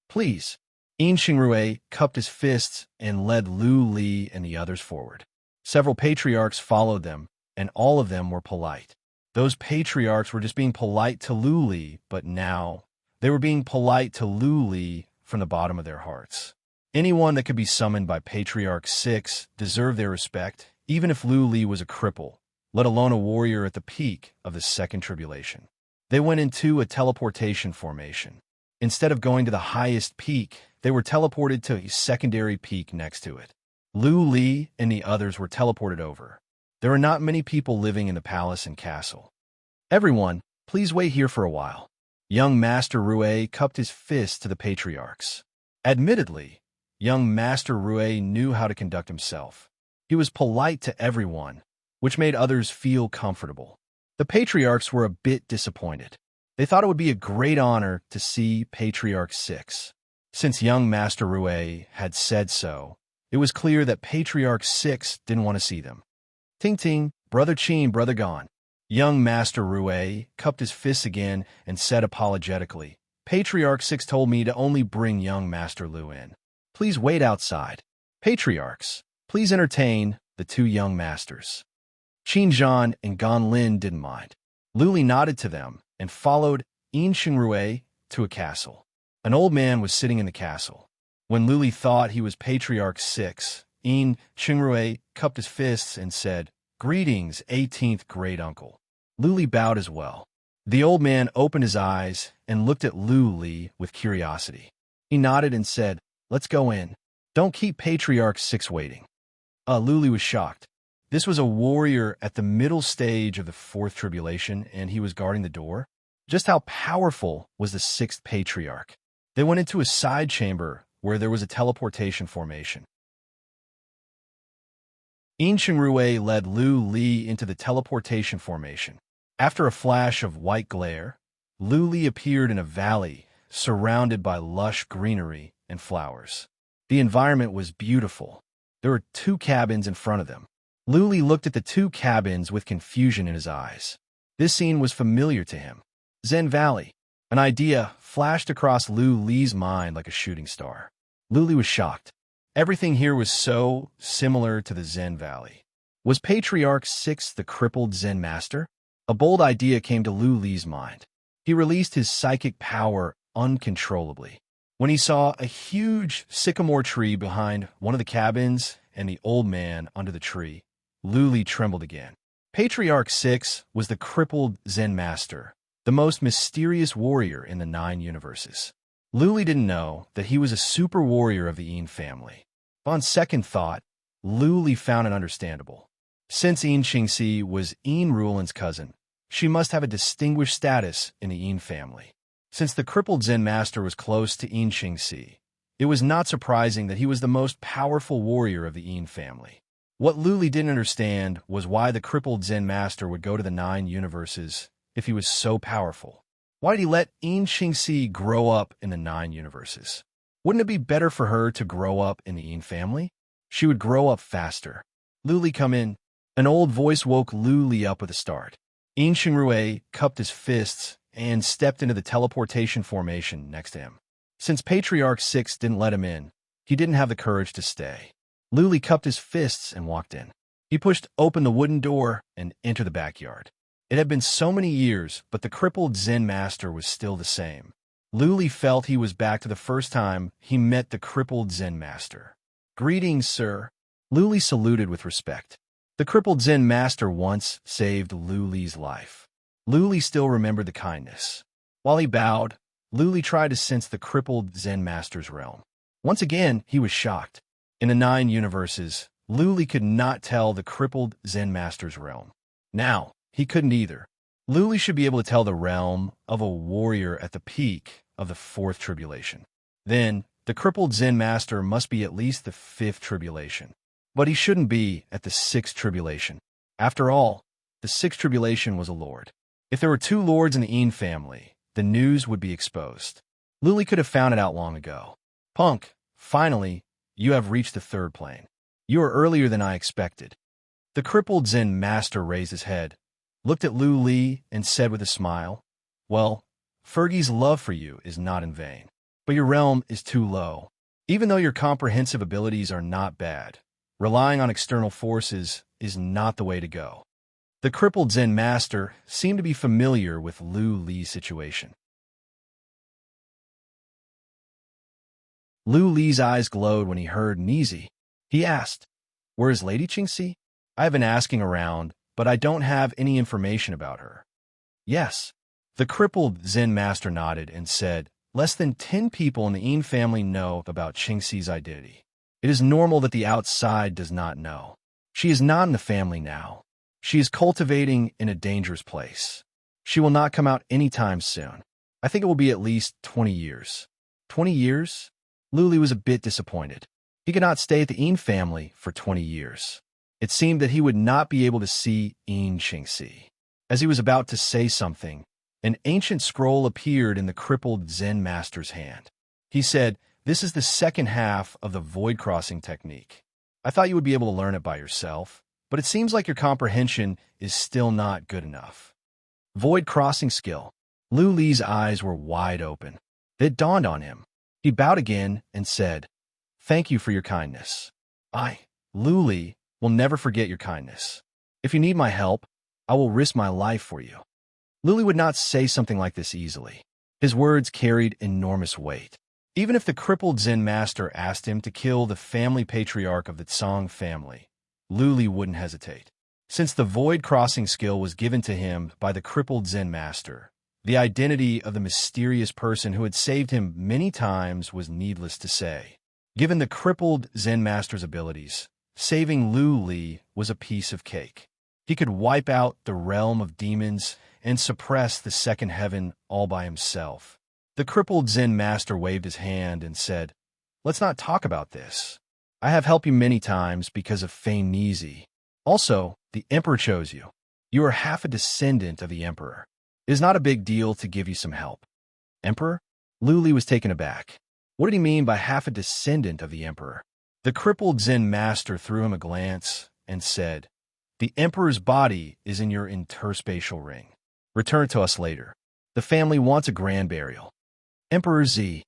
"Please." Yin Qingrui cupped his fists and led Lu Li and the others forward. Several patriarchs followed them, and all of them were polite. Those patriarchs were just being polite to Lu Li, but now they were being polite to Lu Li from the bottom of their hearts. Anyone that could be summoned by Patriarch 6 deserved their respect, even if Lu Li was a cripple, let alone a warrior at the peak of the second tribulation. They went into a teleportation formation. Instead of going to the highest peak, they were teleported to a secondary peak next to it. Lu Li and the others were teleported over. There are not many people living in the palace and castle. Everyone, please wait here for a while. Young Master Rue cupped his fist to the patriarchs. Admittedly, young Master Rue knew how to conduct himself. He was polite to everyone, which made others feel comfortable. The patriarchs were a bit disappointed. They thought it would be a great honor to see Patriarch 6. Since young Master Rue had said so, it was clear that Patriarch 6 didn't want to see them. Ting ting, brother Chin, brother gone. Young Master Rue cupped his fists again and said apologetically, Patriarch 6 told me to only bring young Master Lu in. Please wait outside. Patriarchs, please entertain the two young masters. Qin Zhan and Gan Lin didn't mind. Lu Li nodded to them and followed Yin Xingrue to a castle. An old man was sitting in the castle. When Lu Li thought he was Patriarch 6, Yin Xingrue cupped his fists and said, Greetings, 18th great uncle. Lu Li bowed as well. The old man opened his eyes and looked at Lu Li with curiosity. He nodded and said, Let's go in. Don't keep Patriarch 6 waiting. Lu Li was shocked. This was a warrior at the middle stage of the fourth tribulation, and he was guarding the door. Just how powerful was the sixth patriarch? They went into a side chamber where there was a teleportation formation. Yin Xingrue led Lu Li into the teleportation formation. After a flash of white glare, Lu Li appeared in a valley surrounded by lush greenery and flowers. The environment was beautiful. There were two cabins in front of them. Lu Li looked at the two cabins with confusion in his eyes. This scene was familiar to him. Zen Valley. An idea flashed across Lu Li's mind like a shooting star. Lu Li was shocked. Everything here was so similar to the Zen Valley. Was Patriarch 6 the crippled Zen master? A bold idea came to Lu Li's mind. He released his psychic power uncontrollably. When he saw a huge sycamore tree behind one of the cabins and the old man under the tree, Lu Li trembled again. Patriarch 6 was the crippled Zen master, the most mysterious warrior in the 9 universes. Lu Li didn't know that he was a super warrior of the Yin family. On second thought, Lu Li found it understandable. Since Yin Xingxi was Yin Ruolin's cousin, she must have a distinguished status in the Yin family. Since the crippled Zen master was close to Yin Xingxi, it was not surprising that he was the most powerful warrior of the Yin family. What Lu Li didn't understand was why the crippled Zen master would go to the 9 universes if he was so powerful. Why did he let Yin Xingxi grow up in the 9 universes? Wouldn't it be better for her to grow up in the Yin family? She would grow up faster. Lu Li, come in. An old voice woke Lu Li up with a start. Yin Xingrue cupped his fists and stepped into the teleportation formation next to him. Since Patriarch 6 didn't let him in, he didn't have the courage to stay. Lu Li cupped his fists and walked in. He pushed open the wooden door and entered the backyard. It had been so many years, but the crippled Zen master was still the same. Lu Li felt he was back to the first time he met the crippled Zen master. Greetings, sir. Lu Li saluted with respect. The crippled Zen master once saved Lu Li's life. Lu Li still remembered the kindness. While he bowed, Lu Li tried to sense the crippled Zen master's realm. Once again, he was shocked. In the 9 universes, Lu Li could not tell the crippled Zen master's realm. Now, he couldn't either. Lu Li should be able to tell the realm of a warrior at the peak of the 4th tribulation. Then, the crippled Zen master must be at least the 5th tribulation. But he shouldn't be at the 6th tribulation. After all, the 6th tribulation was a lord. If there were 2 lords in the Yin family, the news would be exposed. Lu Li could have found it out long ago. Punk, finally, you have reached the 3rd plane. You are earlier than I expected. The crippled Zen master raised his head, looked at Lu Li, and said with a smile, Well, Fergie's love for you is not in vain. But your realm is too low. Even though your comprehensive abilities are not bad, relying on external forces is not the way to go. The crippled Zen master seemed to be familiar with Lu Li's situation. Lu Li's eyes glowed when he heard Nizi. He asked, "Where is Lady Qingxi? I have been asking around, but I don't have any information about her." "Yes." The crippled Zen master nodded and said, "Less than 10 people in the Yin family know about Qingxi's identity. It is normal that the outside does not know. She is not in the family now. She is cultivating in a dangerous place. She will not come out anytime soon. I think it will be at least 20 years. 20 years? Lu Li was a bit disappointed. He could not stay at the Yin family for 20 years. It seemed that he would not be able to see Yin Qingxi. As he was about to say something, an ancient scroll appeared in the crippled Zen master's hand. He said, "This is the second half of the void crossing technique. I thought you would be able to learn it by yourself, but it seems like your comprehension is still not good enough." Void crossing skill. Lu Li's eyes were wide open. It dawned on him. He bowed again and said, "Thank you for your kindness. Lu Li, will never forget your kindness. If you need my help, I will risk my life for you." Lu Li would not say something like this easily. His words carried enormous weight. Even if the crippled Zen master asked him to kill the family patriarch of the Tsang family, Lu Li wouldn't hesitate. Since the void crossing skill was given to him by the crippled Zen master, the identity of the mysterious person who had saved him many times was needless to say. Given the crippled Zen master's abilities, saving Lu Li was a piece of cake. He could wipe out the realm of demons and suppress the second heaven all by himself. The crippled Zen master waved his hand and said, "Let's not talk about this. I have helped you many times because of Fei Nizi. Also, the emperor chose you. You are half a descendant of the emperor. It is not a big deal to give you some help." "Emperor?" Lu Li was taken aback. What did he mean by half a descendant of the emperor? The crippled Zen master threw him a glance and said, "The emperor's body is in your interspatial ring. Return to us later. The family wants a grand burial. Emperor Z."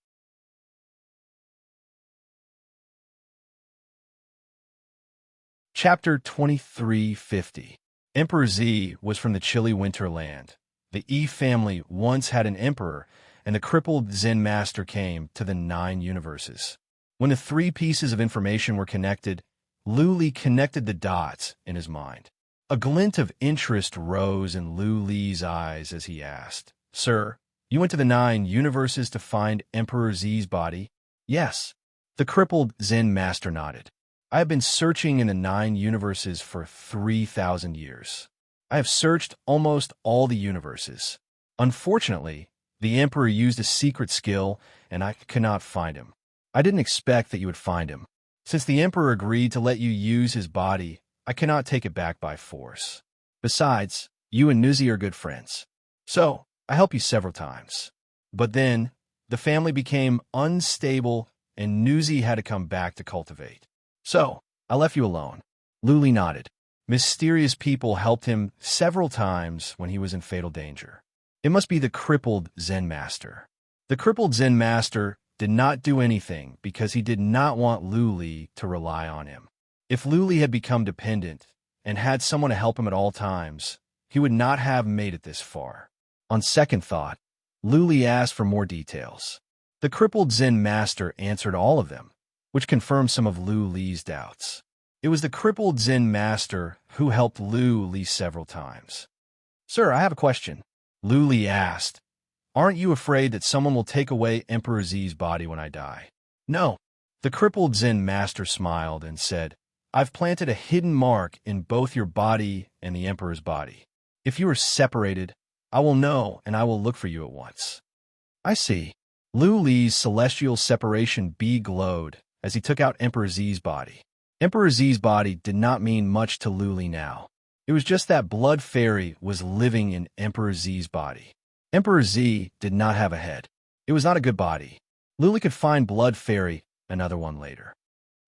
Chapter 2350. Emperor Z was from the chilly winter land. The Yi family once had an emperor, and the crippled Zen master came to the 9 universes. When the 3 pieces of information were connected, Lu Li connected the dots in his mind. A glint of interest rose in Lu Li's eyes as he asked, "Sir, you went to the 9 universes to find Emperor Z's body?" "Yes." The crippled Zen master nodded. "I have been searching in the 9 universes for 3,000 years. I have searched almost all the universes. Unfortunately, the Emperor used a secret skill, and I could not find him. I didn't expect that you would find him. Since the Emperor agreed to let you use his body, I cannot take it back by force. Besides, you and Nuzi are good friends. So, I helped you several times. But then, the family became unstable, and Nuzi had to come back to cultivate. So, I left you alone." Lu Li nodded. Mysterious people helped him several times when he was in fatal danger. It must be the crippled Zen master. The crippled Zen master did not do anything because he did not want Lu Li to rely on him. If Lu Li had become dependent and had someone to help him at all times, he would not have made it this far. On second thought, Lu Li asked for more details. The crippled Zen master answered all of them, which confirmed some of Lu Li's doubts. It was the crippled Zen master who helped Lu Li several times. "Sir, I have a question." Lu Li asked, "Aren't you afraid that someone will take away Emperor Z's body when I die?" "No." The crippled Zen master smiled and said, "I've planted a hidden mark in both your body and the Emperor's body. If you are separated, I will know and I will look for you at once." "I see." Lu Li's celestial separation bee glowed as he took out Emperor Z's body. Emperor Z's body did not mean much to Lu Li now. It was just that Blood Fairy was living in Emperor Z's body. Emperor Z did not have a head. It was not a good body. Lu Li could find Blood Fairy, another one later.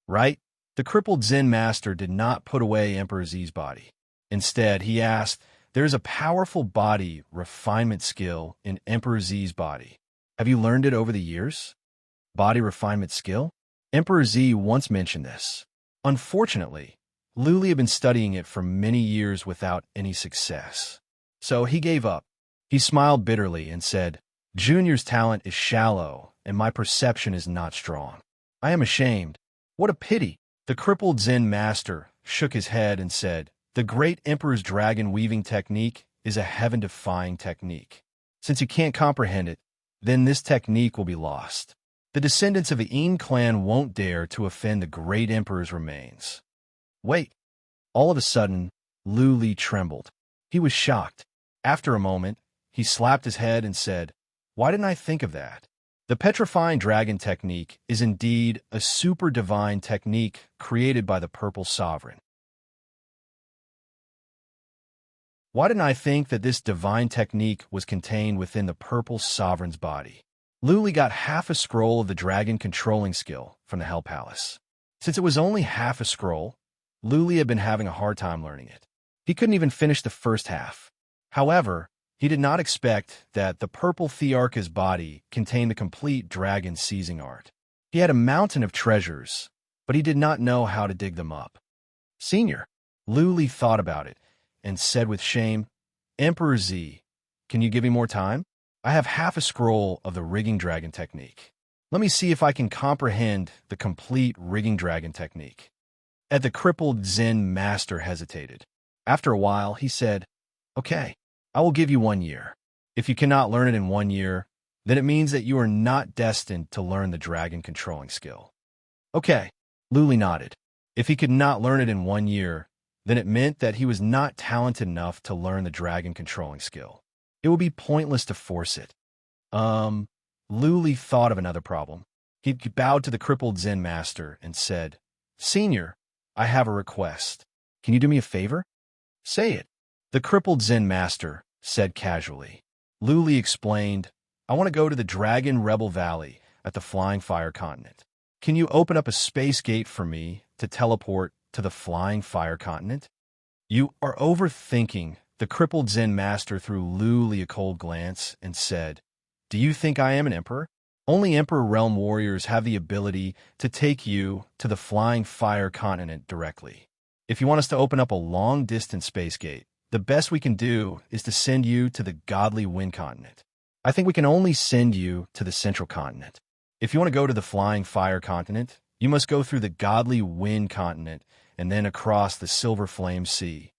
Right? The crippled Zen master did not put away Emperor Z's body. Instead, he asked, "There is a powerful body refinement skill in Emperor Z's body. Have you learned it over the years?" Body refinement skill? Emperor Z once mentioned this. Unfortunately, Lu Li had been studying it for many years without any success. So he gave up. He smiled bitterly and said, Junior's talent is shallow, and my perception is not strong. I am ashamed. What a pity. The crippled Zen master shook his head and said, The great Emperor's dragon weaving technique is a heaven-defying technique. Since you can't comprehend it, then this technique will be lost. The descendants of the Yin clan won't dare to offend the great Emperor's remains. Wait. All of a sudden, Lu Li trembled. He was shocked. After a moment, he slapped his head and said, Why didn't I think of that? The petrifying dragon technique is indeed a super divine technique created by the Purple Sovereign. Why didn't I think that this divine technique was contained within the Purple Sovereign's body? Lu Li got half a scroll of the dragon controlling skill from the Hell Palace. Since it was only half a scroll, Lu Li had been having a hard time learning it. He couldn't even finish the first half. However, he did not expect that the Purple Thearch's body contained the complete dragon seizing art. He had a mountain of treasures, but he did not know how to dig them up. Senior, Lu Li thought about it and said with shame, Emperor Z, can you give me more time? I have half a scroll of the rigging dragon technique. Let me see if I can comprehend the complete rigging dragon technique. At the crippled Zen master hesitated. After a while, he said, Okay, I will give you 1 year. If you cannot learn it in 1 year, then it means that you are not destined to learn the dragon controlling skill. Okay, Lu Li nodded. If he could not learn it in 1 year, then it meant that he was not talented enough to learn the dragon controlling skill. It would be pointless to force it. Lu Li thought of another problem. He bowed to the crippled Zen master and said, Senior, I have a request. Can you do me a favor? Say it. The crippled Zen master said casually. Lu Li explained, I want to go to the Dragon Rebel Valley at the Flying Fire Continent. Can you open up a space gate for me to teleport to the Flying Fire Continent? You are overthinking. The crippled Zen master threw Lu Li a cold glance and said, Do you think I am an emperor? Only Emperor Realm warriors have the ability to take you to the Flying Fire Continent directly. If you want us to open up a long-distance space gate, the best we can do is to send you to the Godly Wind Continent. I think we can only send you to the Central Continent. If you want to go to the Flying Fire Continent, you must go through the Godly Wind Continent and then across the Silver Flame Sea.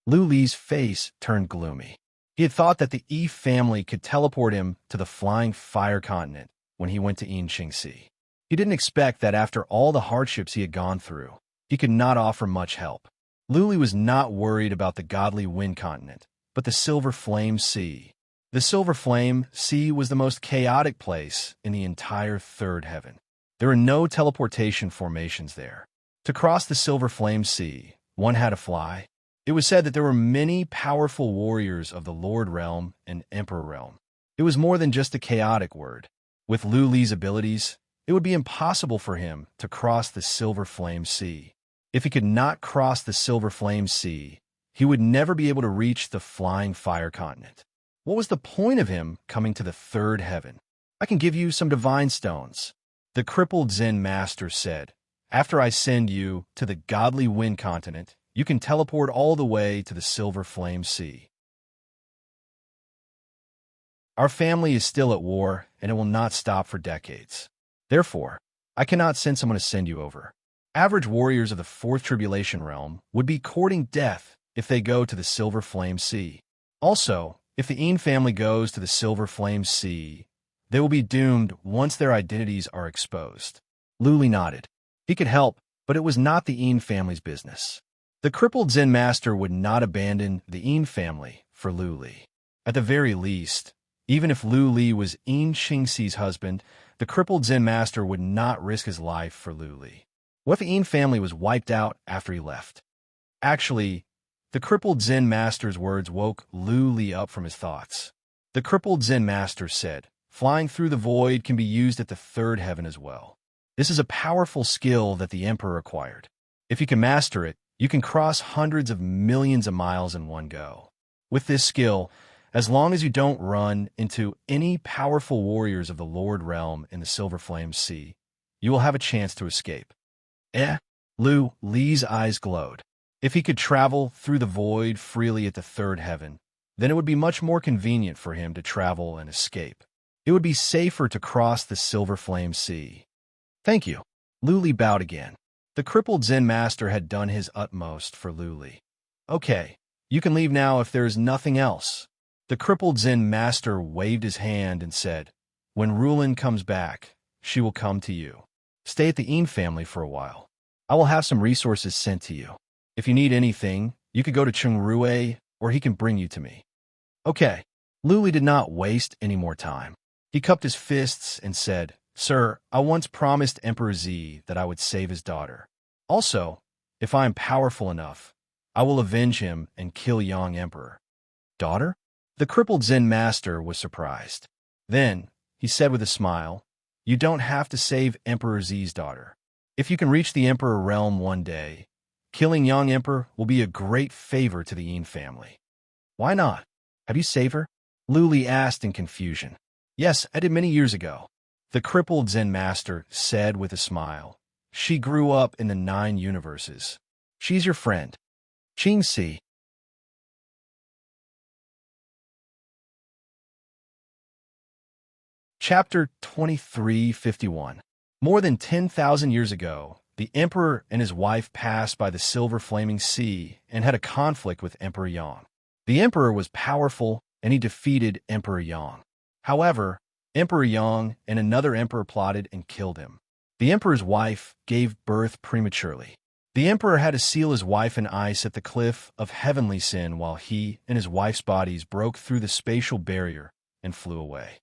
Lu Li's face turned gloomy. He had thought that the Yi family could teleport him to the Flying Fire Continent when he went to Yinqingxi. He didn't expect that after all the hardships he had gone through, he could not offer much help. Lu Li was not worried about the Godly Wind Continent, but the Silver Flame Sea. The Silver Flame Sea was the most chaotic place in the entire third heaven. There were no teleportation formations there. To cross the Silver Flame Sea, one had to fly. It was said that there were many powerful warriors of the Lord Realm and Emperor Realm. It was more than just a chaotic word. With Lu Li's abilities, it would be impossible for him to cross the Silver Flame Sea. If he could not cross the Silver Flame Sea, he would never be able to reach the Flying Fire Continent. What was the point of him coming to the third heaven? I can give you some divine stones. The crippled Zen master said, After I send you to the Godly Wind Continent, you can teleport all the way to the Silver Flame Sea. Our family is still at war, and it will not stop for decades. Therefore, I cannot send someone to send you over. Average warriors of the Fourth Tribulation Realm would be courting death if they go to the Silver Flame Sea. Also, if the Yin family goes to the Silver Flame Sea, they will be doomed once their identities are exposed. Lu Li nodded. He could help, but it was not the Yin family's business. The crippled Zen master would not abandon the Yin family for Lu Li. At the very least, even if Lu Li was Yinqingxi's husband, the crippled Zen master would not risk his life for Lu Li. What if the Yin family was wiped out after he left? Actually, the crippled Zen master's words woke Lu Li up from his thoughts. The crippled Zen master said, Flying through the void can be used at the third heaven as well. This is a powerful skill that the Emperor acquired. If you can master it, you can cross hundreds of millions of miles in one go. With this skill, as long as you don't run into any powerful warriors of the Lord Realm in the Silver Flame Sea, you will have a chance to escape. Lu Li's eyes glowed. If he could travel through the void freely at the third heaven, then it would be much more convenient for him to travel and escape. It would be safer to cross the silver flame sea. Thank you. Luli bowed again. The crippled Zen master had done his utmost for Luli. Okay, you can leave now if there is nothing else. The crippled Zen master waved his hand and said, when Rulin comes back, she will come to you. Stay at the Een family for a while. I will have some resources sent to you. If you need anything, you could go to Chung Rue, or he can bring you to me. Okay. Luli did not waste any more time. He cupped his fists and said, Sir, I once promised Emperor Z that I would save his daughter. Also, if I am powerful enough, I will avenge him and kill Yang Emperor. Daughter? The crippled Zen master was surprised. Then, he said with a smile, you don't have to save Emperor Z's daughter. If you can reach the Emperor realm one day, killing Yang Emperor will be a great favor to the Een family. Why not? Have you saved her? Luli asked in confusion. Yes, I did many years ago. The crippled Zen master said with a smile. She grew up in the 9 universes. She's your friend. Qingxi. Chapter 2351. More than 10,000 years ago, the emperor and his wife passed by the silver flaming sea and had a conflict with Emperor Yang. The emperor was powerful, and he defeated Emperor Yang. However, Emperor Yang and another emperor plotted and killed him. The emperor's wife gave birth prematurely. The emperor had to seal his wife in ice at the cliff of Heavenly Sin while he and his wife's bodies broke through the spatial barrier and flew away.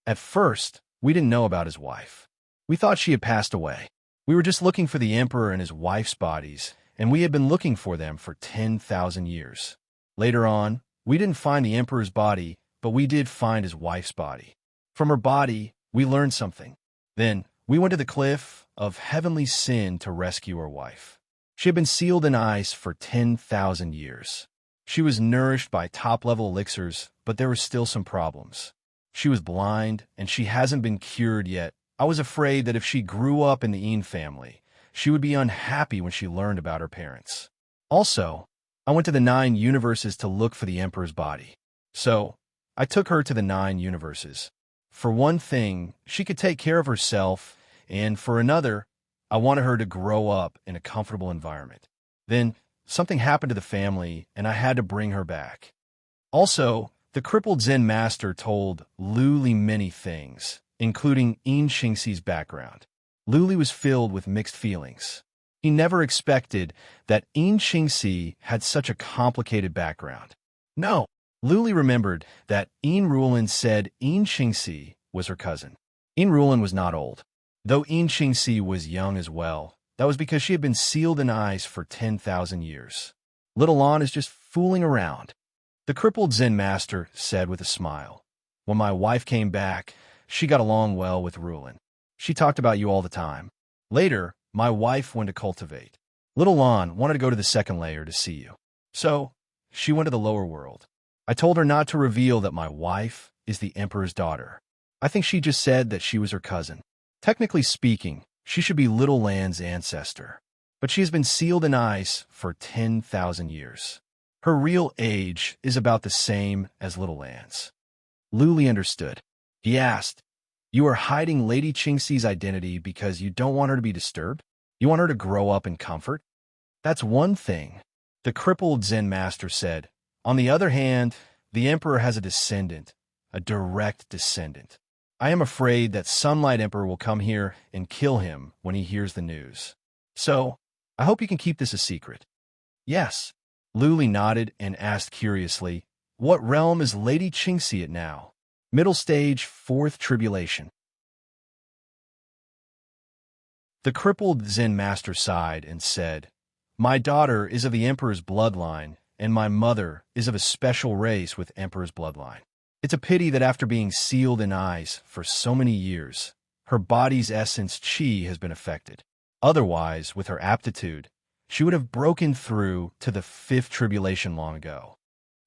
At first, we didn't know about his wife. We thought she had passed away. We were just looking for the emperor and his wife's bodies, and we had been looking for them for 10,000 years. Later on, we didn't find the emperor's body, but we did find his wife's body. From her body, we learned something. Then, we went to the cliff of Heavenly Sin to rescue her wife. She had been sealed in ice for 10,000 years. She was nourished by top-level elixirs, but there were still some problems. She was blind, and she hasn't been cured yet. I was afraid that if she grew up in the Een family, she would be unhappy when she learned about her parents. Also, I went to the 9 universes to look for the Emperor's body. So, I took her to the 9 universes. For one thing, she could take care of herself, and for another, I wanted her to grow up in a comfortable environment. Then, something happened to the family, and I had to bring her back. Also, the crippled Zen master told Luli many things, including Een Qingxi's background. Luli was filled with mixed feelings. He never expected that Een Qingxi had such a complicated background. No, Luli remembered that Een Rulin said Een Qingxi was her cousin. Een Rulin was not old. Though Een Qingxi was young as well, that was because she had been sealed in ice for 10,000 years. Little An is just fooling around. The crippled Zen master said with a smile. When my wife came back, she got along well with Rulin. She talked about you all the time. Later, my wife went to cultivate. Little An wanted to go to the second layer to see you. So, she went to the lower world. I told her not to reveal that my wife is the Emperor's daughter. I think she just said that she was her cousin. Technically speaking, she should be Little Lan's ancestor. But she has been sealed in ice for 10,000 years. Her real age is about the same as Little Lan's. Luli understood. He asked, you are hiding Lady Qingxi's identity because you don't want her to be disturbed? You want her to grow up in comfort? That's one thing. The crippled Zen master said. On the other hand, the Emperor has a descendant, a direct descendant. I am afraid that Sunlight Emperor will come here and kill him when he hears the news. So, I hope you can keep this a secret. Yes. Luli nodded and asked curiously, what realm is Lady Qingxi at now? Middle stage, 4th tribulation. The crippled Zen master sighed and said, my daughter is of the Emperor's bloodline, and my mother is of a special race with Emperor's bloodline. It's a pity that after being sealed in ice for so many years, her body's essence qi has been affected. Otherwise, with her aptitude, she would have broken through to the 5th tribulation long ago.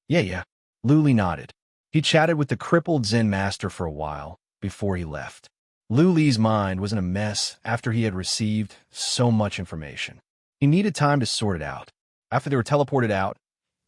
Yeah. Luli nodded. He chatted with the crippled Zen master for a while before he left. Luli's mind was in a mess after he had received so much information. He needed time to sort it out. After they were teleported out,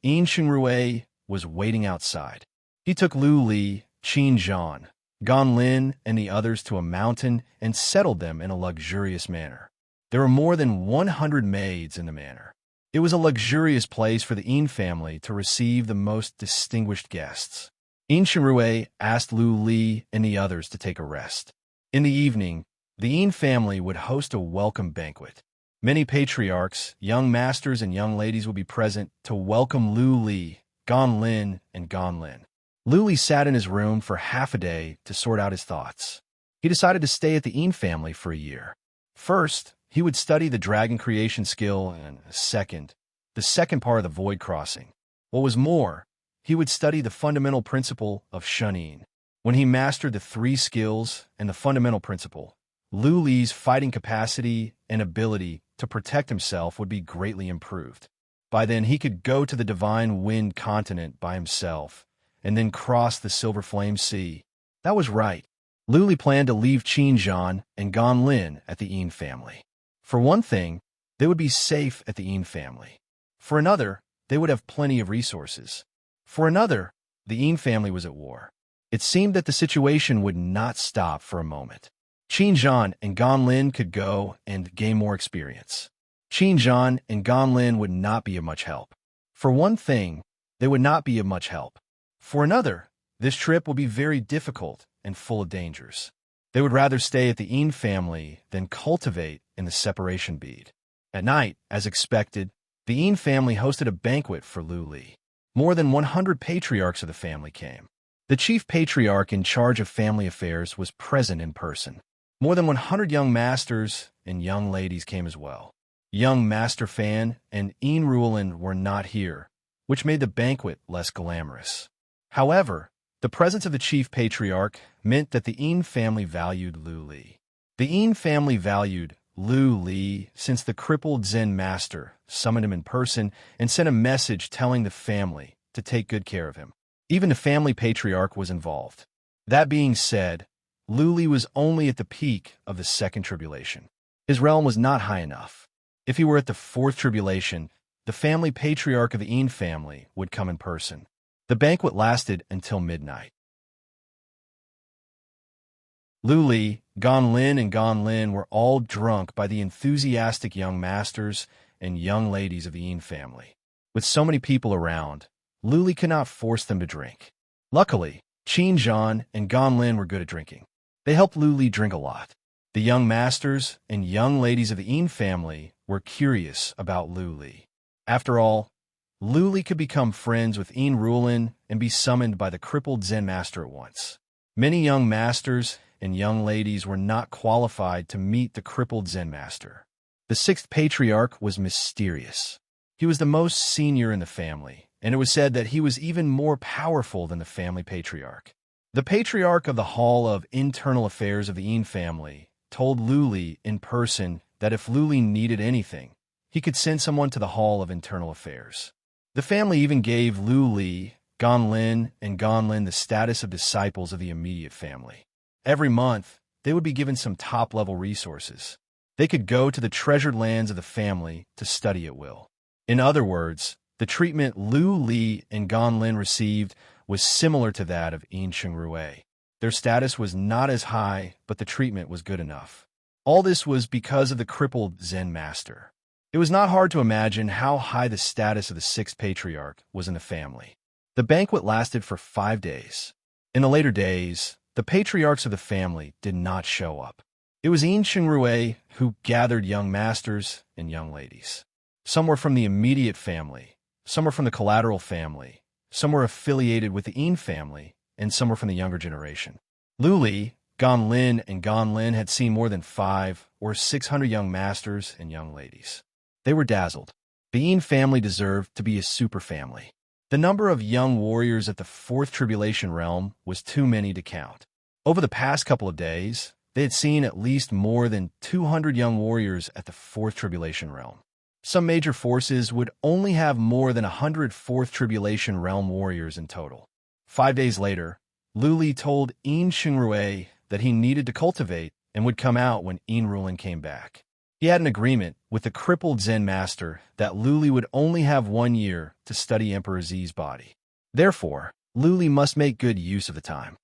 Rui was waiting outside. He took Lu Li, Qin Zhan, Gan Lin, and the others to a mountain and settled them in a luxurious manner. There were more than 100 maids in the manor. It was a luxurious place for the Yin family to receive the most distinguished guests. Rui asked Lu Li and the others to take a rest. In the evening, the Yin family would host a welcome banquet. Many patriarchs, young masters, and young ladies would be present to welcome Lu Li, Gan Lin, and Gan Lin. Lu Li sat in his room for half a day to sort out his thoughts. He decided to stay at the Yin family for a year. First, he would study the dragon creation skill, and the second part of the void crossing. What was more, he would study the fundamental principle of Shunin. When he mastered the three skills and the fundamental principle, Lu Li's fighting capacity and ability to protect himself would be greatly improved. By then, he could go to the Divine Wind continent by himself and then cross the Silver Flame Sea. That was right. Lu Li planned to leave Qin Zhan and Gan Lin at the Yin family. For one thing, they would be safe at the Yin family. For another, they would have plenty of resources. For another, the Yin family was at war. It seemed that the situation would not stop for a moment. Qin Zhan and Gan Lin could go and gain more experience. Qin Zhan and Gan Lin would not be of much help. For one thing, they would not be of much help. For another, this trip would be very difficult and full of dangers. They would rather stay at the Yin family than cultivate in the separation bead. At night, as expected, the Yin family hosted a banquet for Lu Li. More than 100 patriarchs of the family came. The chief patriarch in charge of family affairs was present in person. More than 100 young masters and young ladies came as well. Young Master Fan and Unrivaled were not here, which made the banquet less glamorous. However, the presence of the chief patriarch meant that the Yin family valued Lu Li. The Yin family valued Lu Li since the crippled Zen master summoned him in person and sent a message telling the family to take good care of him. Even the family patriarch was involved. That being said, Lu Li was only at the peak of the second tribulation. His realm was not high enough. If he were at the fourth tribulation, the family patriarch of the Yin family would come in person. The banquet lasted until midnight. Lu Li, Gan Lin, and Gan Lin were all drunk by the enthusiastic young masters and young ladies of the Yin family. With so many people around, Lu Li could not force them to drink. Luckily, Qin Zhan and Gan Lin were good at drinking. They helped Lu Li drink a lot. The young masters and young ladies of the Yin family were curious about Lu Li. After all, Lu Li could become friends with Unrivaled and be summoned by the crippled Zen master at once. Many young masters and young ladies were not qualified to meet the crippled Zen master. The sixth patriarch was mysterious. He was the most senior in the family, and it was said that he was even more powerful than the family patriarch. The patriarch of the Hall of Internal Affairs of the Yin family told Lu Li in person that if Lu Li needed anything, he could send someone to the Hall of Internal Affairs. The family even gave Lu Li, Gan Lin, and Gan Lin the status of disciples of the immediate family. Every month, they would be given some top-level resources. They could go to the treasured lands of the family to study at will. In other words, the treatment Lu Li and Gan Lin received was similar to that of Rui. Their status was not as high, but the treatment was good enough. All this was because of the crippled Zen master. It was not hard to imagine how high the status of the sixth patriarch was in the family. The banquet lasted for 5 days. In the later days, the patriarchs of the family did not show up. It was Rui who gathered young masters and young ladies. Some were from the immediate family, some were from the collateral family, some were affiliated with the Yin family, and some were from the younger generation. Lu Li, Gan Lin, and Gan Lin had seen more than 500 or 600 young masters and young ladies. They were dazzled. The Yin family deserved to be a super family. The number of young warriors at the fourth tribulation realm was too many to count. Over the past couple of days, they had seen at least more than 200 young warriors at the fourth tribulation realm. Some major forces would only have more than 100 fourth tribulation realm warriors in total. 5 days later, Lu Li told Rui that he needed to cultivate and would come out when Unrivaled came back. He had an agreement with the crippled Zen master that Luli would only have 1 year to study Emperor Z's body. Therefore, Luli must make good use of the time.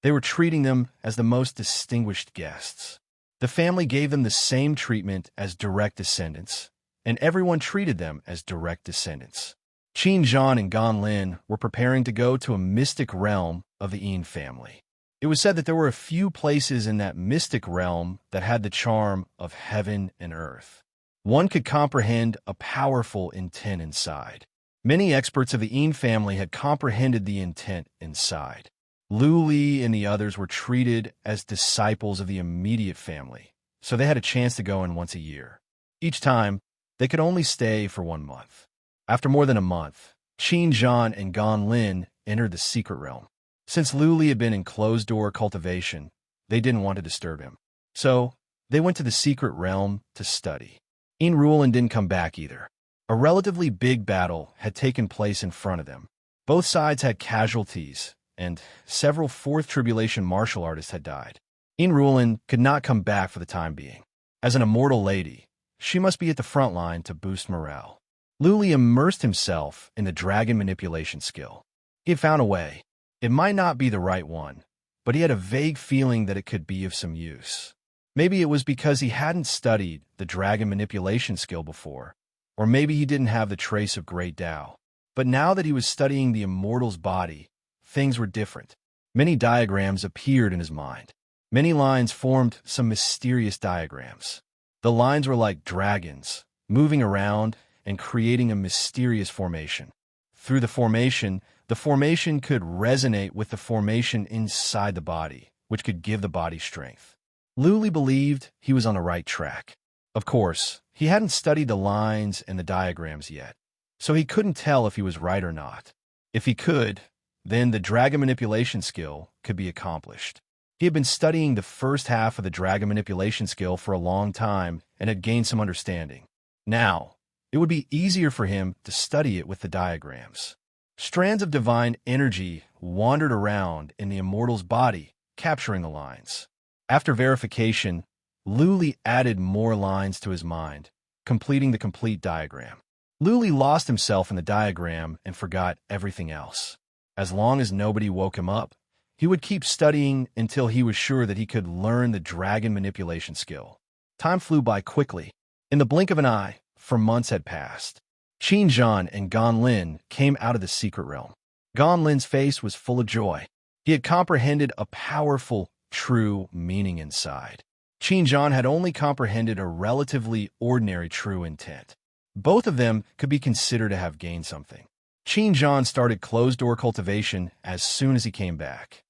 They were treating them as the most distinguished guests. The family gave them the same treatment as direct descendants, and everyone treated them as direct descendants. Qin Zhan and Gan Lin were preparing to go to a mystic realm of the Yin family. It was said that there were a few places in that mystic realm that had the charm of heaven and earth. One could comprehend a powerful intent inside. Many experts of the Yin family had comprehended the intent inside. Luli and the others were treated as disciples of the immediate family, so they had a chance to go in once a year. Each time, they could only stay for 1 month. After more than a month, Qin Zhan and Gan Lin entered the secret realm. Since Luli had been in closed-door cultivation, they didn't want to disturb him. So, they went to the secret realm to study. Unrivaled didn't come back either. A relatively big battle had taken place in front of them. Both sides had casualties, and several Fourth Tribulation martial artists had died. Unrivaled could not come back for the time being. As an immortal lady, she must be at the front line to boost morale. Luli immersed himself in the dragon manipulation skill. He had found a way. It might not be the right one, but he had a vague feeling that it could be of some use. Maybe it was because he hadn't studied the dragon manipulation skill before, or maybe he didn't have the trace of great Tao. But now that he was studying the immortal's body, things were different. Many diagrams appeared in his mind. Many lines formed some mysterious diagrams. The lines were like dragons, moving around and creating a mysterious formation. Through the formation could resonate with the formation inside the body, which could give the body strength. Luli believed he was on the right track. Of course, he hadn't studied the lines and the diagrams yet, so he couldn't tell if he was right or not. If he could, then the dragon manipulation skill could be accomplished. He had been studying the first half of the dragon manipulation skill for a long time and had gained some understanding. Now, it would be easier for him to study it with the diagrams. Strands of divine energy wandered around in the immortal's body, capturing the lines. After verification, Luli added more lines to his mind, completing the complete diagram. Luli lost himself in the diagram and forgot everything else. As long as nobody woke him up, he would keep studying until he was sure that he could learn the dragon manipulation skill. Time flew by quickly. In the blink of an eye, for months had passed. Qin Zhan and Gan Lin came out of the secret realm. Gan Lin's face was full of joy. He had comprehended a powerful, true meaning inside. Qin Zhan had only comprehended a relatively ordinary true intent. Both of them could be considered to have gained something. Qin Zhan started closed-door cultivation as soon as he came back.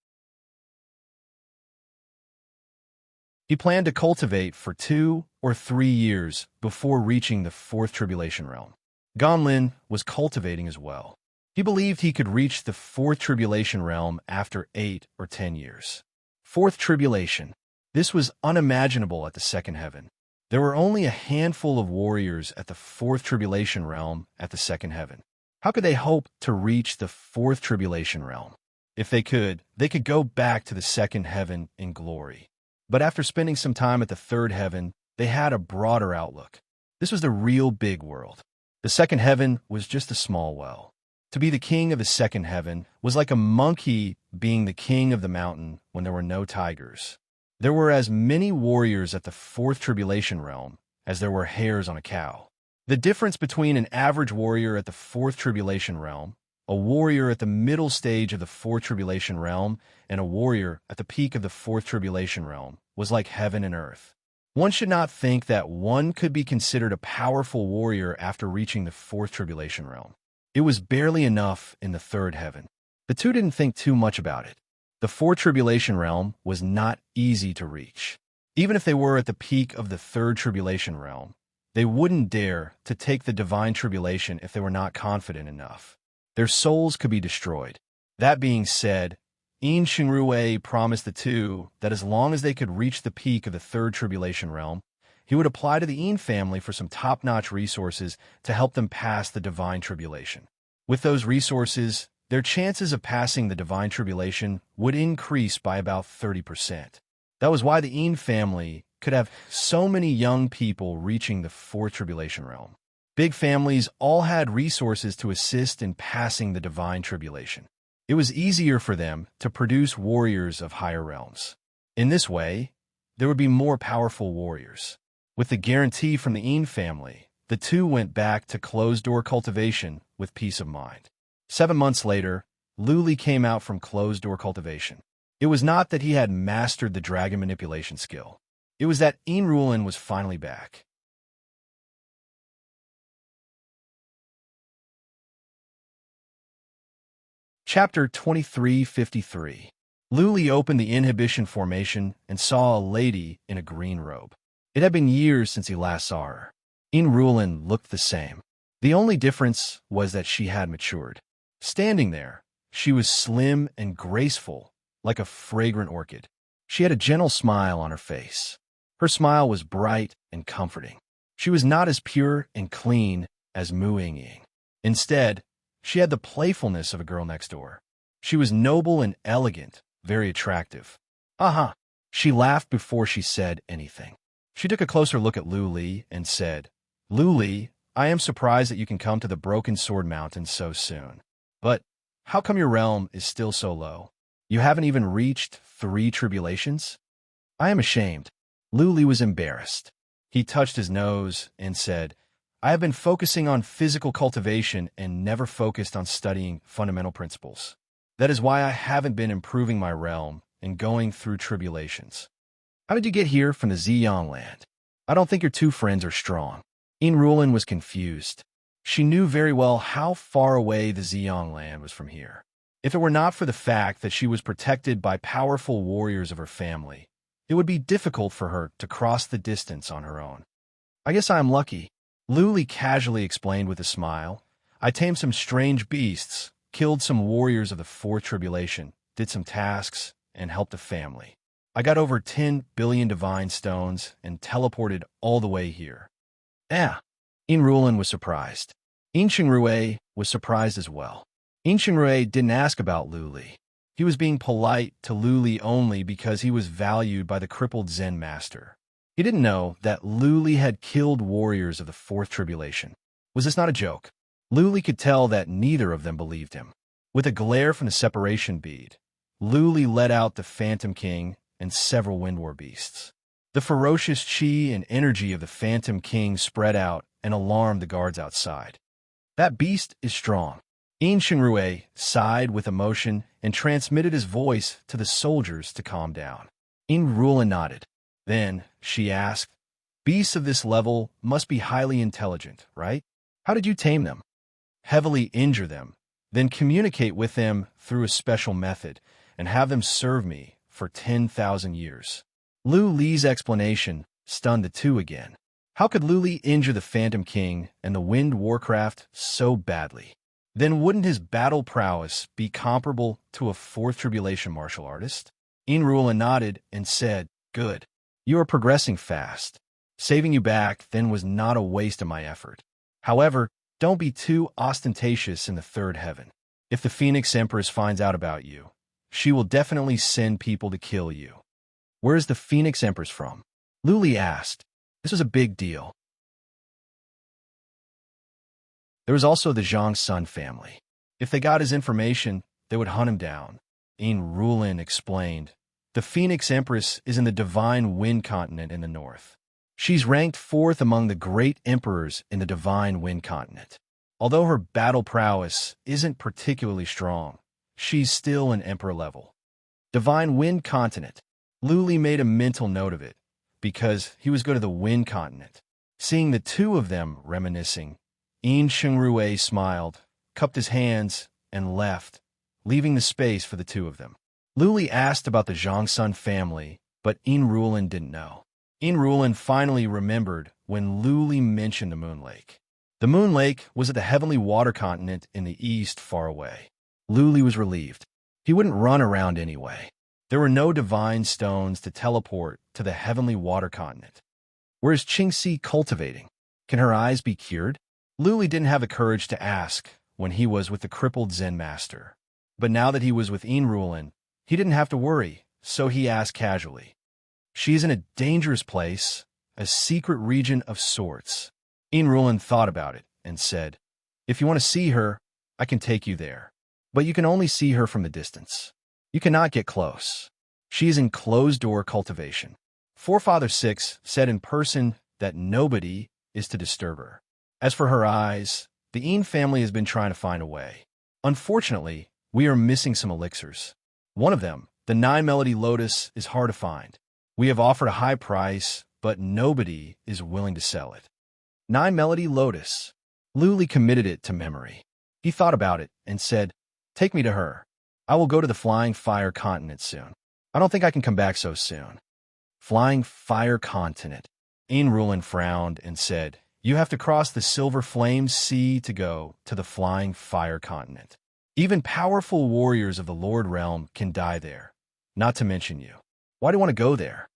He planned to cultivate for 2 or 3 years before reaching the Fourth Tribulation realm. Gan Lin was cultivating as well. He believed he could reach the Fourth Tribulation realm after 8 or 10 years. Fourth Tribulation. This was unimaginable at the Second Heaven. There were only a handful of warriors at the Fourth Tribulation realm at the Second Heaven. How could they hope to reach the Fourth Tribulation realm? If they could go back to the Second Heaven in glory. But after spending some time at the Third Heaven, they had a broader outlook. This was the real big world. The Second Heaven was just a small well. To be the king of the Second Heaven was like a monkey being the king of the mountain when there were no tigers. There were as many warriors at the Fourth Tribulation realm as there were hairs on a cow. The difference between an average warrior at the Fourth Tribulation realm, a warrior at the middle stage of the Fourth Tribulation realm, and a warrior at the peak of the Fourth Tribulation realm was like heaven and earth. One should not think that one could be considered a powerful warrior after reaching the Fourth Tribulation realm. It was barely enough in the Third Heaven. The two didn't think too much about it. The Fourth Tribulation realm was not easy to reach. Even if they were at the peak of the Third Tribulation realm, they wouldn't dare to take the divine tribulation if they were not confident enough. Their souls could be destroyed. That being said, Yin Xingrui promised the two that as long as they could reach the peak of the Third Tribulation realm, he would apply to the Yin family for some top-notch resources to help them pass the divine tribulation. With those resources, their chances of passing the divine tribulation would increase by about 30%. That was why the En family could have so many young people reaching the fourth tribulation realm. Big families all had resources to assist in passing the divine tribulation. It was easier for them to produce warriors of higher realms. In this way, there would be more powerful warriors. With the guarantee from the En family, the two went back to closed-door cultivation with peace of mind. 7 months later, Luli came out from closed-door cultivation. It was not that he had mastered the dragon manipulation skill. It was that Unrivaled was finally back. Chapter 2353. Luli opened the inhibition formation and saw a lady in a green robe. It had been years since he last saw her. Unrivaled looked the same. The only difference was that she had matured. Standing there, she was slim and graceful, like a fragrant orchid. She had a gentle smile on her face. Her smile was bright and comforting. She was not as pure and clean as Mu Ying. Instead, she had the playfulness of a girl next door. She was noble and elegant, very attractive. Uh-huh. She laughed before she said anything. She took a closer look at Luli and said, Luli, I am surprised that you can come to the Broken Sword Mountain so soon. But how come your realm is still so low? You haven't even reached 3 tribulations? I am ashamed. Luli was embarrassed. He touched his nose and said, I have been focusing on physical cultivation and never focused on studying fundamental principles. That is why I haven't been improving my realm and going through tribulations. How did you get here from the Ziyang land? I don't think your two friends are strong. Unrivaled was confused. She knew very well how far away the Ziyang land was from here. If it were not for the fact that she was protected by powerful warriors of her family, it would be difficult for her to cross the distance on her own. I guess I am lucky, Luli casually explained with a smile. I tamed some strange beasts, killed some warriors of the fourth tribulation, did some tasks, and helped a family. I got over 10 billion divine stones and teleported all the way here. Unrivaled was surprised. Enchantment was surprised as well. Enchantment didn't ask about Luli. He was being polite to Luli only because he was valued by the crippled Zen master. He didn't know that Luli had killed warriors of the fourth tribulation. Was this not a joke? Luli could tell that neither of them believed him. With a glare from the separation bead, Luli let out the Phantom King and several Wind War beasts. The ferocious chi and energy of the Phantom King spread out and alarmed the guards outside. That beast is strong. Enchantment sighed with emotion and transmitted his voice to the soldiers to calm down. Unrivaled nodded. Then, she asked, beasts of this level must be highly intelligent, right? How did you tame them? Heavily injure them, then communicate with them through a special method, and have them serve me for 10,000 years. Luli's explanation stunned the two again. How could Luli injure the Phantom King and the Wind Warcraft so badly? Then wouldn't his battle prowess be comparable to a fourth tribulation martial artist? Unrivaled nodded and said, good. You are progressing fast. Saving you back then was not a waste of my effort. However, don't be too ostentatious in the third heaven. If the Phoenix Empress finds out about you, she will definitely send people to kill you. Where is the Phoenix Empress from? Luli asked. This was a big deal. There was also the Zhang Sun family. If they got his information, they would hunt him down. Unrivaled explained. The Phoenix Empress is in the Divine Wind Continent in the north. She's ranked 4th among the great emperors in the Divine Wind Continent. Although her battle prowess isn't particularly strong, she's still an emperor level. Divine Wind Continent. Luli made a mental note of it, because he was going to the Wind Continent. Seeing the two of them reminiscing, Enchantment smiled, cupped his hands, and left, leaving the space for the two of them. Luli asked about the Zhang Sun family, but Unrivaled didn't know. Unrivaled finally remembered when Luli mentioned the Moon Lake. The Moon Lake was at the Heavenly Water Continent in the east far away. Luli was relieved. He wouldn't run around anyway. There were no divine stones to teleport to the Heavenly Water Continent. Where is Qingxi cultivating? Can her eyes be cured? Luli didn't have the courage to ask when he was with the crippled Zen master. But now that he was with Unrivaled, he didn't have to worry, so he asked casually. She's in a dangerous place, a secret region of sorts. Unrivaled thought about it and said, if you want to see her, I can take you there. But you can only see her from the distance. You cannot get close. She is in closed-door cultivation. Forefather 6 said in person that nobody is to disturb her. As for her eyes, the Een family has been trying to find a way. Unfortunately, we are missing some elixirs. One of them, the 9-melody lotus, is hard to find. We have offered a high price, but nobody is willing to sell it. 9-melody lotus. Luli committed it to memory. He thought about it and said, take me to her. I will go to the Flying Fire Continent soon. I don't think I can come back so soon. Flying Fire Continent. Unrivaled frowned and said, you have to cross the Silver Flame Sea to go to the Flying Fire Continent. Even powerful warriors of the Lord Realm can die there, not to mention you. Why do you want to go there?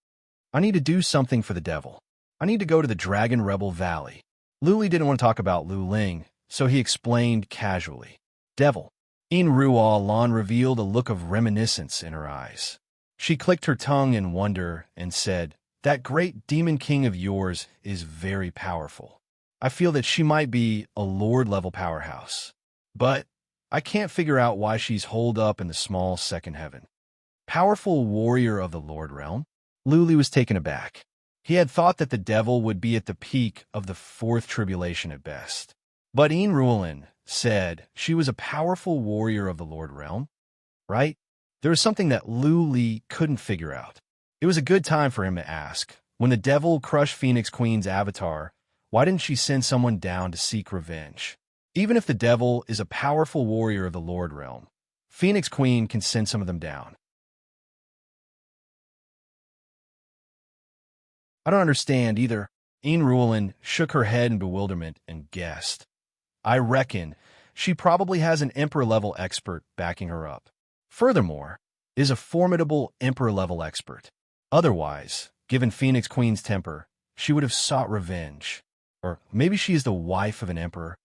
I need to do something for the devil. I need to go to the Dragon Rebel Valley. Luli didn't want to talk about Lu Ling, so he explained casually. Devil. Unrivaled revealed a look of reminiscence in her eyes. She clicked her tongue in wonder and said, that great demon king of yours is very powerful. I feel that she might be a lord-level powerhouse. But I can't figure out why she's holed up in the small second heaven. Powerful warrior of the Lord Realm? Luli was taken aback. He had thought that the devil would be at the peak of the fourth tribulation at best. But Unrivaled said she was a powerful warrior of the Lord Realm, right? There was something that Luli couldn't figure out. It was a good time for him to ask. When the devil crushed Phoenix Queen's avatar, why didn't she send someone down to seek revenge? Even if the devil is a powerful warrior of the Lord Realm, Phoenix Queen can send some of them down. I don't understand either. Unrivaled shook her head in bewilderment and guessed. I reckon she probably has an Emperor-level expert backing her up. Furthermore, is a formidable Emperor-level expert. Otherwise, given Phoenix Queen's temper, she would have sought revenge. Or maybe she is the wife of an emperor.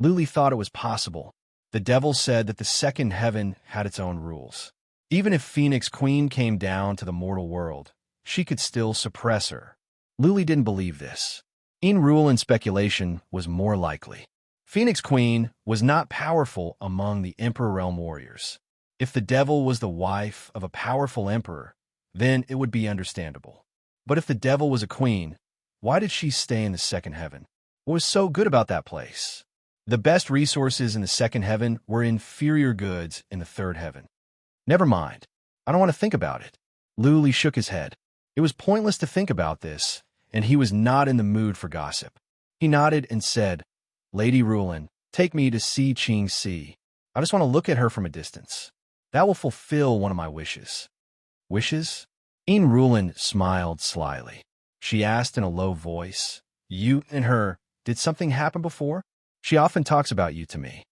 Luli thought it was possible. The devil said that the second heaven had its own rules. Even if Phoenix Queen came down to the mortal world, she could still suppress her. Luli didn't believe this. Unrivaled's speculation was more likely. Phoenix Queen was not powerful among the Emperor Realm warriors. If the devil was the wife of a powerful emperor, then it would be understandable. But if the devil was a queen, why did she stay in the second heaven? What was so good about that place? The best resources in the second heaven were inferior goods in the third heaven. Never mind. I don't want to think about it. Luli shook his head. It was pointless to think about this, and he was not in the mood for gossip. He nodded and said, Lady Rulin, take me to see Ching Si. I just want to look at her from a distance. That will fulfill one of my wishes. Wishes? Unrivaled smiled slyly. She asked in a low voice, you and her, did something happen before? She often talks about you to me.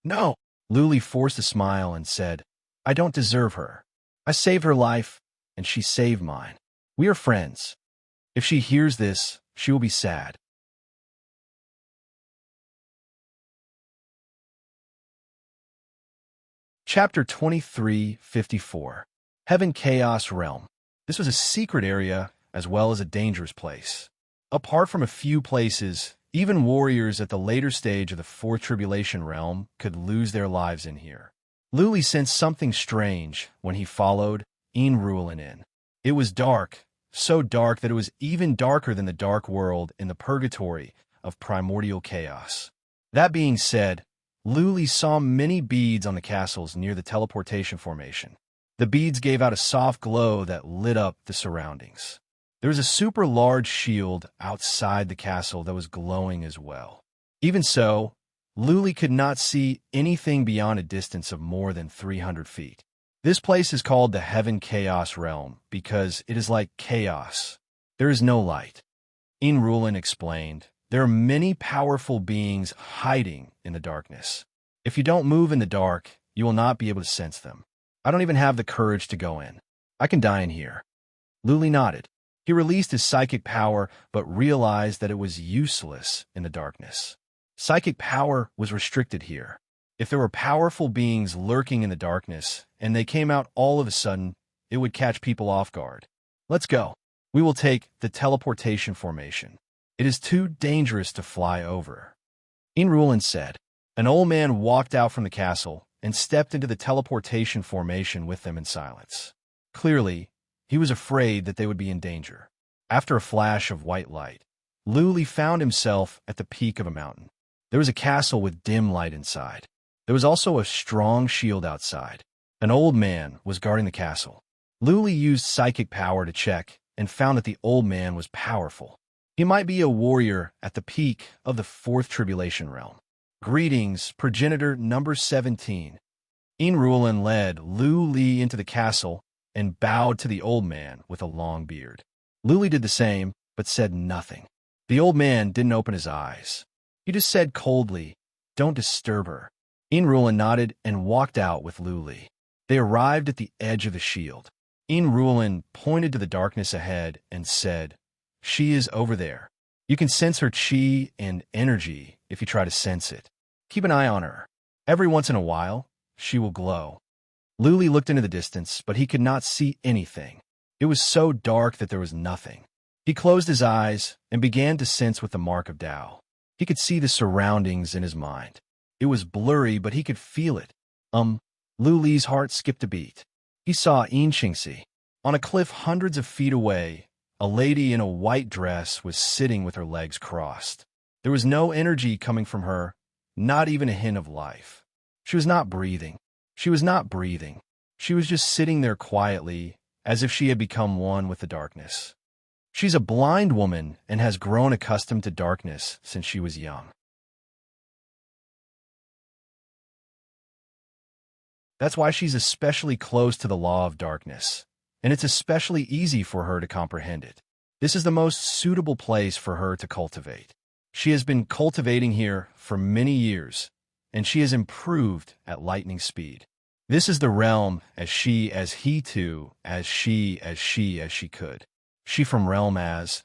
No. Luli forced a smile and said, I don't deserve her. I saved her life, and she saved mine. We are friends. If she hears this, she will be sad. Chapter 23:54. Heaven Chaos Realm. This was a secret area as well as a dangerous place. Apart from a few places, even warriors at the later stage of the Fourth Tribulation Realm could lose their lives in here. Luli sensed something strange when he followed Unrivaled in. It was dark, so dark that it was even darker than the dark world in the purgatory of primordial chaos. That being said, Luli saw many beads on the castles near the teleportation formation. The beads gave out a soft glow that lit up the surroundings. There was a super large shield outside the castle that was glowing as well. Even so, Luli could not see anything beyond a distance of more than 300 feet. This place is called the Heaven Chaos Realm because it is like chaos. There is no light. Unrivaled explained, there are many powerful beings hiding in the darkness. If you don't move in the dark, you will not be able to sense them. I don't even have the courage to go in. I can die in here. Luli nodded. He released his psychic power, but realized that it was useless in the darkness. Psychic power was restricted here. If there were powerful beings lurking in the darkness, and they came out all of a sudden, it would catch people off guard. Let's go. We will take the teleportation formation. It is too dangerous to fly over. Unrivaled said. An old man walked out from the castle and stepped into the teleportation formation with them in silence. Clearly, he was afraid that they would be in danger. After a flash of white light, Luli found himself at the peak of a mountain. There was a castle with dim light inside. There was also a strong shield outside. An old man was guarding the castle. Luli used psychic power to check and found that the old man was powerful. He might be a warrior at the peak of the fourth tribulation realm. Greetings, progenitor number 17. Unrivaled led Luli into the castle and bowed to the old man with a long beard. Luli did the same, but said nothing. The old man didn't open his eyes. He just said coldly, "Don't disturb her." Unrivaled nodded and walked out with Luli. They arrived at the edge of the shield. Unrivaled pointed to the darkness ahead and said, "She is over there. You can sense her chi and energy if you try to sense it. Keep an eye on her. Every once in a while, she will glow." Luli looked into the distance, but he could not see anything. It was so dark that there was nothing. He closed his eyes and began to sense with the mark of Tao. He could see the surroundings in his mind. It was blurry, but he could feel it. Luli's heart skipped a beat. He saw Enchantment. On a cliff hundreds of feet away, a lady in a white dress was sitting with her legs crossed. There was no energy coming from her, not even a hint of life. She was not breathing. She was not breathing. She was just sitting there quietly, as if she had become one with the darkness. She's a blind woman and has grown accustomed to darkness since she was young. That's why she's especially close to the law of darkness, and it's especially easy for her to comprehend it. This is the most suitable place for her to cultivate. She has been cultivating here for many years, and she has improved at lightning speed. This is the realm as he too, as she could. She from realm as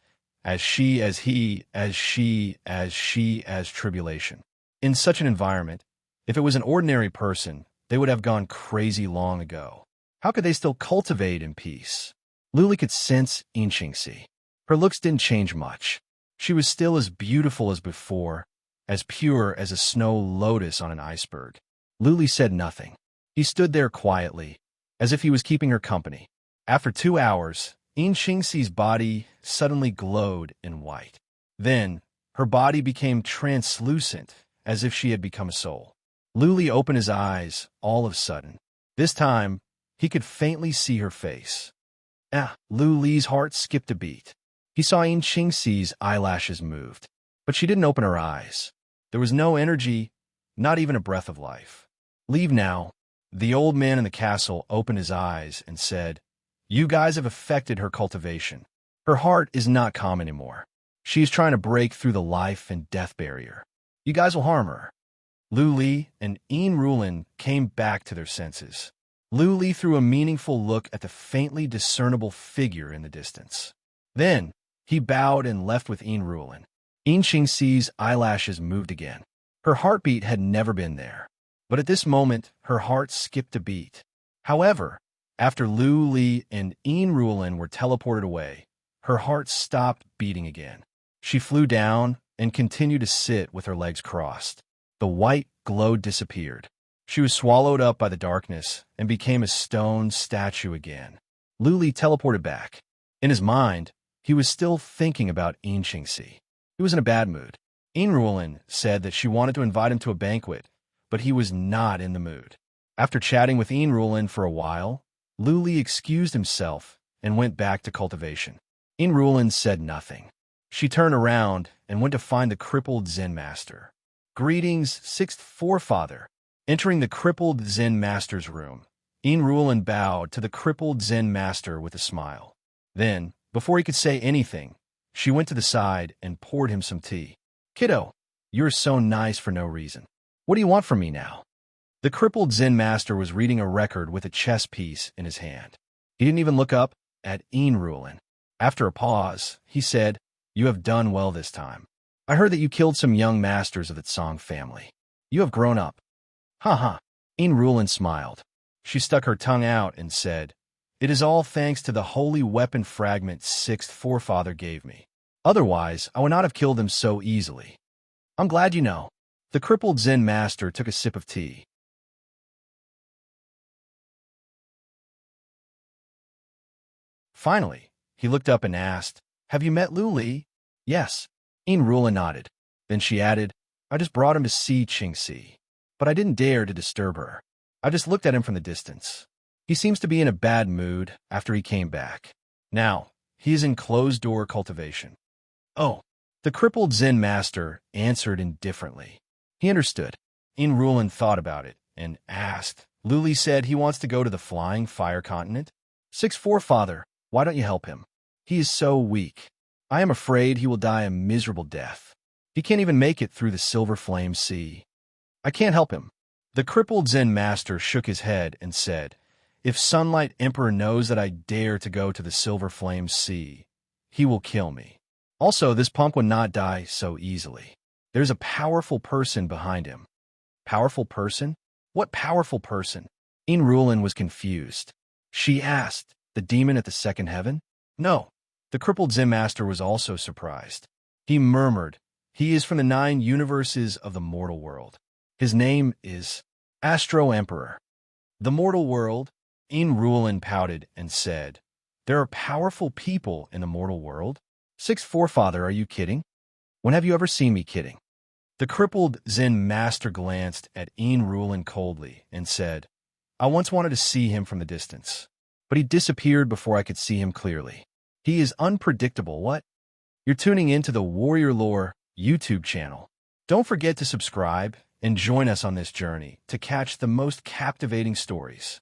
she, as he, as she, as tribulation. In such an environment, if it was an ordinary person, they would have gone crazy long ago. How could they still cultivate in peace? Luli could sense Enchantment. Her looks didn't change much. She was still as beautiful as before, as pure as a snow lotus on an iceberg. Luli said nothing. He stood there quietly, as if he was keeping her company. After 2 hours, Enchantment's body suddenly glowed in white. Then, her body became translucent, as if she had become a soul. Luli opened his eyes all of a sudden. This time, he could faintly see her face. Luli's heart skipped a beat. He saw Enchantment's eyelashes moved, but she didn't open her eyes. There was no energy, not even a breath of life. "Leave now." The old man in the castle opened his eyes and said, "You guys have affected her cultivation. Her heart is not calm anymore. She is trying to break through the life and death barrier. You guys will harm her." Luli and Unrivaled came back to their senses. Luli threw a meaningful look at the faintly discernible figure in the distance. Then, he bowed and left with Unrivaled. Enchantment's eyelashes moved again. Her heartbeat had never been there. But at this moment, her heart skipped a beat. However, after Luli and Unrivaled were teleported away, her heart stopped beating again. She flew down and continued to sit with her legs crossed. The white glow disappeared. She was swallowed up by the darkness and became a stone statue again. Luli teleported back. In his mind, he was still thinking about Enchantment. He was in a bad mood. Unrivaled said that she wanted to invite him to a banquet, but he was not in the mood. After chatting with Unrivaled for a while, Luli excused himself and went back to cultivation. Unrivaled said nothing. She turned around and went to find the crippled Zen master. "Greetings, sixth forefather." Entering the crippled Zen master's room, Unrivaled bowed to the crippled Zen master with a smile. Then, before he could say anything, she went to the side and poured him some tea. "Kiddo, you're so nice for no reason. What do you want from me now?" The crippled Zen master was reading a record with a chess piece in his hand. He didn't even look up at Unrivaled. After a pause, he said, "You have done well this time. I heard that you killed some young masters of the Tsang family. You have grown up." Ha ha. Unrivaled smiled. She stuck her tongue out and said, "It is all thanks to the holy weapon fragment sixth forefather gave me. Otherwise, I would not have killed him so easily. I'm glad you know." The crippled Zen master took a sip of tea. Finally, he looked up and asked, "Have you met Lu Li?" "Yes." Unrivaled nodded. Then she added, "I just brought him to see Qingxi, but I didn't dare to disturb her. I just looked at him from the distance. He seems to be in a bad mood after he came back. Now, he is in closed-door cultivation." "Oh." The crippled Zen master answered indifferently. He understood. Unrivaled thought about it and asked, "Lu Li said he wants to go to the Flying Fire Continent? Sixth Forefather, why don't you help him? He is so weak. I am afraid he will die a miserable death. He can't even make it through the Silver Flame Sea. I can't help him." The crippled Zen master shook his head and said, "If Sunlight Emperor knows that I dare to go to the Silver Flame Sea, he will kill me. Also, this punk would not die so easily. There's a powerful person behind him." "Powerful person? What powerful person?" Unrivaled was confused. She asked, "The demon at the second heaven?" "No." The crippled Zen master was also surprised. He murmured, "He is from the 9 universes of the mortal world. His name is Astro Emperor." "The mortal world?" Unrivaled pouted and said, "There are powerful people in the mortal world? Sixth Forefather, are you kidding? When have you ever seen me kidding?" The crippled Zen master glanced at Unrivaled coldly and said, "I once wanted to see him from the distance, but he disappeared before I could see him clearly. He is unpredictable, what?" You're tuning into the Warrior Lore YouTube channel. Don't forget to subscribe and join us on this journey to catch the most captivating stories.